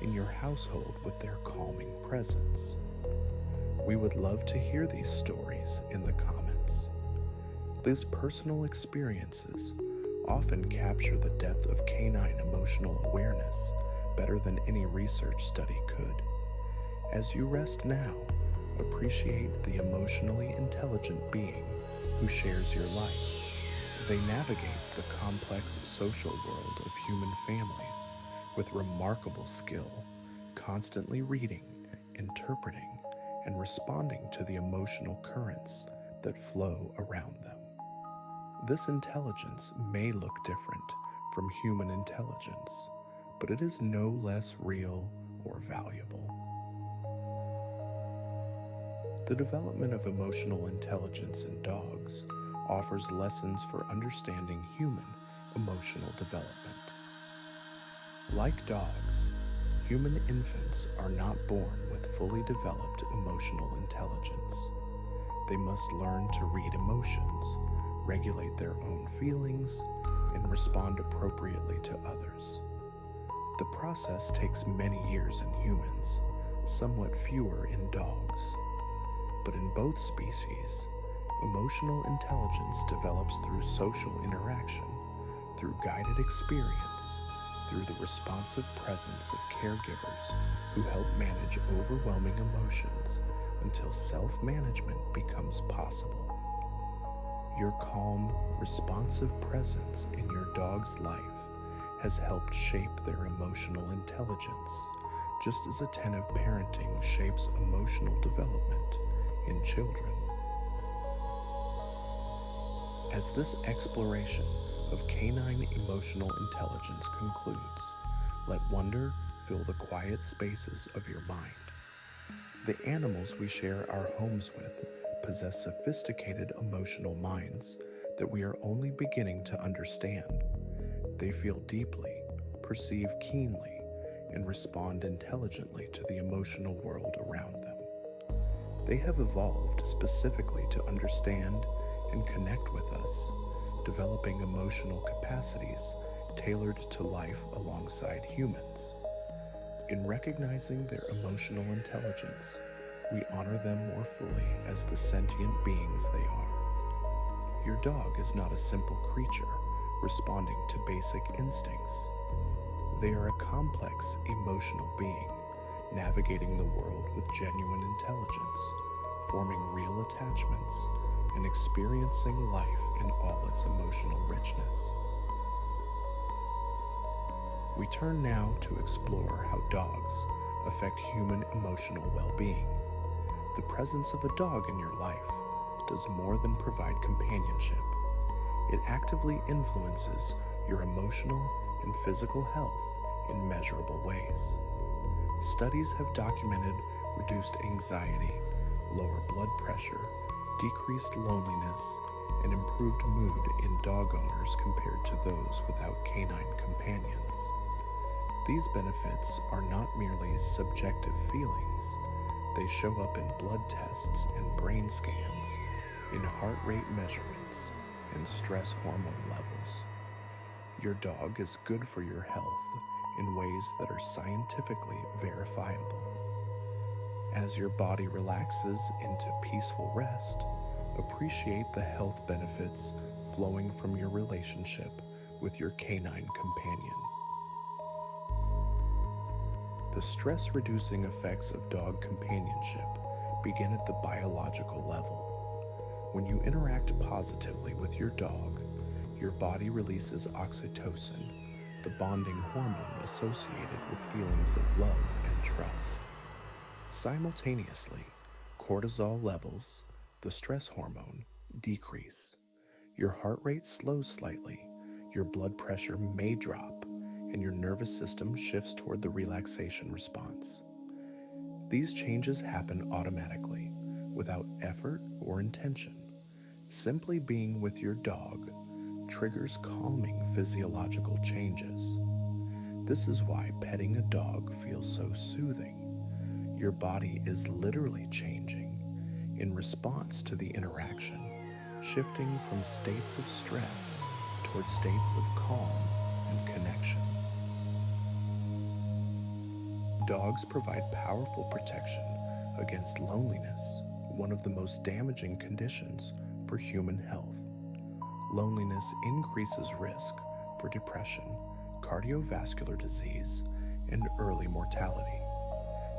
in your household with their calming presence. We would love to hear these stories in the comments. These personal experiences often capture the depth of canine emotional awareness better than any research study could. As you rest now, appreciate the emotionally intelligent being who shares your life. They navigate the complex social world of human families with remarkable skill, constantly reading, interpreting, and responding to the emotional currents that flow around them. This intelligence may look different from human intelligence, but it is no less real or valuable. The development of emotional intelligence in dogs offers lessons for understanding human emotional development. Like dogs, human infants are not born with fully developed emotional intelligence. They must learn to read emotions, regulate their own feelings, and respond appropriately to others. The process takes many years in humans, somewhat fewer in dogs. But in both species, emotional intelligence develops through social interaction, through guided experience, through the responsive presence of caregivers who help manage overwhelming emotions until self-management becomes possible. Your calm, responsive presence in your dog's life has helped shape their emotional intelligence, just as attentive parenting shapes emotional development in children. As this exploration of canine emotional intelligence concludes, let wonder fill the quiet spaces of your mind. The animals we share our homes with possess sophisticated emotional minds that we are only beginning to understand. They feel deeply, perceive keenly, and respond intelligently to the emotional world around them. They have evolved specifically to understand and connect with us, developing emotional capacities tailored to life alongside humans. In recognizing their emotional intelligence, we honor them more fully as the sentient beings they are. Your dog is not a simple creature responding to basic instincts. They are a complex emotional being, navigating the world with genuine intelligence, forming real attachments, and experiencing life in all its emotional richness. We turn now to explore how dogs affect human emotional well-being. The presence of a dog in your life does more than provide companionship. It actively influences your emotional and physical health in measurable ways. Studies have documented reduced anxiety, lower blood pressure, decreased loneliness, and improved mood in dog owners compared to those without canine companions. These benefits are not merely subjective feelings, they show up in blood tests and brain scans, in heart rate measurements, and stress hormone levels. Your dog is good for your health in ways that are scientifically verifiable. As your body relaxes into peaceful rest, appreciate the health benefits flowing from your relationship with your canine companion. The stress-reducing effects of dog companionship begin at the biological level. When you interact positively with your dog, your body releases oxytocin, the bonding hormone associated with feelings of love and trust. Simultaneously, cortisol levels, the stress hormone, decrease. Your heart rate slows slightly, your blood pressure may drop, and your nervous system shifts toward the relaxation response. These changes happen automatically, without effort or intention. Simply being with your dog triggers calming physiological changes. This is why petting a dog feels so soothing. Your body is literally changing in response to the interaction, shifting from states of stress toward states of calm and connection. Dogs provide powerful protection against loneliness, one of the most damaging conditions for human health. Loneliness increases risk for depression, cardiovascular disease, and early mortality.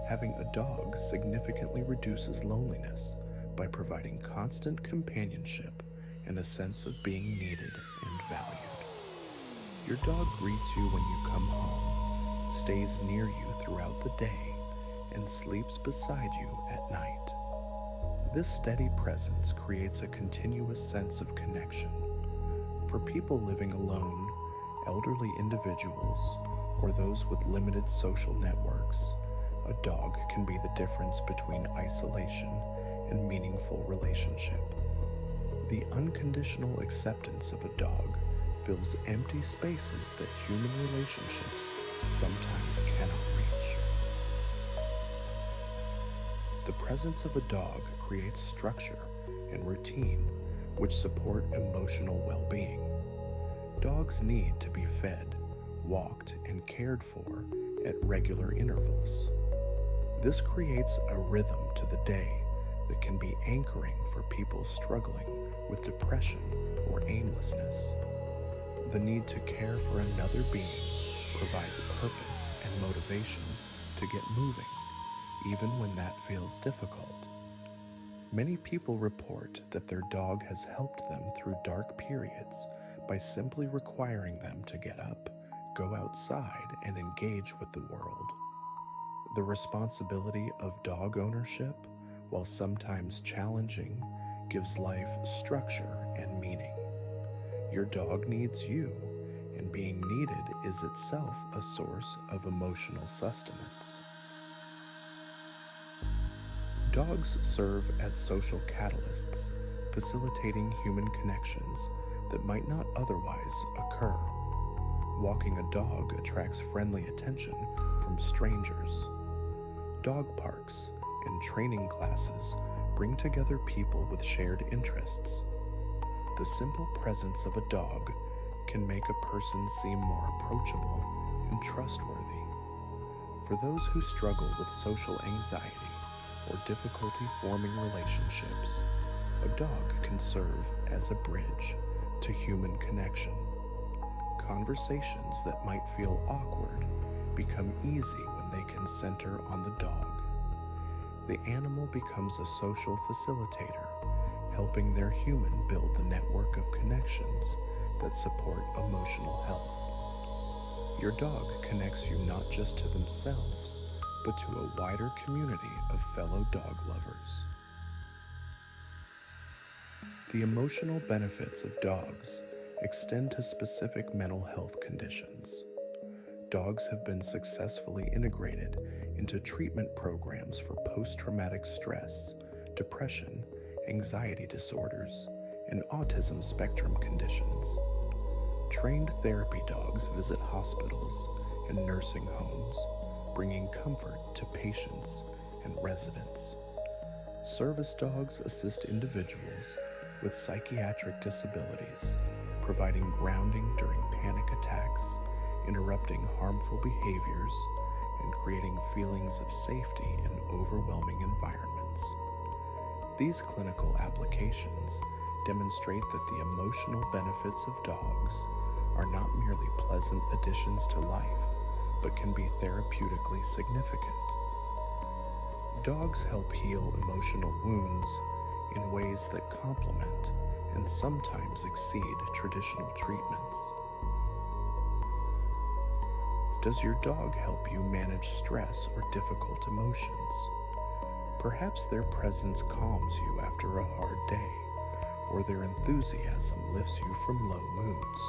Having a dog significantly reduces loneliness by providing constant companionship and a sense of being needed and valued. Your dog greets you when you come home, stays near you throughout the day, and sleeps beside you at night. This steady presence creates a continuous sense of connection. For people living alone, elderly individuals, or those with limited social networks, a dog can be the difference between isolation and meaningful relationship. The unconditional acceptance of a dog fills empty spaces that human relationships sometimes cannot reach. The presence of a dog creates structure and routine which support emotional well-being. Dogs need to be fed, walked, and cared for at regular intervals. This creates a rhythm to the day that can be anchoring for people struggling with depression or aimlessness. The need to care for another being provides purpose and motivation to get moving, even when that feels difficult. Many people report that their dog has helped them through dark periods by simply requiring them to get up, go outside, and engage with the world. The responsibility of dog ownership, while sometimes challenging, gives life structure and meaning. Your dog needs you, and being needed is itself a source of emotional sustenance. Dogs serve as social catalysts, facilitating human connections that might not otherwise occur. Walking a dog attracts friendly attention from strangers. Dog parks and training classes bring together people with shared interests. The simple presence of a dog can make a person seem more approachable and trustworthy. For those who struggle with social anxiety or difficulty forming relationships, a dog can serve as a bridge to human connection. Conversations that might feel awkward become easy when they can center on the dog. The animal becomes a social facilitator, helping their human build the network of connections that support emotional health. Your dog connects you not just to themselves, but to a wider community of fellow dog lovers. The emotional benefits of dogs extend to specific mental health conditions. Dogs have been successfully integrated into treatment programs for post-traumatic stress, depression, anxiety disorders, and autism spectrum conditions. Trained therapy dogs visit hospitals and nursing homes, bringing comfort to patients and residents. Service dogs assist individuals with psychiatric disabilities, providing grounding during panic attacks, interrupting harmful behaviors, and creating feelings of safety in overwhelming environments. These clinical applications demonstrate that the emotional benefits of dogs are not merely pleasant additions to life, but can be therapeutically significant. Dogs help heal emotional wounds in ways that complement and sometimes exceed traditional treatments. Does your dog help you manage stress or difficult emotions? Perhaps their presence calms you after a hard day, or their enthusiasm lifts you from low moods.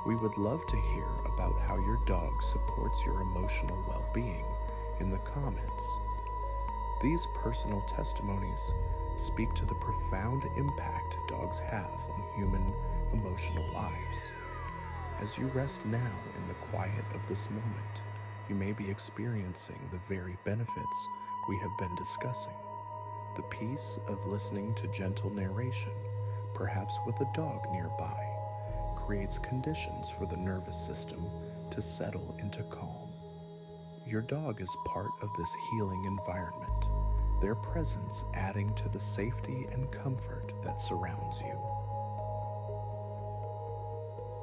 We would love to hear about how your dog supports your emotional well-being in the comments. These personal testimonies speak to the profound impact dogs have on human emotional lives. As you rest now in the quiet of this moment, you may be experiencing the very benefits we have been discussing. The peace of listening to gentle narration, perhaps with a dog nearby, creates conditions for the nervous system to settle into calm. Your dog is part of this healing environment, their presence adding to the safety and comfort that surrounds you.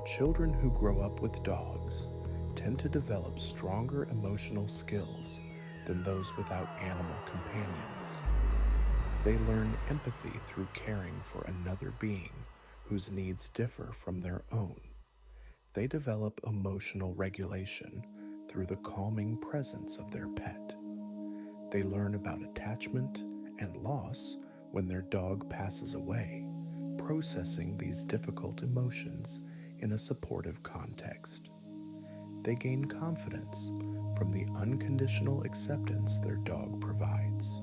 Children who grow up with dogs tend to develop stronger emotional skills than those without animal companions. They learn empathy through caring for another being whose needs differ from their own. They develop emotional regulation through the calming presence of their pet. They learn about attachment and loss when their dog passes away, processing these difficult emotions in a supportive context. They gain confidence from the unconditional acceptance their dog provides.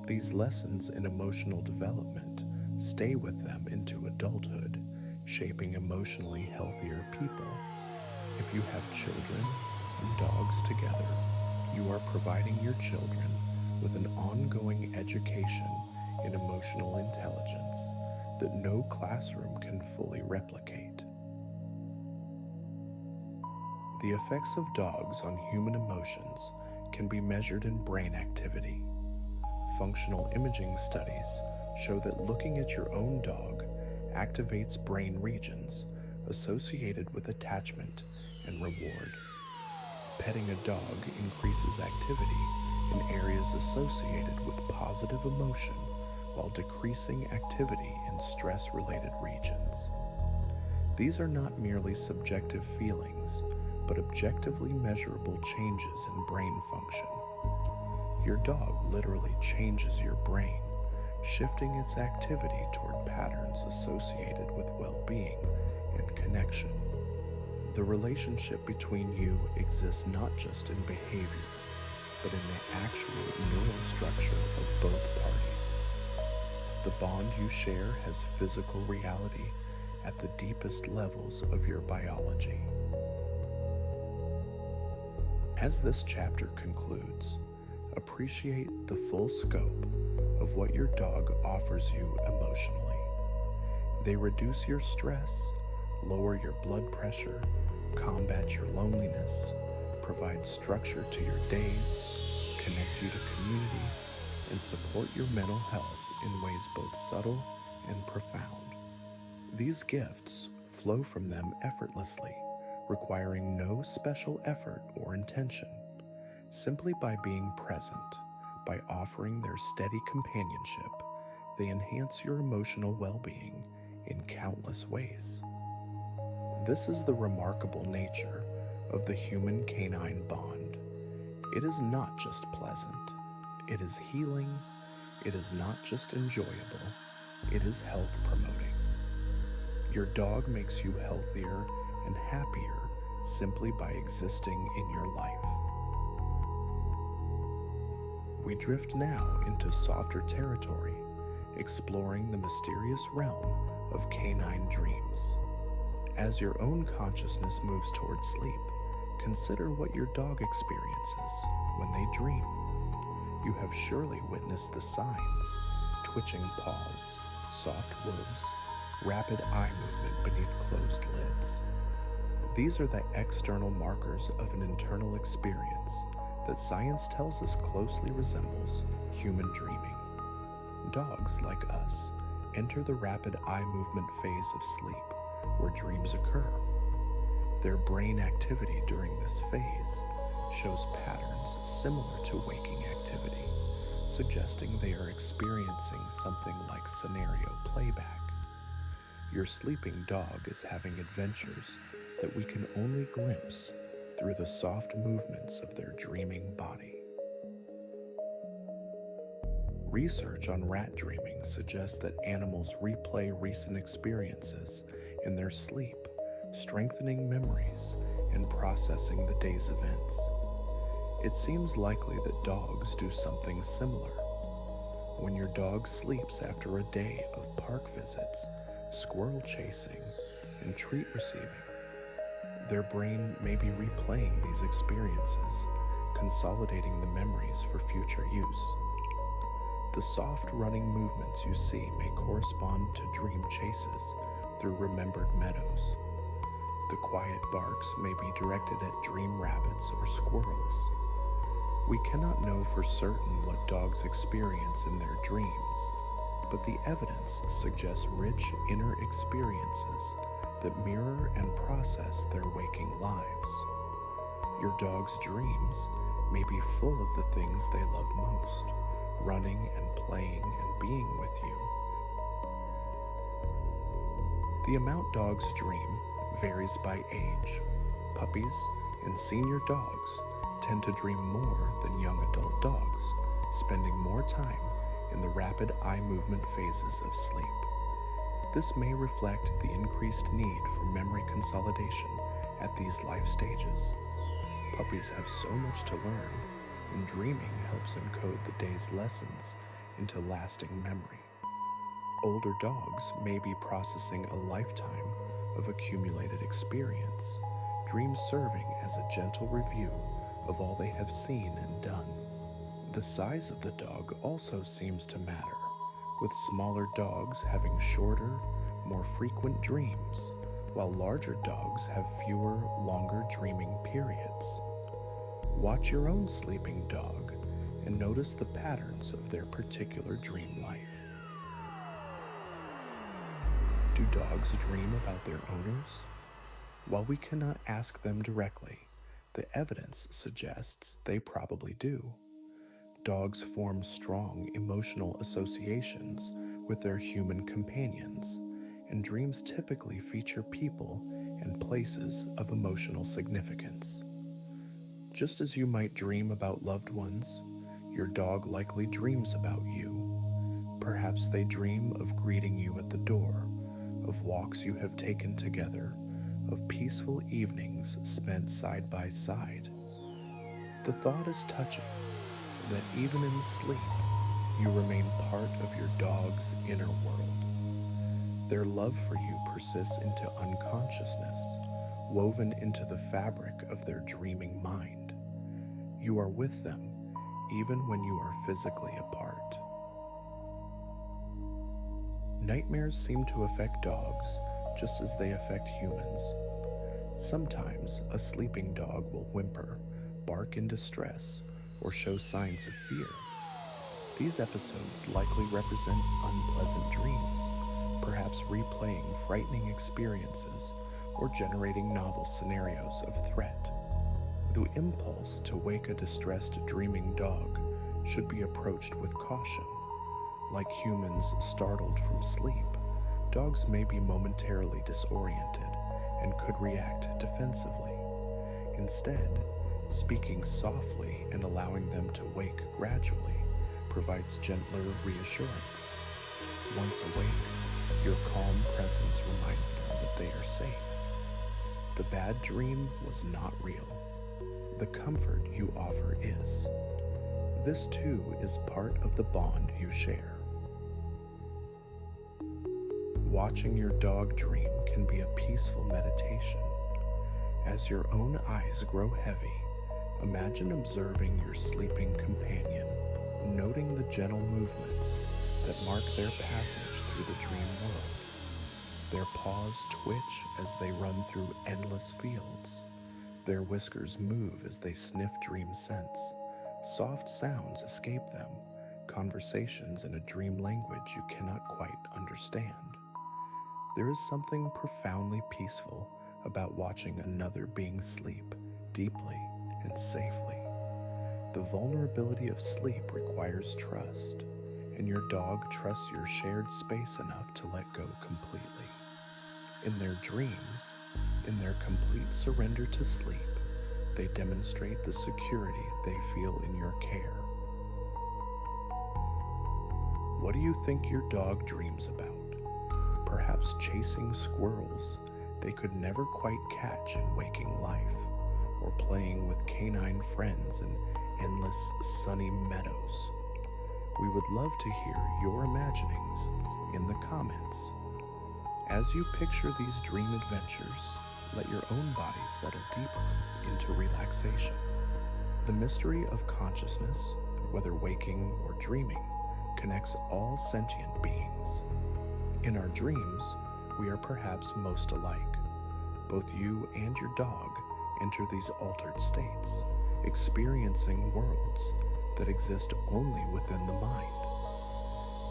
These lessons in emotional development stay with them into adulthood, shaping emotionally healthier people. If you have children and dogs together, you are providing your children with an ongoing education in emotional intelligence that no classroom can fully replicate. The effects of dogs on human emotions can be measured in brain activity. Functional imaging studies show that looking at your own dog activates brain regions associated with attachment and reward. Petting a dog increases activity in areas associated with positive emotion while decreasing activity in stress-related regions. These are not merely subjective feelings, but objectively measurable changes in brain function. Your dog literally changes your brain, shifting its activity toward patterns associated with well-being and connection. The relationship between you exists not just in behavior, but in the actual neural structure of both parties. The bond you share has physical reality at the deepest levels of your biology. As this chapter concludes, appreciate the full scope of what your dog offers you emotionally. They reduce your stress, lower your blood pressure, combat your loneliness, provide structure to your days, connect you to community, and support your mental health in ways both subtle and profound. These gifts flow from them effortlessly, requiring no special effort or intention. Simply by being present, by offering their steady companionship, they enhance your emotional well-being in countless ways. This is the remarkable nature of the human-canine bond. It is not just pleasant, it is healing, it is not just enjoyable, it is health-promoting. Your dog makes you healthier and happier simply by existing in your life. We drift now into softer territory exploring the mysterious realm of canine dreams. As your own consciousness moves towards sleep, consider what your dog experiences when they dream. You have surely witnessed the signs: twitching paws, soft wolves, rapid eye movement beneath closed lids. These are the external markers of an internal experience that science tells us closely resembles human dreaming. Dogs, like us, enter the rapid eye movement phase of sleep, where dreams occur. Their brain activity during this phase shows patterns similar to waking activity, suggesting they are experiencing something like scenario playback. Your sleeping dog is having adventures that we can only glimpse through the soft movements of their dreaming body. Research on rat dreaming suggests that animals replay recent experiences in their sleep, strengthening memories and processing the day's events. It seems likely that dogs do something similar. When your dog sleeps after a day of park visits, squirrel chasing, and treat receiving, their brain may be replaying these experiences, consolidating the memories for future use. The soft running movements you see may correspond to dream chases through remembered meadows. The quiet barks may be directed at dream rabbits or squirrels. We cannot know for certain what dogs experience in their dreams, but the evidence suggests rich inner experiences that mirror and process their waking lives. Your dog's dreams may be full of the things they love most, running and playing and being with you. The amount dogs dream varies by age. Puppies and senior dogs tend to dream more than young adult dogs, spending more time in the rapid eye movement phases of sleep. This may reflect the increased need for memory consolidation at these life stages. Puppies have so much to learn, and dreaming helps encode the day's lessons into lasting memory. Older dogs may be processing a lifetime of accumulated experience, dreams serving as a gentle review of all they have seen and done. The size of the dog also seems to matter, with smaller dogs having shorter, more frequent dreams, while larger dogs have fewer, longer dreaming periods. Watch your own sleeping dog and notice the patterns of their particular dream life. Do dogs dream about their owners? While we cannot ask them directly, the evidence suggests they probably do. Dogs form strong emotional associations with their human companions, and dreams typically feature people and places of emotional significance. Just as you might dream about loved ones, your dog likely dreams about you. Perhaps they dream of greeting you at the door, of walks you have taken together, of peaceful evenings spent side by side. The thought is touching that even in sleep, you remain part of your dog's inner world. Their love for you persists into unconsciousness, woven into the fabric of their dreaming mind. You are with them even when you are physically apart. Nightmares seem to affect dogs just as they affect humans. Sometimes a sleeping dog will whimper, bark in distress, or show signs of fear. These episodes likely represent unpleasant dreams, perhaps replaying frightening experiences or generating novel scenarios of threat. The impulse to wake a distressed dreaming dog should be approached with caution. Like humans startled from sleep, dogs may be momentarily disoriented and could react defensively. Instead, speaking softly and allowing them to wake gradually provides gentler reassurance. Once awake, your calm presence reminds them that they are safe. The bad dream was not real. The comfort you offer is. This too is part of the bond you share. Watching your dog dream can be a peaceful meditation. As your own eyes grow heavy, imagine observing your sleeping companion, noting the gentle movements that mark their passage through the dream world. Their paws twitch as they run through endless fields. Their whiskers move as they sniff dream scents. Soft sounds escape them, conversations in a dream language you cannot quite understand. There is something profoundly peaceful about watching another being sleep deeply and safely. The vulnerability of sleep requires trust, and your dog trusts your shared space enough to let go completely. In their dreams, in their complete surrender to sleep, they demonstrate the security they feel in your care. What do you think your dog dreams about? Perhaps chasing squirrels they could never quite catch in waking life, or playing with canine friends in endless sunny meadows. We would love to hear your imaginings in the comments. As you picture these dream adventures, let your own body settle deeper into relaxation. The mystery of consciousness, whether waking or dreaming, connects all sentient beings. In our dreams, we are perhaps most alike. Both you and your dog enter these altered states, experiencing worlds that exist only within the mind.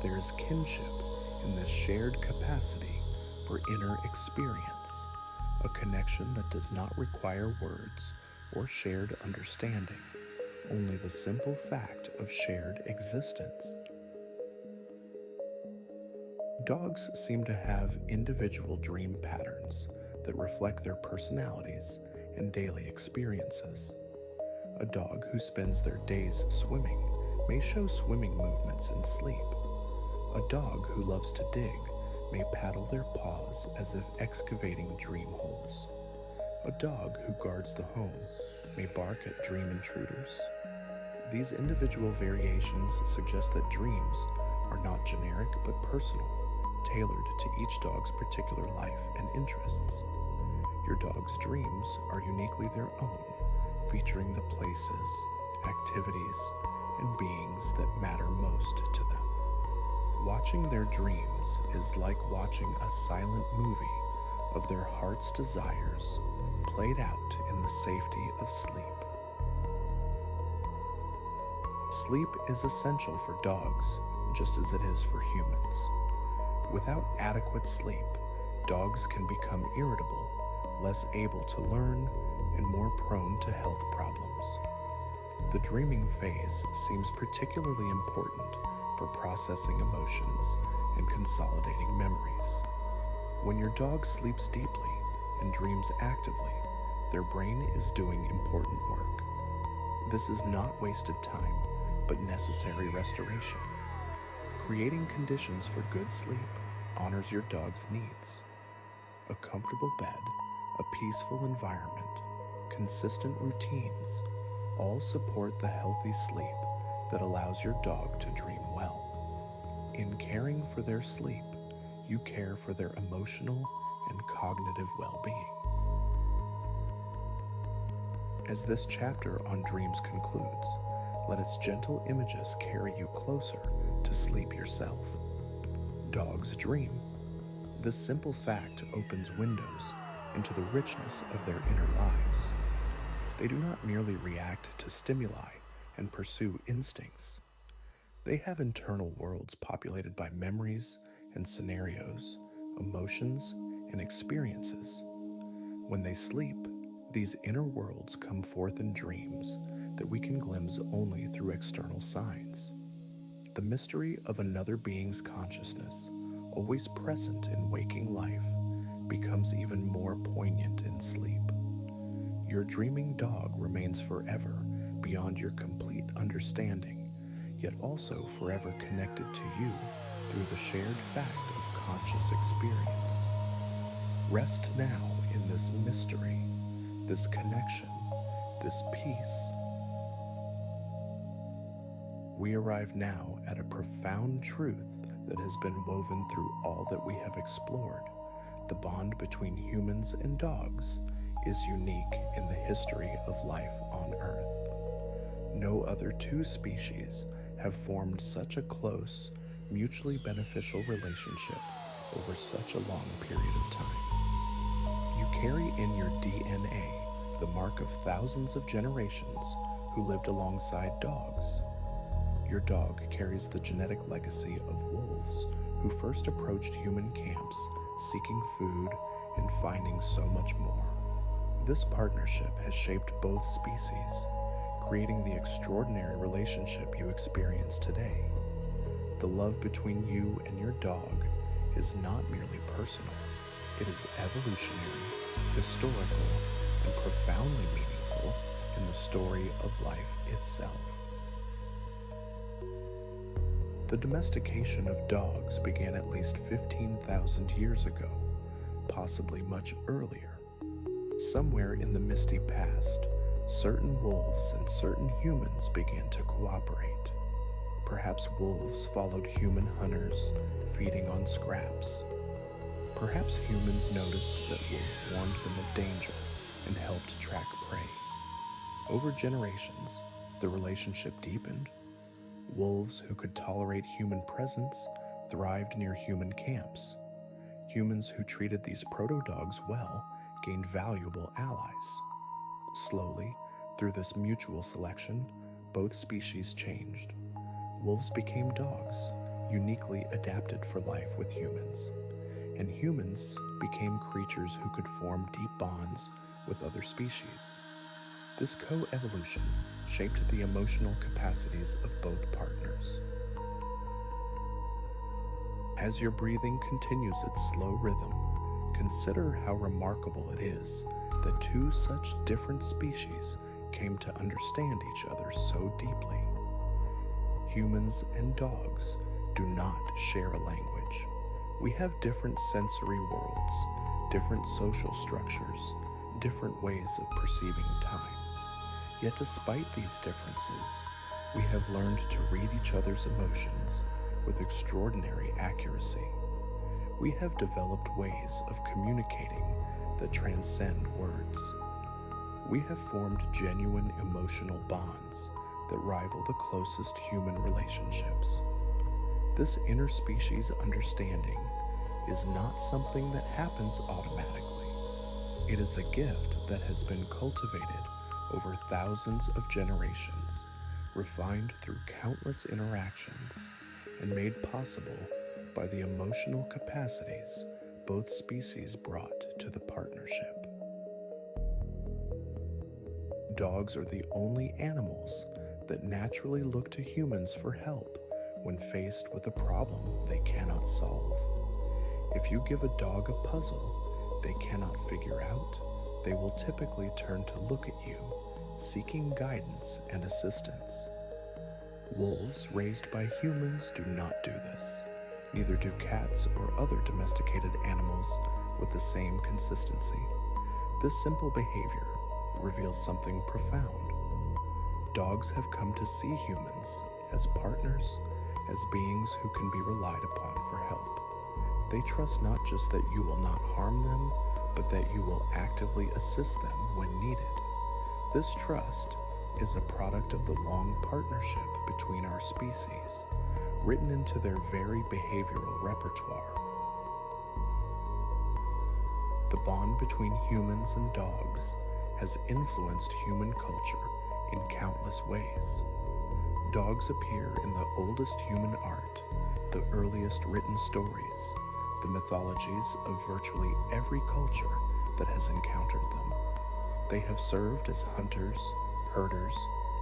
There is kinship in this shared capacity for inner experience, a connection that does not require words or shared understanding, only the simple fact of shared existence. Dogs seem to have individual dream patterns that reflect their personalities and daily experiences. A dog who spends their days swimming may show swimming movements in sleep. A dog who loves to dig may paddle their paws as if excavating dream holes. A dog who guards the home may bark at dream intruders. These individual variations suggest that dreams are not generic but personal, tailored to each dog's particular life and interests. Your dog's dreams are uniquely their own, featuring the places, activities, and beings that matter most to them. Watching their dreams is like watching a silent movie of their heart's desires played out in the safety of sleep. Sleep is essential for dogs, just as it is for humans. Without adequate sleep, dogs can become irritable, less able to learn, and more prone to health problems. The dreaming phase seems particularly important for processing emotions and consolidating memories. When your dog sleeps deeply and dreams actively, their brain is doing important work. This is not wasted time, but necessary restoration. Creating conditions for good sleep honors your dog's needs. A comfortable bed, a peaceful environment, consistent routines, all support the healthy sleep that allows your dog to dream well. In caring for their sleep, you care for their emotional and cognitive well-being. As this chapter on dreams concludes, let its gentle images carry you closer to sleep yourself. Dogs dream. This simple fact opens windows into the richness of their inner lives. They do not merely react to stimuli and pursue instincts. They have internal worlds populated by memories and scenarios, emotions and experiences. When they sleep, these inner worlds come forth in dreams that we can glimpse only through external signs. The mystery of another being's consciousness, always present in waking life, becomes even more poignant in sleep. Your dreaming dog remains forever beyond your complete understanding, yet also forever connected to you through the shared fact of conscious experience. Rest now in this mystery, this connection, this peace. We arrive now at a profound truth that has been woven through all that we have explored, the bond between humans and dogs is unique in the history of life on Earth. No other two species have formed such a close, mutually beneficial relationship over such a long period of time. You carry in your DNA the mark of thousands of generations who lived alongside dogs. Your dog carries the genetic legacy of wolves who first approached human camps seeking food and finding so much more. This partnership has shaped both species, creating the extraordinary relationship you experience today. The love between you and your dog is not merely personal, it is evolutionary, historical, and profoundly meaningful in the story of life itself. The domestication of dogs began at least 15,000 years ago, possibly much earlier. Somewhere in the misty past, certain wolves and certain humans began to cooperate. Perhaps wolves followed human hunters, feeding on scraps. Perhaps humans noticed that wolves warned them of danger and helped track prey. Over generations, the relationship deepened. Wolves who could tolerate human presence thrived near human camps. Humans who treated these proto-dogs well gained valuable allies. Slowly, through this mutual selection, both species changed. Wolves became dogs, uniquely adapted for life with humans, and humans became creatures who could form deep bonds with other species. This co-evolution shaped the emotional capacities of both partners. As your breathing continues its slow rhythm, consider how remarkable it is that two such different species came to understand each other so deeply. Humans and dogs do not share a language. We have different sensory worlds, different social structures, different ways of perceiving time. Yet despite these differences, we have learned to read each other's emotions with extraordinary accuracy. We have developed ways of communicating that transcend words. We have formed genuine emotional bonds that rival the closest human relationships. This interspecies understanding is not something that happens automatically. It is a gift that has been cultivated over thousands of generations, refined through countless interactions, and made possible by the emotional capacities both species brought to the partnership. Dogs are the only animals that naturally look to humans for help when faced with a problem they cannot solve. If you give a dog a puzzle they cannot figure out, they will typically turn to look at you, seeking guidance and assistance. Wolves raised by humans do not do this. Neither do cats or other domesticated animals with the same consistency. This simple behavior reveals something profound. Dogs have come to see humans as partners, as beings who can be relied upon for help. They trust not just that you will not harm them, but that you will actively assist them when needed. This trust is a product of the long partnership between our species, written into their very behavioral repertoire. The bond between humans and dogs has influenced human culture in countless ways. Dogs appear in the oldest human art, the earliest written stories, the mythologies of virtually every culture that has encountered them. They have served as hunters, herders,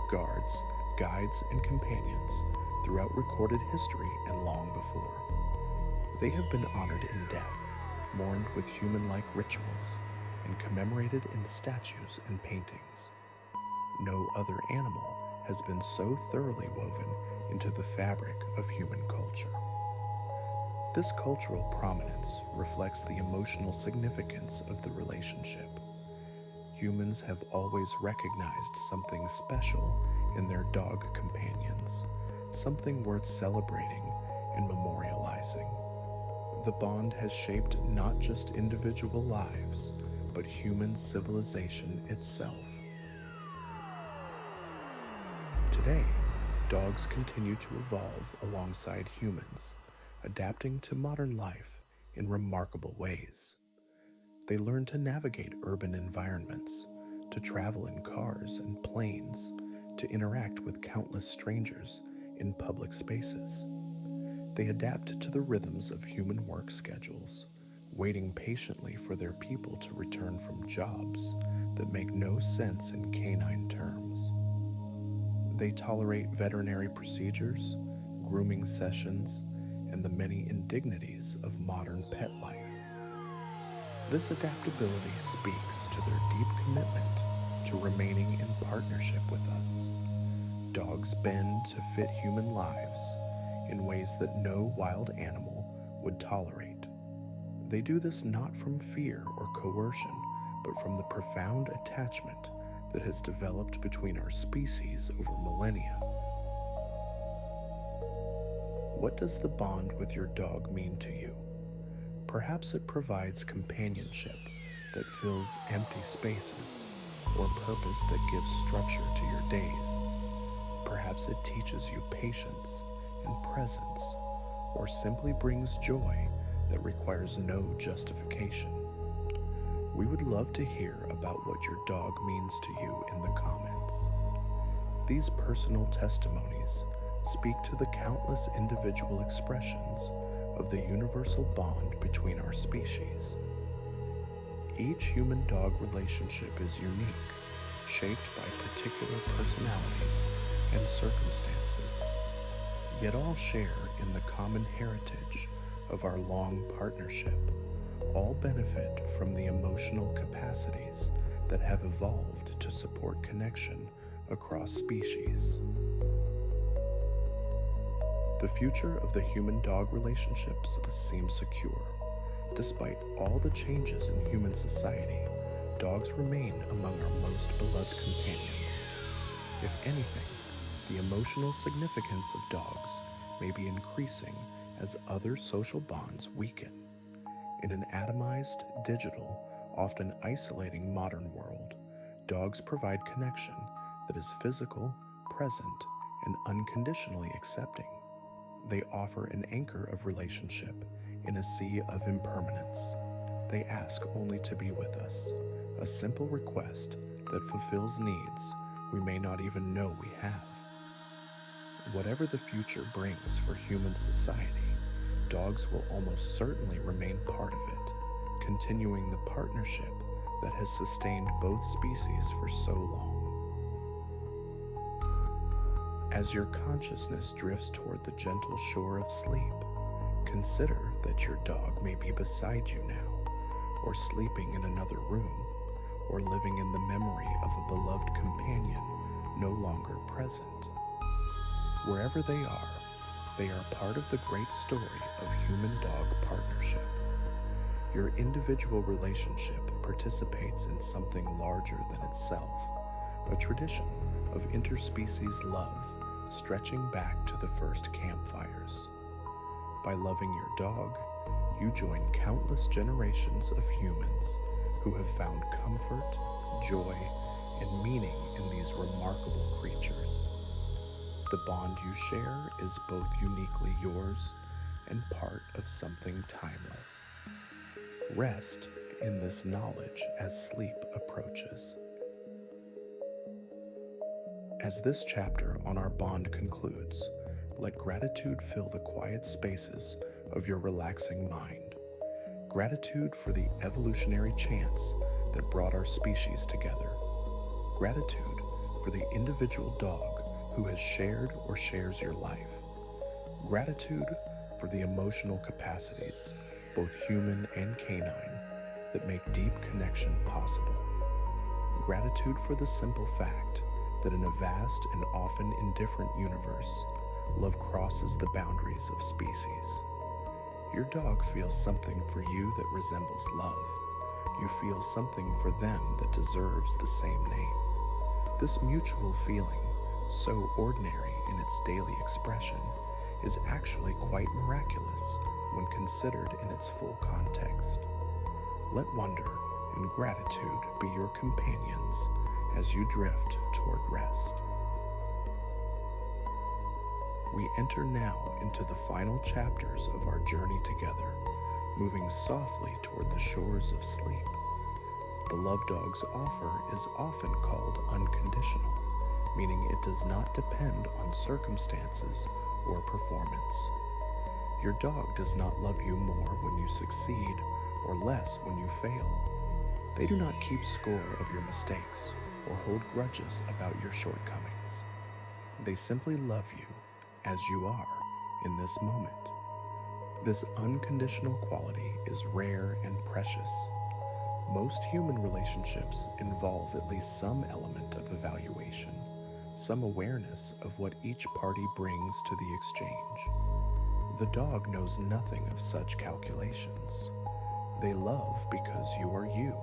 guards, guides, and companions throughout recorded history and long before. They have been honored in death, mourned with human-like rituals, and commemorated in statues and paintings. No other animal has been so thoroughly woven into the fabric of human culture. This cultural prominence reflects the emotional significance of the relationship. Humans have always recognized something special in their dog companions, something worth celebrating and memorializing. The bond has shaped not just individual lives, but human civilization itself. Today, dogs continue to evolve alongside humans, adapting to modern life in remarkable ways. They learn to navigate urban environments, to travel in cars and planes, to interact with countless strangers in public spaces. They adapt to the rhythms of human work schedules, waiting patiently for their people to return from jobs that make no sense in canine terms. They tolerate veterinary procedures, grooming sessions, and the many indignities of modern pet life. This adaptability speaks to their deep commitment to remaining in partnership with us. Dogs bend to fit human lives in ways that no wild animal would tolerate. They do this not from fear or coercion, but from the profound attachment that has developed between our species over millennia. What does the bond with your dog mean to you? Perhaps it provides companionship that fills empty spaces, or purpose that gives structure to your days. Perhaps it teaches you patience and presence, or simply brings joy that requires no justification. We would love to hear about what your dog means to you in the comments. These personal testimonies speak to the countless individual expressions of the universal bond between our species. Each human-dog relationship is unique, shaped by particular personalities and circumstances, yet all share in the common heritage of our long partnership. All benefit from the emotional capacities that have evolved to support connection across species. The future of the human-dog relationships seems secure. Despite all the changes in human society, dogs remain among our most beloved companions. If anything, the emotional significance of dogs may be increasing as other social bonds weaken. In an atomized, digital, often isolating modern world, dogs provide connection that is physical, present, and unconditionally accepting. They offer an anchor of relationship in a sea of impermanence. They ask only to be with us, a simple request that fulfills needs we may not even know we have. Whatever the future brings for human society, dogs will almost certainly remain part of it, continuing the partnership that has sustained both species for so long. As your consciousness drifts toward the gentle shore of sleep, consider that your dog may be beside you now, or sleeping in another room, or living in the memory of a beloved companion no longer present. Wherever they are part of the great story of human-dog partnership. Your individual relationship participates in something larger than itself, a tradition of interspecies love stretching back to the first campfires. By loving your dog, you join countless generations of humans who have found comfort, joy, and meaning in these remarkable creatures. The bond you share is both uniquely yours and part of something timeless. Rest in this knowledge as sleep approaches. As this chapter on our bond concludes, let gratitude fill the quiet spaces of your relaxing mind. Gratitude for the evolutionary chance that brought our species together. Gratitude for the individual dog who has shared or shares your life. Gratitude for the emotional capacities, both human and canine, that make deep connection possible. Gratitude for the simple fact that in a vast and often indifferent universe, love crosses the boundaries of species. Your dog feels something for you that resembles love. You feel something for them that deserves the same name. This mutual feeling, so ordinary in its daily expression, is actually quite miraculous when considered in its full context. Let wonder and gratitude be your companions as you drift toward rest. We enter now into the final chapters of our journey together, moving softly toward the shores of sleep. The love dog's offer is often called unconditional, meaning it does not depend on circumstances or performance. Your dog does not love you more when you succeed or less when you fail. They do not keep score of your mistakes or hold grudges about your shortcomings. They simply love you as you are in this moment. This unconditional quality is rare and precious. Most human relationships involve at least some element of evaluation, some awareness of what each party brings to the exchange. The dog knows nothing of such calculations. They love because you are you,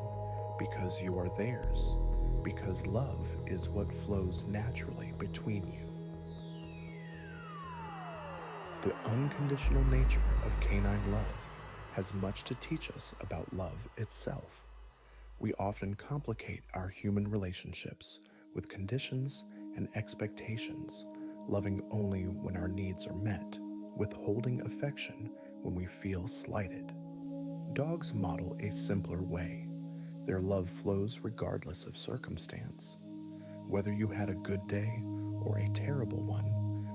because you are theirs, because love is what flows naturally between you. The unconditional nature of canine love has much to teach us about love itself. We often complicate our human relationships with conditions and expectations, loving only when our needs are met, withholding affection when we feel slighted. Dogs model a simpler way. Their love flows regardless of circumstance. Whether you had a good day or a terrible one,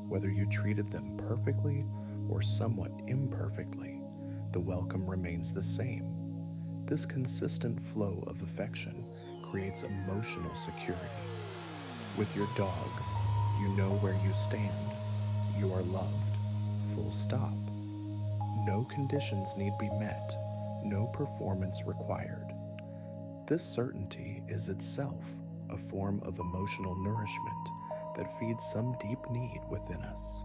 whether you treated them perfectly or somewhat imperfectly, the welcome remains the same. This consistent flow of affection creates emotional security. With your dog, you know where you stand. You are loved. Full stop. No conditions need be met. No performance required. This certainty is itself a form of emotional nourishment that feeds some deep need within us.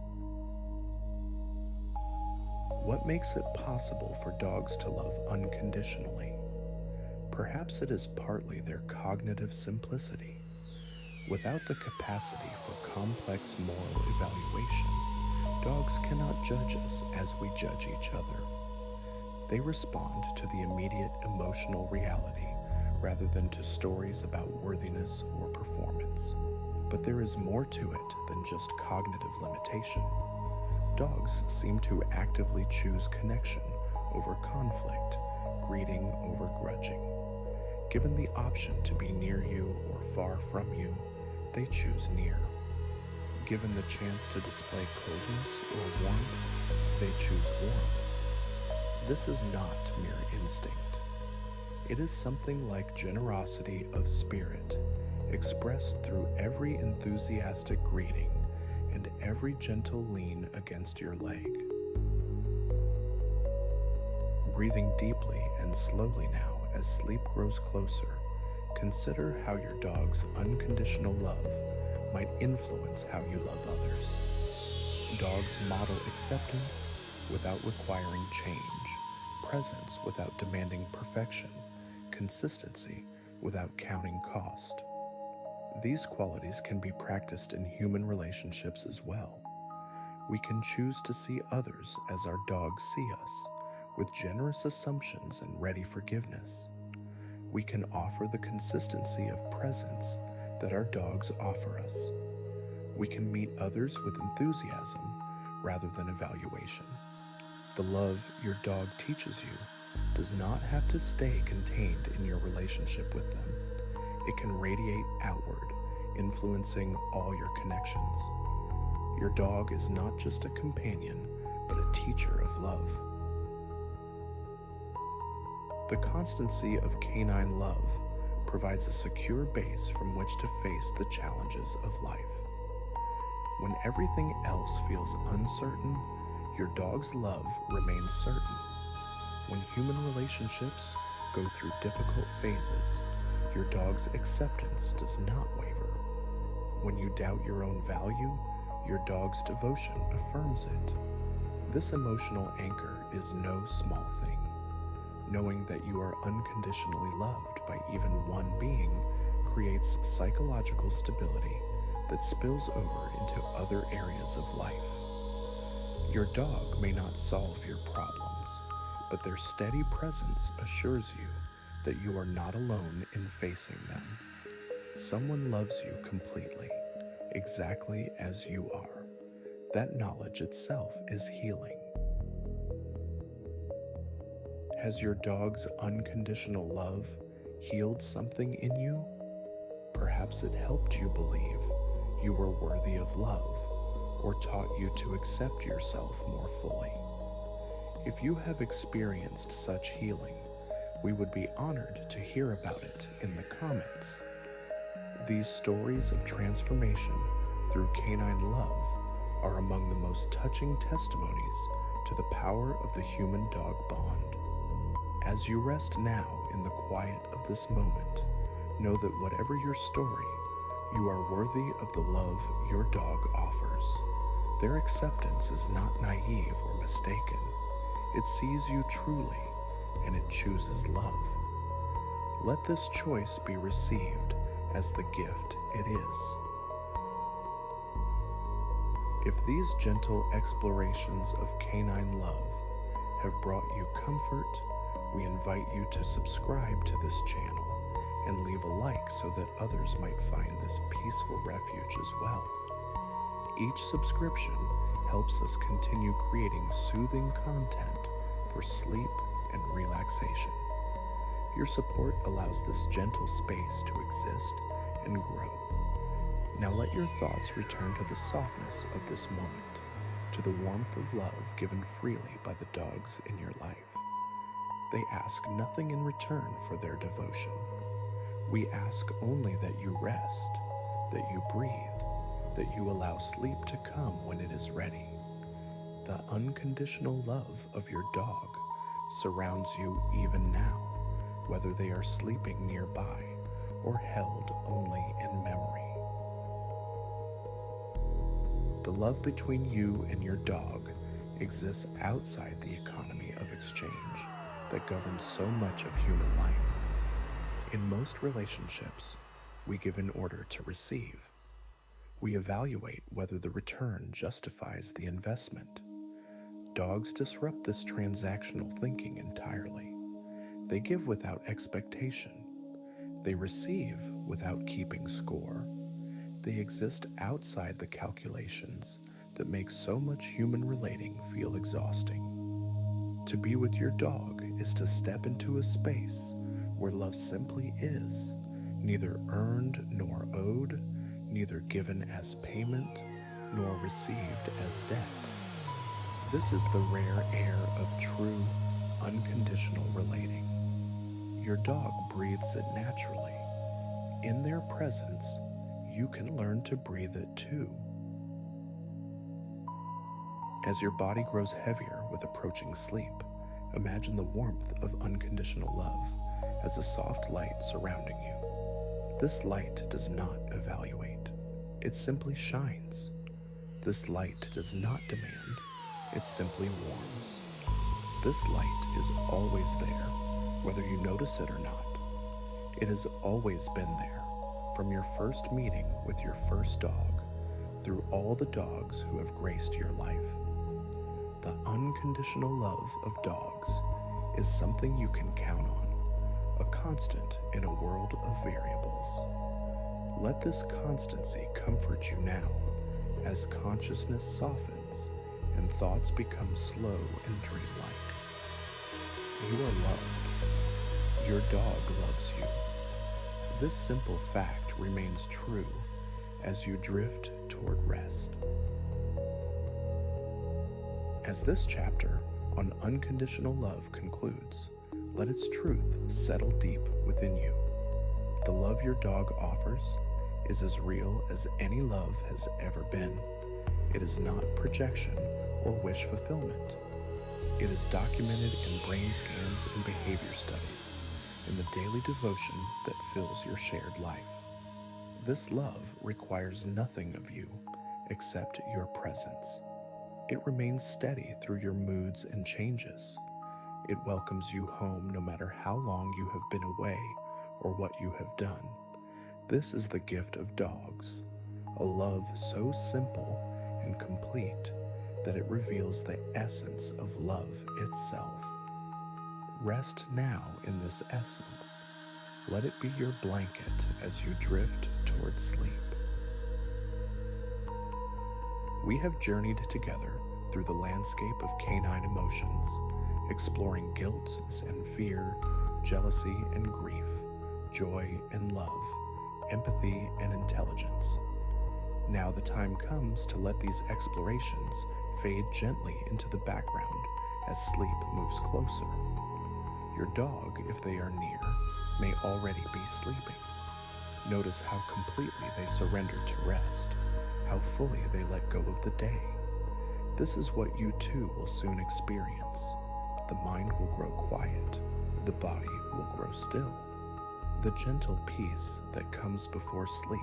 What makes it possible for dogs to love unconditionally? Perhaps it is partly their cognitive simplicity. Without the capacity for complex moral evaluation, dogs cannot judge us as we judge each other. They respond to the immediate emotional reality rather than to stories about worthiness or performance. But there is more to it than just cognitive limitation. Dogs seem to actively choose connection over conflict, greeting over grudging. Given the option to be near you or far from you, they choose near. Given the chance to display coldness or warmth, they choose warmth. This is not mere instinct. It is something like generosity of spirit, expressed through every enthusiastic greeting and every gentle lean against your leg. Breathing deeply and slowly now as sleep grows closer, consider how your dog's unconditional love might influence how you love others. Dogs model acceptance without requiring change, presence without demanding perfection, consistency without counting cost. These qualities can be practiced in human relationships as well. We can choose to see others as our dogs see us, with generous assumptions and ready forgiveness. We can offer the consistency of presence that our dogs offer us. We can meet others with enthusiasm rather than evaluation. The love your dog teaches you does not have to stay contained in your relationship with them. It can radiate outward, influencing all your connections. Your dog is not just a companion, but a teacher of love. The constancy of canine love provides a secure base from which to face the challenges of life. When everything else feels uncertain, your dog's love remains certain. When human relationships go through difficult phases, your dog's acceptance does not waver. When you doubt your own value, your dog's devotion affirms it. This emotional anchor is no small thing. Knowing that you are unconditionally loved by even one being creates psychological stability that spills over into other areas of life. Your dog may not solve your problems, but their steady presence assures you that you are not alone in facing them. Someone loves you completely, exactly as you are. That knowledge itself is healing. Has your dog's unconditional love healed something in you? Perhaps it helped you believe you were worthy of love, or taught you to accept yourself more fully. If you have experienced such healing, we would be honored to hear about it in the comments. These stories of transformation through canine love are among the most touching testimonies to the power of the human-dog bond. As you rest now in the quiet of this moment, know that whatever your story, you are worthy of the love your dog offers. Their acceptance is not naive or mistaken. It sees you truly, and it chooses love. Let this choice be received as the gift it is. If these gentle explorations of canine love have brought you comfort, we invite you to subscribe to this channel and leave a like so that others might find this peaceful refuge as well. Each subscription helps us continue creating soothing content for sleep and relaxation. Your support allows this gentle space to exist and grow. Now let your thoughts return to the softness of this moment, to the warmth of love given freely by the dogs in your life. They ask nothing in return for their devotion. We ask only that you rest, that you breathe, that you allow sleep to come when it is ready. The unconditional love of your dog surrounds you even now, whether they are sleeping nearby or held only in memory. The love between you and your dog exists outside the economy of exchange that governs so much of human life. In most relationships, we give in order to receive. We evaluate whether the return justifies the investment. Dogs disrupt this transactional thinking entirely. They give without expectation. They receive without keeping score. They exist outside the calculations that make so much human relating feel exhausting. To be with your dog is to step into a space where love simply is, neither earned nor owed, neither given as payment nor received as debt. This is the rare air of true, unconditional relating. Your dog breathes it naturally. In their presence, you can learn to breathe it too. As your body grows heavier with approaching sleep, imagine the warmth of unconditional love as a soft light surrounding you. This light does not evaluate. It simply shines. This light does not demand. It simply warms. This light is always there, whether you notice it or not. It has always been there, from your first meeting with your first dog, through all the dogs who have graced your life. The unconditional love of dogs is something you can count on, a constant in a world of variables. Let this constancy comfort you now, as consciousness softens and thoughts become slow and dreamlike. You are loved. Your dog loves you. This simple fact remains true as you drift toward rest. As this chapter on unconditional love concludes, let its truth settle deep within you. The love your dog offers is as real as any love has ever been. It is not projection or wish fulfillment. It is documented in brain scans and behavior studies, in the daily devotion that fills your shared life. This love requires nothing of you except your presence. It remains steady through your moods and changes. It welcomes you home no matter how long you have been away or what you have done. This is the gift of dogs, a love so simple and complete that it reveals the essence of love itself. Rest now in this essence. Let it be your blanket as you drift toward sleep. We have journeyed together through the landscape of canine emotions, exploring guilt and fear, jealousy and grief, joy and love, empathy and intelligence. Now the time comes to let these explorations fade gently into the background as sleep moves closer. Your dog, if they are near, may already be sleeping. Notice how completely they surrender to rest, how fully they let go of the day. This is what you too will soon experience. The mind will grow quiet, the body will grow still. The gentle peace that comes before sleep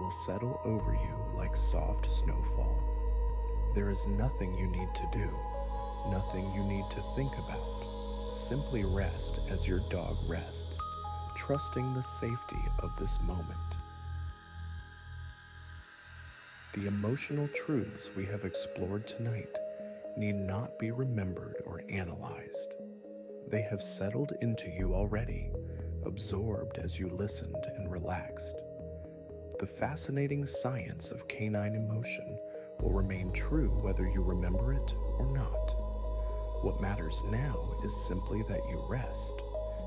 will settle over you like soft snowfall. There is nothing you need to do, nothing you need to think about. Simply rest as your dog rests, trusting the safety of this moment. The emotional truths we have explored tonight need not be remembered or analyzed. They have settled into you already, absorbed as you listened and relaxed. The fascinating science of canine emotion will remain true whether you remember it or not. What matters now is simply that you rest,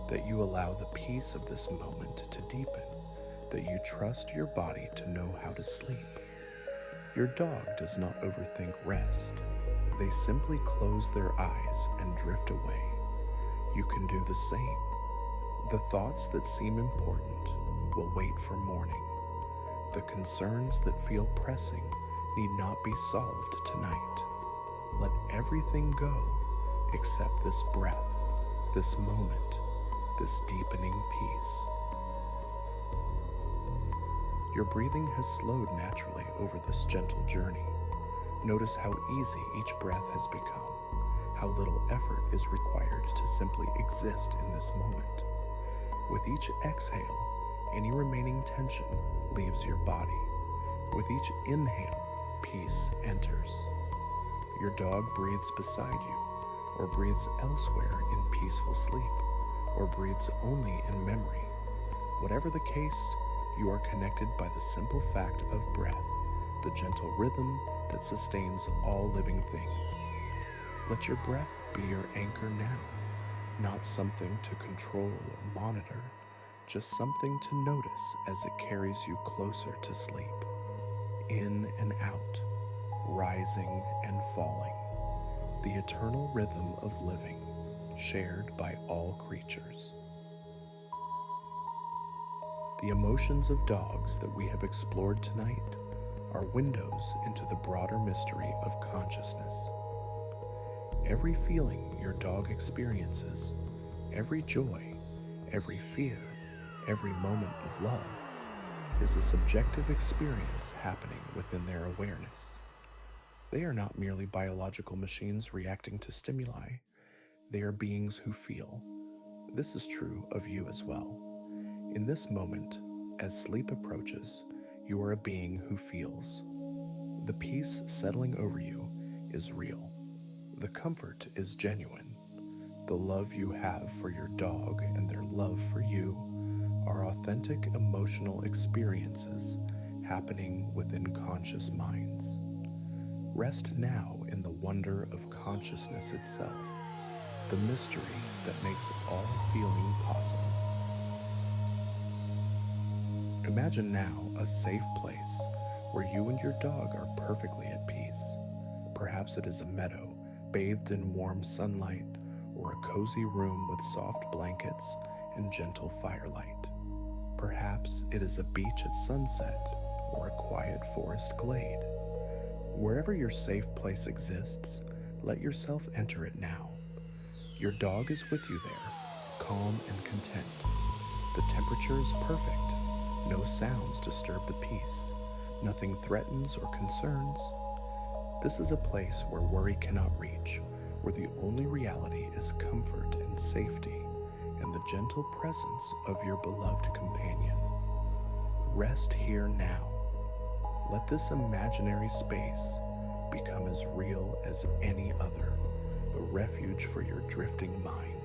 that you allow the peace of this moment to deepen, that you trust your body to know how to sleep. Your dog does not overthink rest. They simply close their eyes and drift away. You can do the same. The thoughts that seem important will wait for morning. The concerns that feel pressing need not be solved tonight. Let everything go except this breath, this moment, this deepening peace. Your breathing has slowed naturally over this gentle journey. Notice how easy each breath has become, how little effort is required to simply exist in this moment. With each exhale, any remaining tension leaves your body. With each inhale, peace enters. Your dog breathes beside you, or breathes elsewhere in peaceful sleep, or breathes only in memory. Whatever the case, you are connected by the simple fact of breath, the gentle rhythm that sustains all living things. Let your breath be your anchor now, not something to control or monitor, just something to notice as it carries you closer to sleep. In and out, rising and falling, the eternal rhythm of living, shared by all creatures. The emotions of dogs that we have explored tonight are windows into the broader mystery of consciousness. Every feeling your dog experiences, every joy, every fear, every moment of love, is a subjective experience happening within their awareness. They are not merely biological machines reacting to stimuli. They are beings who feel. This is true of you as well. In this moment, as sleep approaches, you are a being who feels. The peace settling over you is real. The comfort is genuine. The love you have for your dog and their love for you are authentic emotional experiences happening within conscious minds. Rest now in the wonder of consciousness itself, the mystery that makes all feeling possible. Imagine now a safe place where you and your dog are perfectly at peace. Perhaps it is a meadow bathed in warm sunlight, or a cozy room with soft blankets and gentle firelight. Perhaps it is a beach at sunset, or a quiet forest glade. Wherever your safe place exists, let yourself enter it now. Your dog is with you there, calm and content. The temperature is perfect. No sounds disturb the peace. Nothing threatens or concerns. This is a place where worry cannot reach, where the only reality is comfort and safety, and the gentle presence of your beloved companion. Rest here now. Let this imaginary space become as real as any other, a refuge for your drifting mind.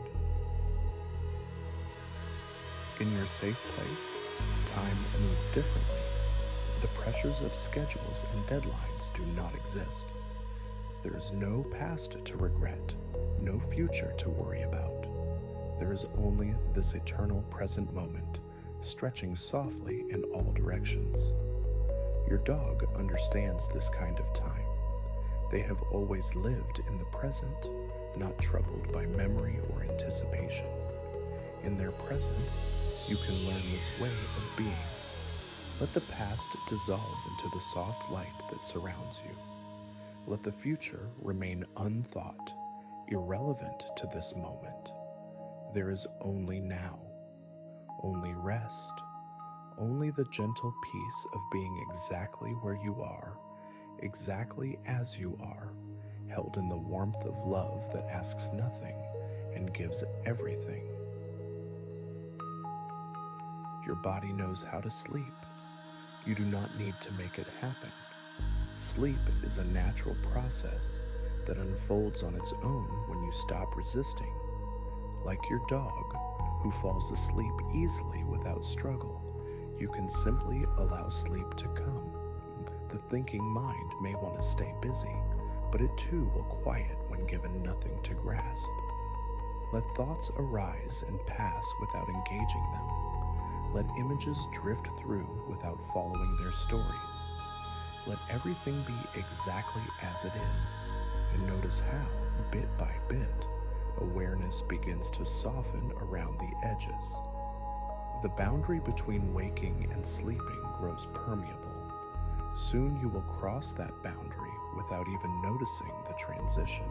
In your safe place, time moves differently. The pressures of schedules and deadlines do not exist. There is no past to regret, no future to worry about. There is only this eternal present moment, stretching softly in all directions. Your dog understands this kind of time. They have always lived in the present, not troubled by memory or anticipation. In their presence, you can learn this way of being. Let the past dissolve into the soft light that surrounds you. Let the future remain unthought, irrelevant to this moment. There is only now, only rest, only the gentle peace of being exactly where you are, exactly as you are, held in the warmth of love that asks nothing and gives everything. Your body knows how to sleep. You do not need to make it happen. Sleep is a natural process that unfolds on its own when you stop resisting. Like your dog, who falls asleep easily without struggle, you can simply allow sleep to come. The thinking mind may want to stay busy, but it too will quiet when given nothing to grasp. Let thoughts arise and pass without engaging them. Let images drift through without following their stories. Let everything be exactly as it is, and notice how, bit by bit, awareness begins to soften around the edges. The boundary between waking and sleeping grows permeable. Soon you will cross that boundary without even noticing the transition.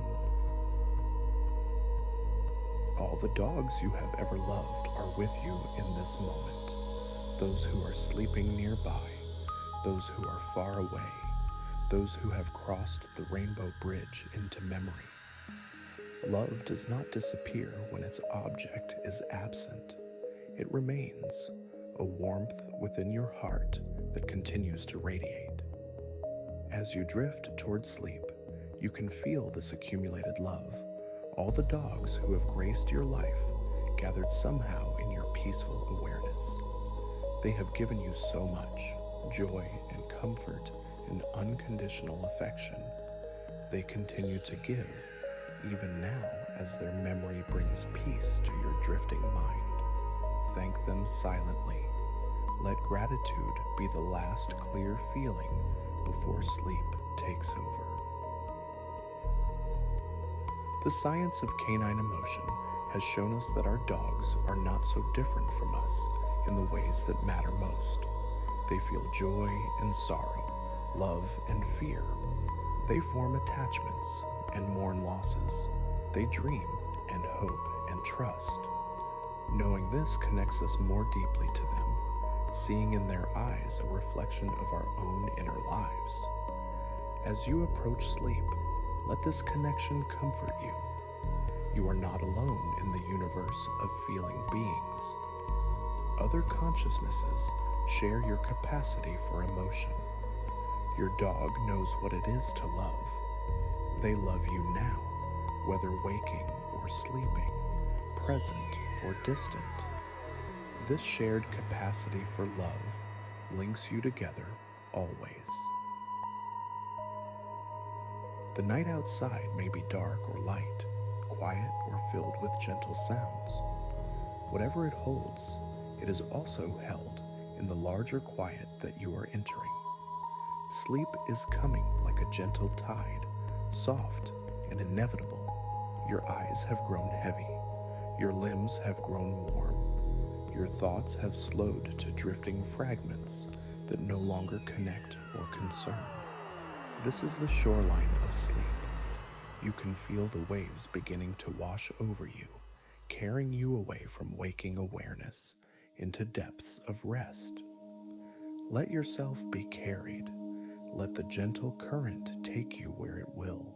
All the dogs you have ever loved are with you in this moment. Those who are sleeping nearby, those who are far away, those who have crossed the rainbow bridge into memory. Love does not disappear when its object is absent. It remains, a warmth within your heart that continues to radiate. As you drift toward sleep, you can feel this accumulated love. All the dogs who have graced your life gathered somehow in your peaceful awareness. They have given you so much joy and comfort and unconditional affection. They continue to give, even now as their memory brings peace to your drifting mind. Thank them silently. Let gratitude be the last clear feeling before sleep takes over. The science of canine emotion has shown us that our dogs are not so different from us in the ways that matter most. They feel joy and sorrow, love and fear. They form attachments and mourn losses. They dream and hope and trust. Knowing this connects us more deeply to them, seeing in their eyes a reflection of our own inner lives. As you approach sleep, let this connection comfort you. You are not alone in the universe of feeling beings. Other consciousnesses share your capacity for emotion. Your dog knows what it is to love. They love you now, whether waking or sleeping, present or distant. This shared capacity for love links you together always. The night outside may be dark or light, quiet or filled with gentle sounds. Whatever it holds, it is also held in the larger quiet that you are entering. Sleep is coming like a gentle tide, soft and inevitable. Your eyes have grown heavy. Your limbs have grown warm. Your thoughts have slowed to drifting fragments that no longer connect or concern. This is the shoreline of sleep. You can feel the waves beginning to wash over you, carrying you away from waking awareness into depths of rest. Let yourself be carried. Let the gentle current take you where it will.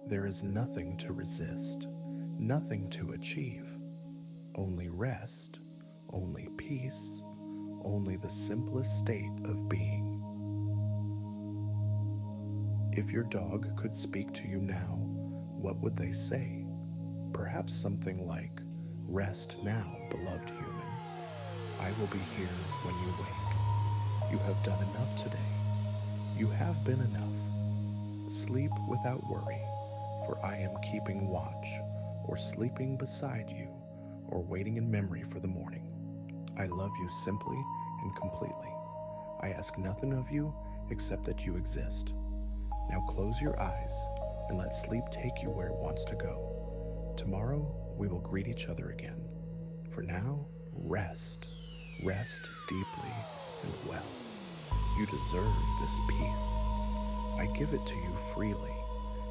There is nothing to resist, nothing to achieve. Only rest, only peace, only the simplest state of being. If your dog could speak to you now, what would they say? Perhaps something like, "Rest now, beloved human. I will be here when you wake. You have done enough today. You have been enough. Sleep without worry, for I am keeping watch, or sleeping beside you, or waiting in memory for the morning. I love you simply and completely. I ask nothing of you except that you exist. Now close your eyes and let sleep take you where it wants to go. Tomorrow we will greet each other again. For now, rest. Rest deeply and well. You deserve this peace. I give it to you freely,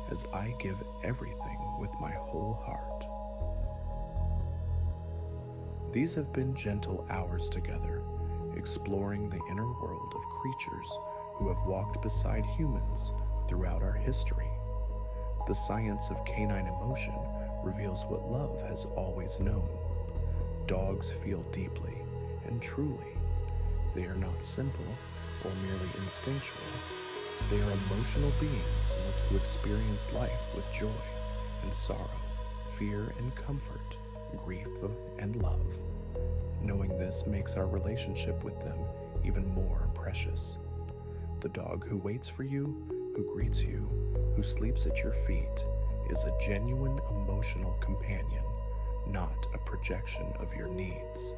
as I give everything with my whole heart." These have been gentle hours together, exploring the inner world of creatures who have walked beside humans throughout our history. The science of canine emotion reveals what love has always known. Dogs feel deeply and truly. They are not simple or merely instinctual. They are emotional beings who experience life with joy and sorrow, fear and comfort, grief and love. Knowing this makes our relationship with them even more precious. The dog who waits for you, who greets you, who sleeps at your feet, is a genuine emotional companion, not a projection of your needs.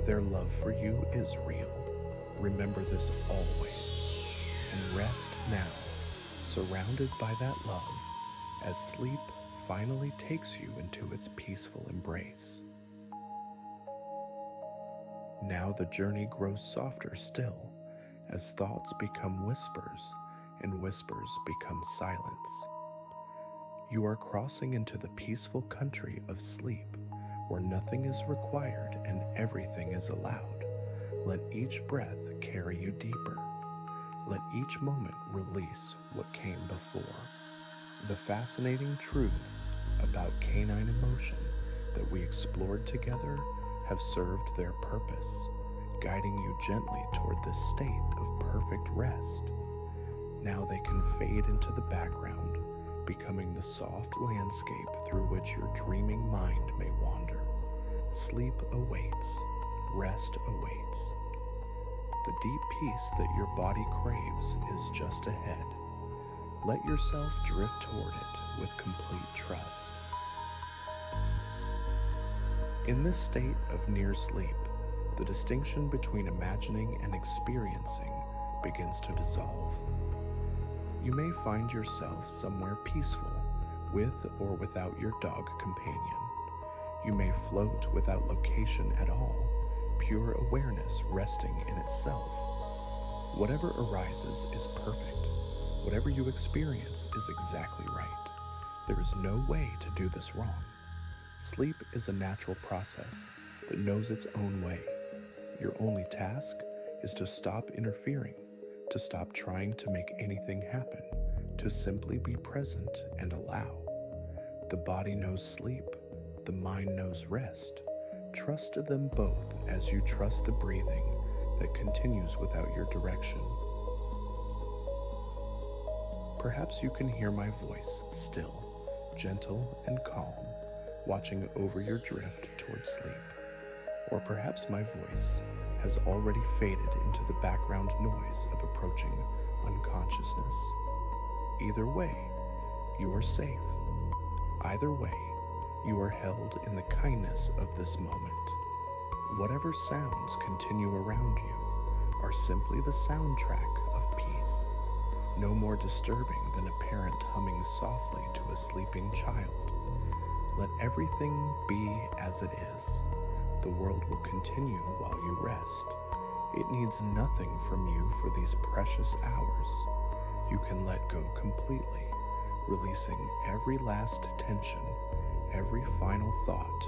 Their love for you is real. Remember this always, and rest now, surrounded by that love, as sleep finally takes you into its peaceful embrace. Now the journey grows softer still, as thoughts become whispers, and whispers become silence. You are crossing into the peaceful country of sleep, where nothing is required and everything is allowed. Let each breath carry you deeper. Let each moment release what came before. The fascinating truths about canine emotion that we explored together have served their purpose, guiding you gently toward this state of perfect rest. Now they can fade into the background, becoming the soft landscape through which your dreaming mind may wander. Sleep awaits. Rest awaits. The deep peace that your body craves is just ahead. Let yourself drift toward it with complete trust. In this state of near sleep, the distinction between imagining and experiencing begins to dissolve. You may find yourself somewhere peaceful, with or without your dog companion. You may float without location at all, pure awareness resting in itself. Whatever arises is perfect. Whatever you experience is exactly right. There is no way to do this wrong. Sleep is a natural process that knows its own way. Your only task is to stop interfering, to stop trying to make anything happen, to simply be present and allow. The body knows sleep, the mind knows rest. Trust them both as you trust the breathing that continues without your direction. Perhaps you can hear my voice still, gentle and calm, watching over your drift toward sleep. Or perhaps my voice has already faded into the background noise of approaching unconsciousness. Either way, you are safe. Either way, you are held in the kindness of this moment. Whatever sounds continue around you are simply the soundtrack of peace, no more disturbing than a parent humming softly to a sleeping child. Let everything be as it is. The world will continue while you rest. It needs nothing from you for these precious hours. You can let go completely, releasing every last tension, every final thought,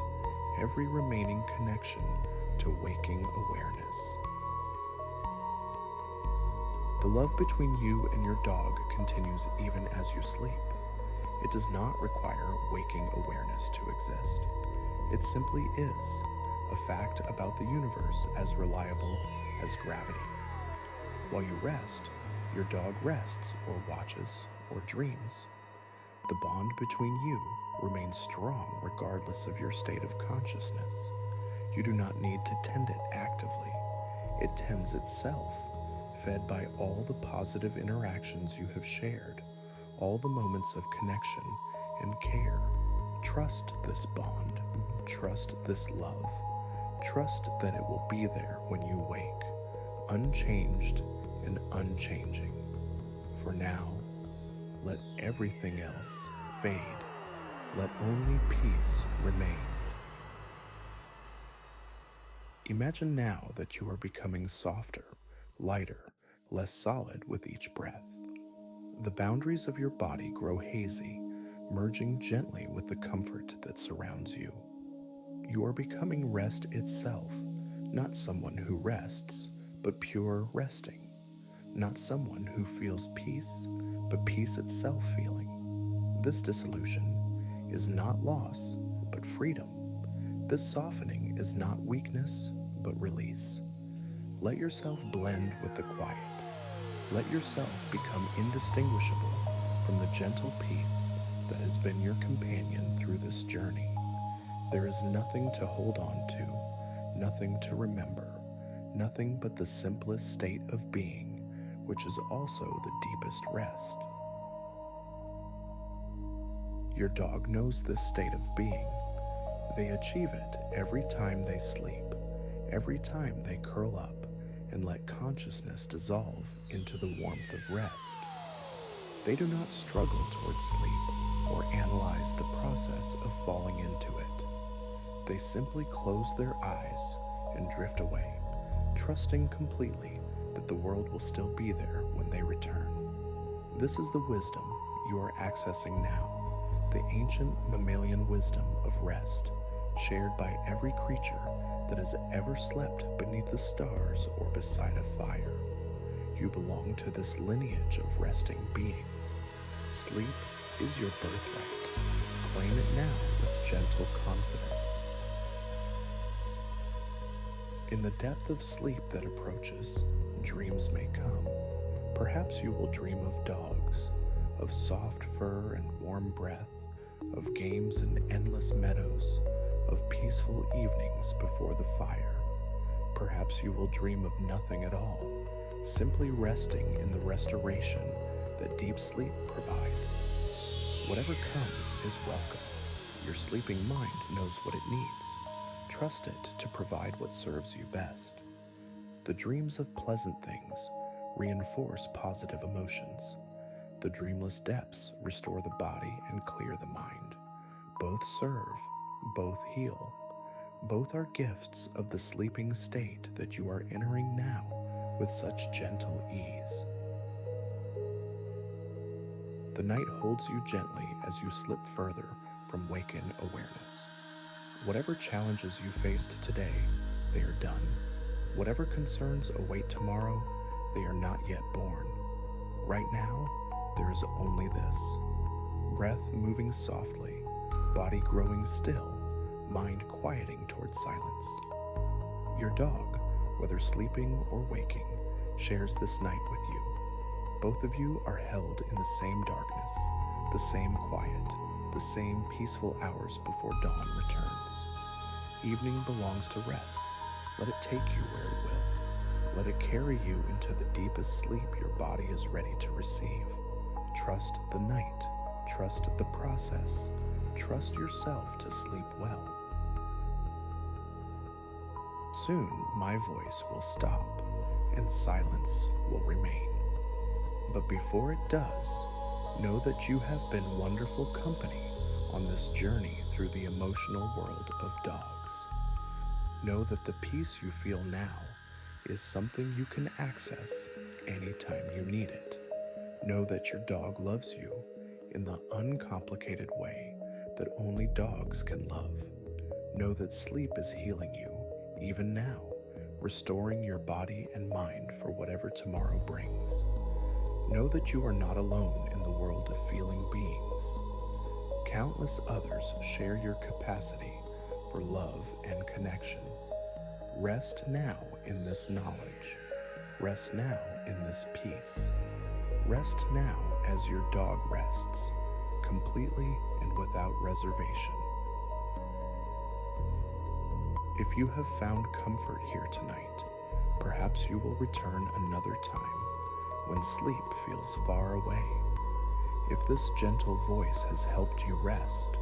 every remaining connection to waking awareness. The love between you and your dog continues even as you sleep. It does not require waking awareness to exist. It simply is, a fact about the universe as reliable as gravity. While you rest, Your dog rests or watches or dreams. The bond between you remains strong regardless of your state of consciousness. You do not need to tend it actively. It tends itself, fed by all the positive interactions you have shared, all the moments of connection and care. Trust this bond. Trust this love. Trust that it will be there when you wake, unchanged and unchanging. For now, let everything else fade. Let only peace remain. Imagine now that you are becoming softer, lighter, less solid with each breath. The boundaries of your body grow hazy, merging gently with the comfort that surrounds you. You are becoming rest itself, not someone who rests, but pure resting. Not someone who feels peace, but peace itself feeling. This dissolution is not loss, but freedom. This softening is not weakness, but release. Let yourself blend with the quiet. Let yourself become indistinguishable from the gentle peace that has been your companion through this journey. There is nothing to hold on to, nothing to remember, nothing but the simplest state of being, which is also the deepest rest. Your dog knows this state of being. They achieve it every time they sleep, every time they curl up and let consciousness dissolve into the warmth of rest. They do not struggle towards sleep or analyze the process of falling into it. They simply close their eyes and drift away, trusting completely that the world will still be there when they return. This is the wisdom you are accessing now, the ancient mammalian wisdom of rest, shared by every creature that has ever slept beneath the stars or beside a fire. You belong to this lineage of resting beings. Sleep is your birthright. Claim it now with gentle confidence. In the depth of sleep that approaches, dreams may come. Perhaps you will dream of dogs, of soft fur and warm breath, of games in endless meadows, of peaceful evenings before the fire. Perhaps you will dream of nothing at all, simply resting in the restoration that deep sleep provides. Whatever comes is welcome. Your sleeping mind knows what it needs. Trust it to provide what serves you best. The dreams of pleasant things reinforce positive emotions. The dreamless depths restore the body and clear the mind. Both serve, both heal. Both are gifts of the sleeping state that you are entering now with such gentle ease. The night holds you gently as you slip further from waken awareness. Whatever challenges you faced today, they are done. Whatever concerns await tomorrow, they are not yet born. Right now, there is only this. Breath moving softly, body growing still, mind quieting towards silence. Your dog, whether sleeping or waking, shares this night with you. Both of you are held in the same darkness, the same quiet, the same peaceful hours before dawn returns. Evening belongs to rest. Let it take you where it will. Let it carry you into the deepest sleep your body is ready to receive. Trust the night. Trust the process. Trust yourself to sleep well. Soon my voice will stop and silence will remain. But before it does, know that you have been wonderful company on this journey through the emotional world of dogs. Know that the peace you feel now is something you can access anytime you need it. Know that your dog loves you in the uncomplicated way that only dogs can love. Know that sleep is healing you even now, restoring your body and mind for whatever tomorrow brings. Know that you are not alone in the world of feeling beings. Countless others share your capacity for love and connection. Rest now in this knowledge. Rest now in this peace. Rest now as your dog rests, completely and without reservation. If you have found comfort here tonight, perhaps you will return another time when sleep feels far away. If this gentle voice has helped you rest,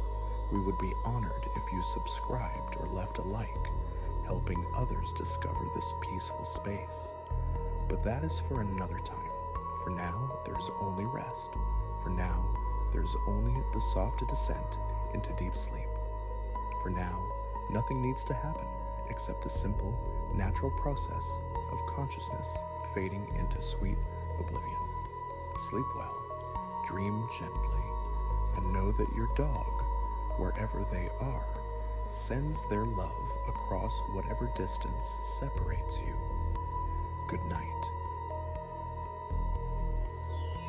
we would be honored if you subscribed or left a like, helping others discover this peaceful space. But that is for another time. For now, there's only rest. For now, there's only the soft descent into deep sleep. For now, nothing needs to happen except the simple, natural process of consciousness fading into sweet oblivion. Sleep well, dream gently, and know that your dog, wherever they are, sends their love across whatever distance separates you. Good night.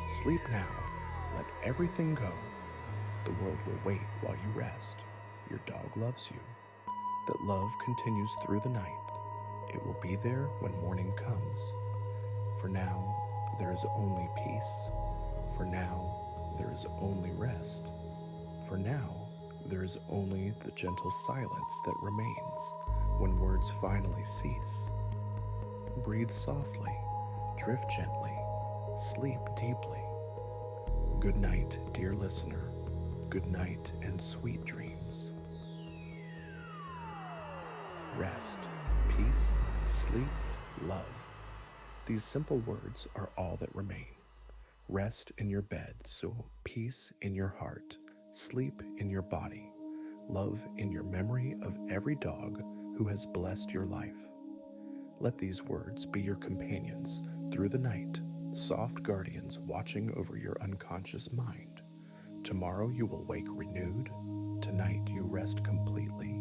Sleep now. Let everything go. The world will wait while you rest. Your dog loves you. That love continues through the night. It will be there when morning comes. For now, there is only peace. For now, there is only rest. For now, there is only the gentle silence that remains when words finally cease. Breathe softly, drift gently, sleep deeply. Good night, dear listener. Good night and sweet dreams. Rest, peace, sleep, love. These simple words are all that remain. Rest in your bed, so peace in your heart, sleep in your body, love in your memory of every dog who has blessed your life. Let these words be your companions through the night, soft guardians watching over your unconscious mind. Tomorrow you will wake renewed. Tonight you rest completely.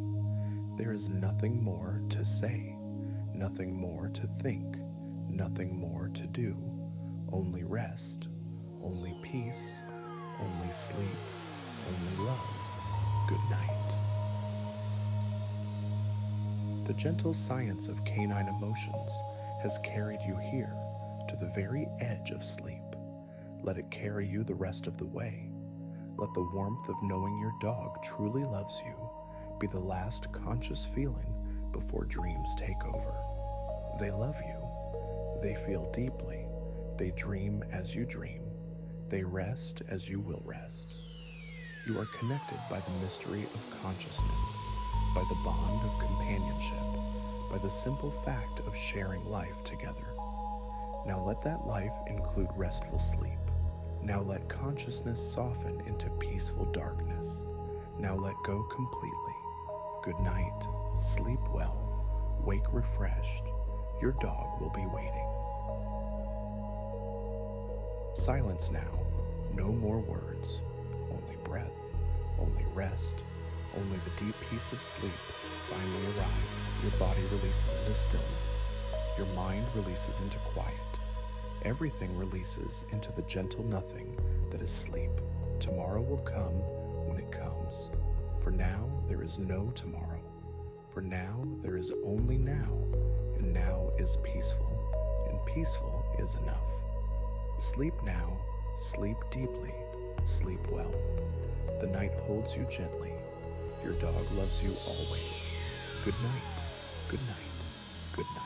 There is nothing more to say, nothing more to think, nothing more to do. Only rest, only peace, only sleep, only love. Good night. The gentle science of canine emotions has carried you here to the very edge of sleep. Let it carry you the rest of the way. Let the warmth of knowing your dog truly loves you be the last conscious feeling before dreams take over. They love you. They feel deeply. They dream as you dream. They rest as you will rest. You are connected by the mystery of consciousness, by the bond of companionship, by the simple fact of sharing life together. Now let that life include restful sleep. Now let consciousness soften into peaceful darkness. Now let go completely. Good night. Sleep well. Wake refreshed. Your dog will be waiting. Silence now. No more words. Only breath. Only rest. Only the deep peace of sleep finally arrived. Your body releases into stillness. Your mind releases into quiet. Everything releases into the gentle nothing that is sleep. Tomorrow will come when it comes. For now, there is no tomorrow. For now, there is only now. And now is peaceful. And peaceful is enough. Sleep now. Sleep deeply. Sleep well. The night holds you gently. Your dog loves you always. Good night. Good night. Good night.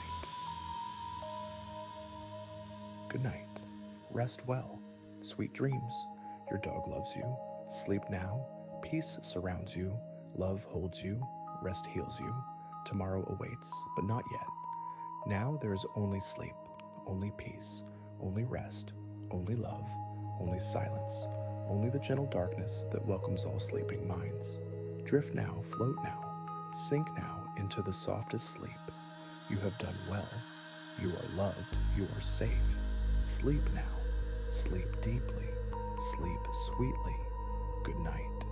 Good night. Rest well. Sweet dreams. Your dog loves you. Sleep now. Peace surrounds you. Love holds you. Rest heals you. Tomorrow awaits, but not yet. Now there is only sleep, only peace, only rest, only love, only silence, only the gentle darkness that welcomes all sleeping minds. Drift now, float now, sink now into the softest sleep. You have done well. You are loved. You are safe. Sleep now. Sleep deeply. Sleep sweetly. Good night.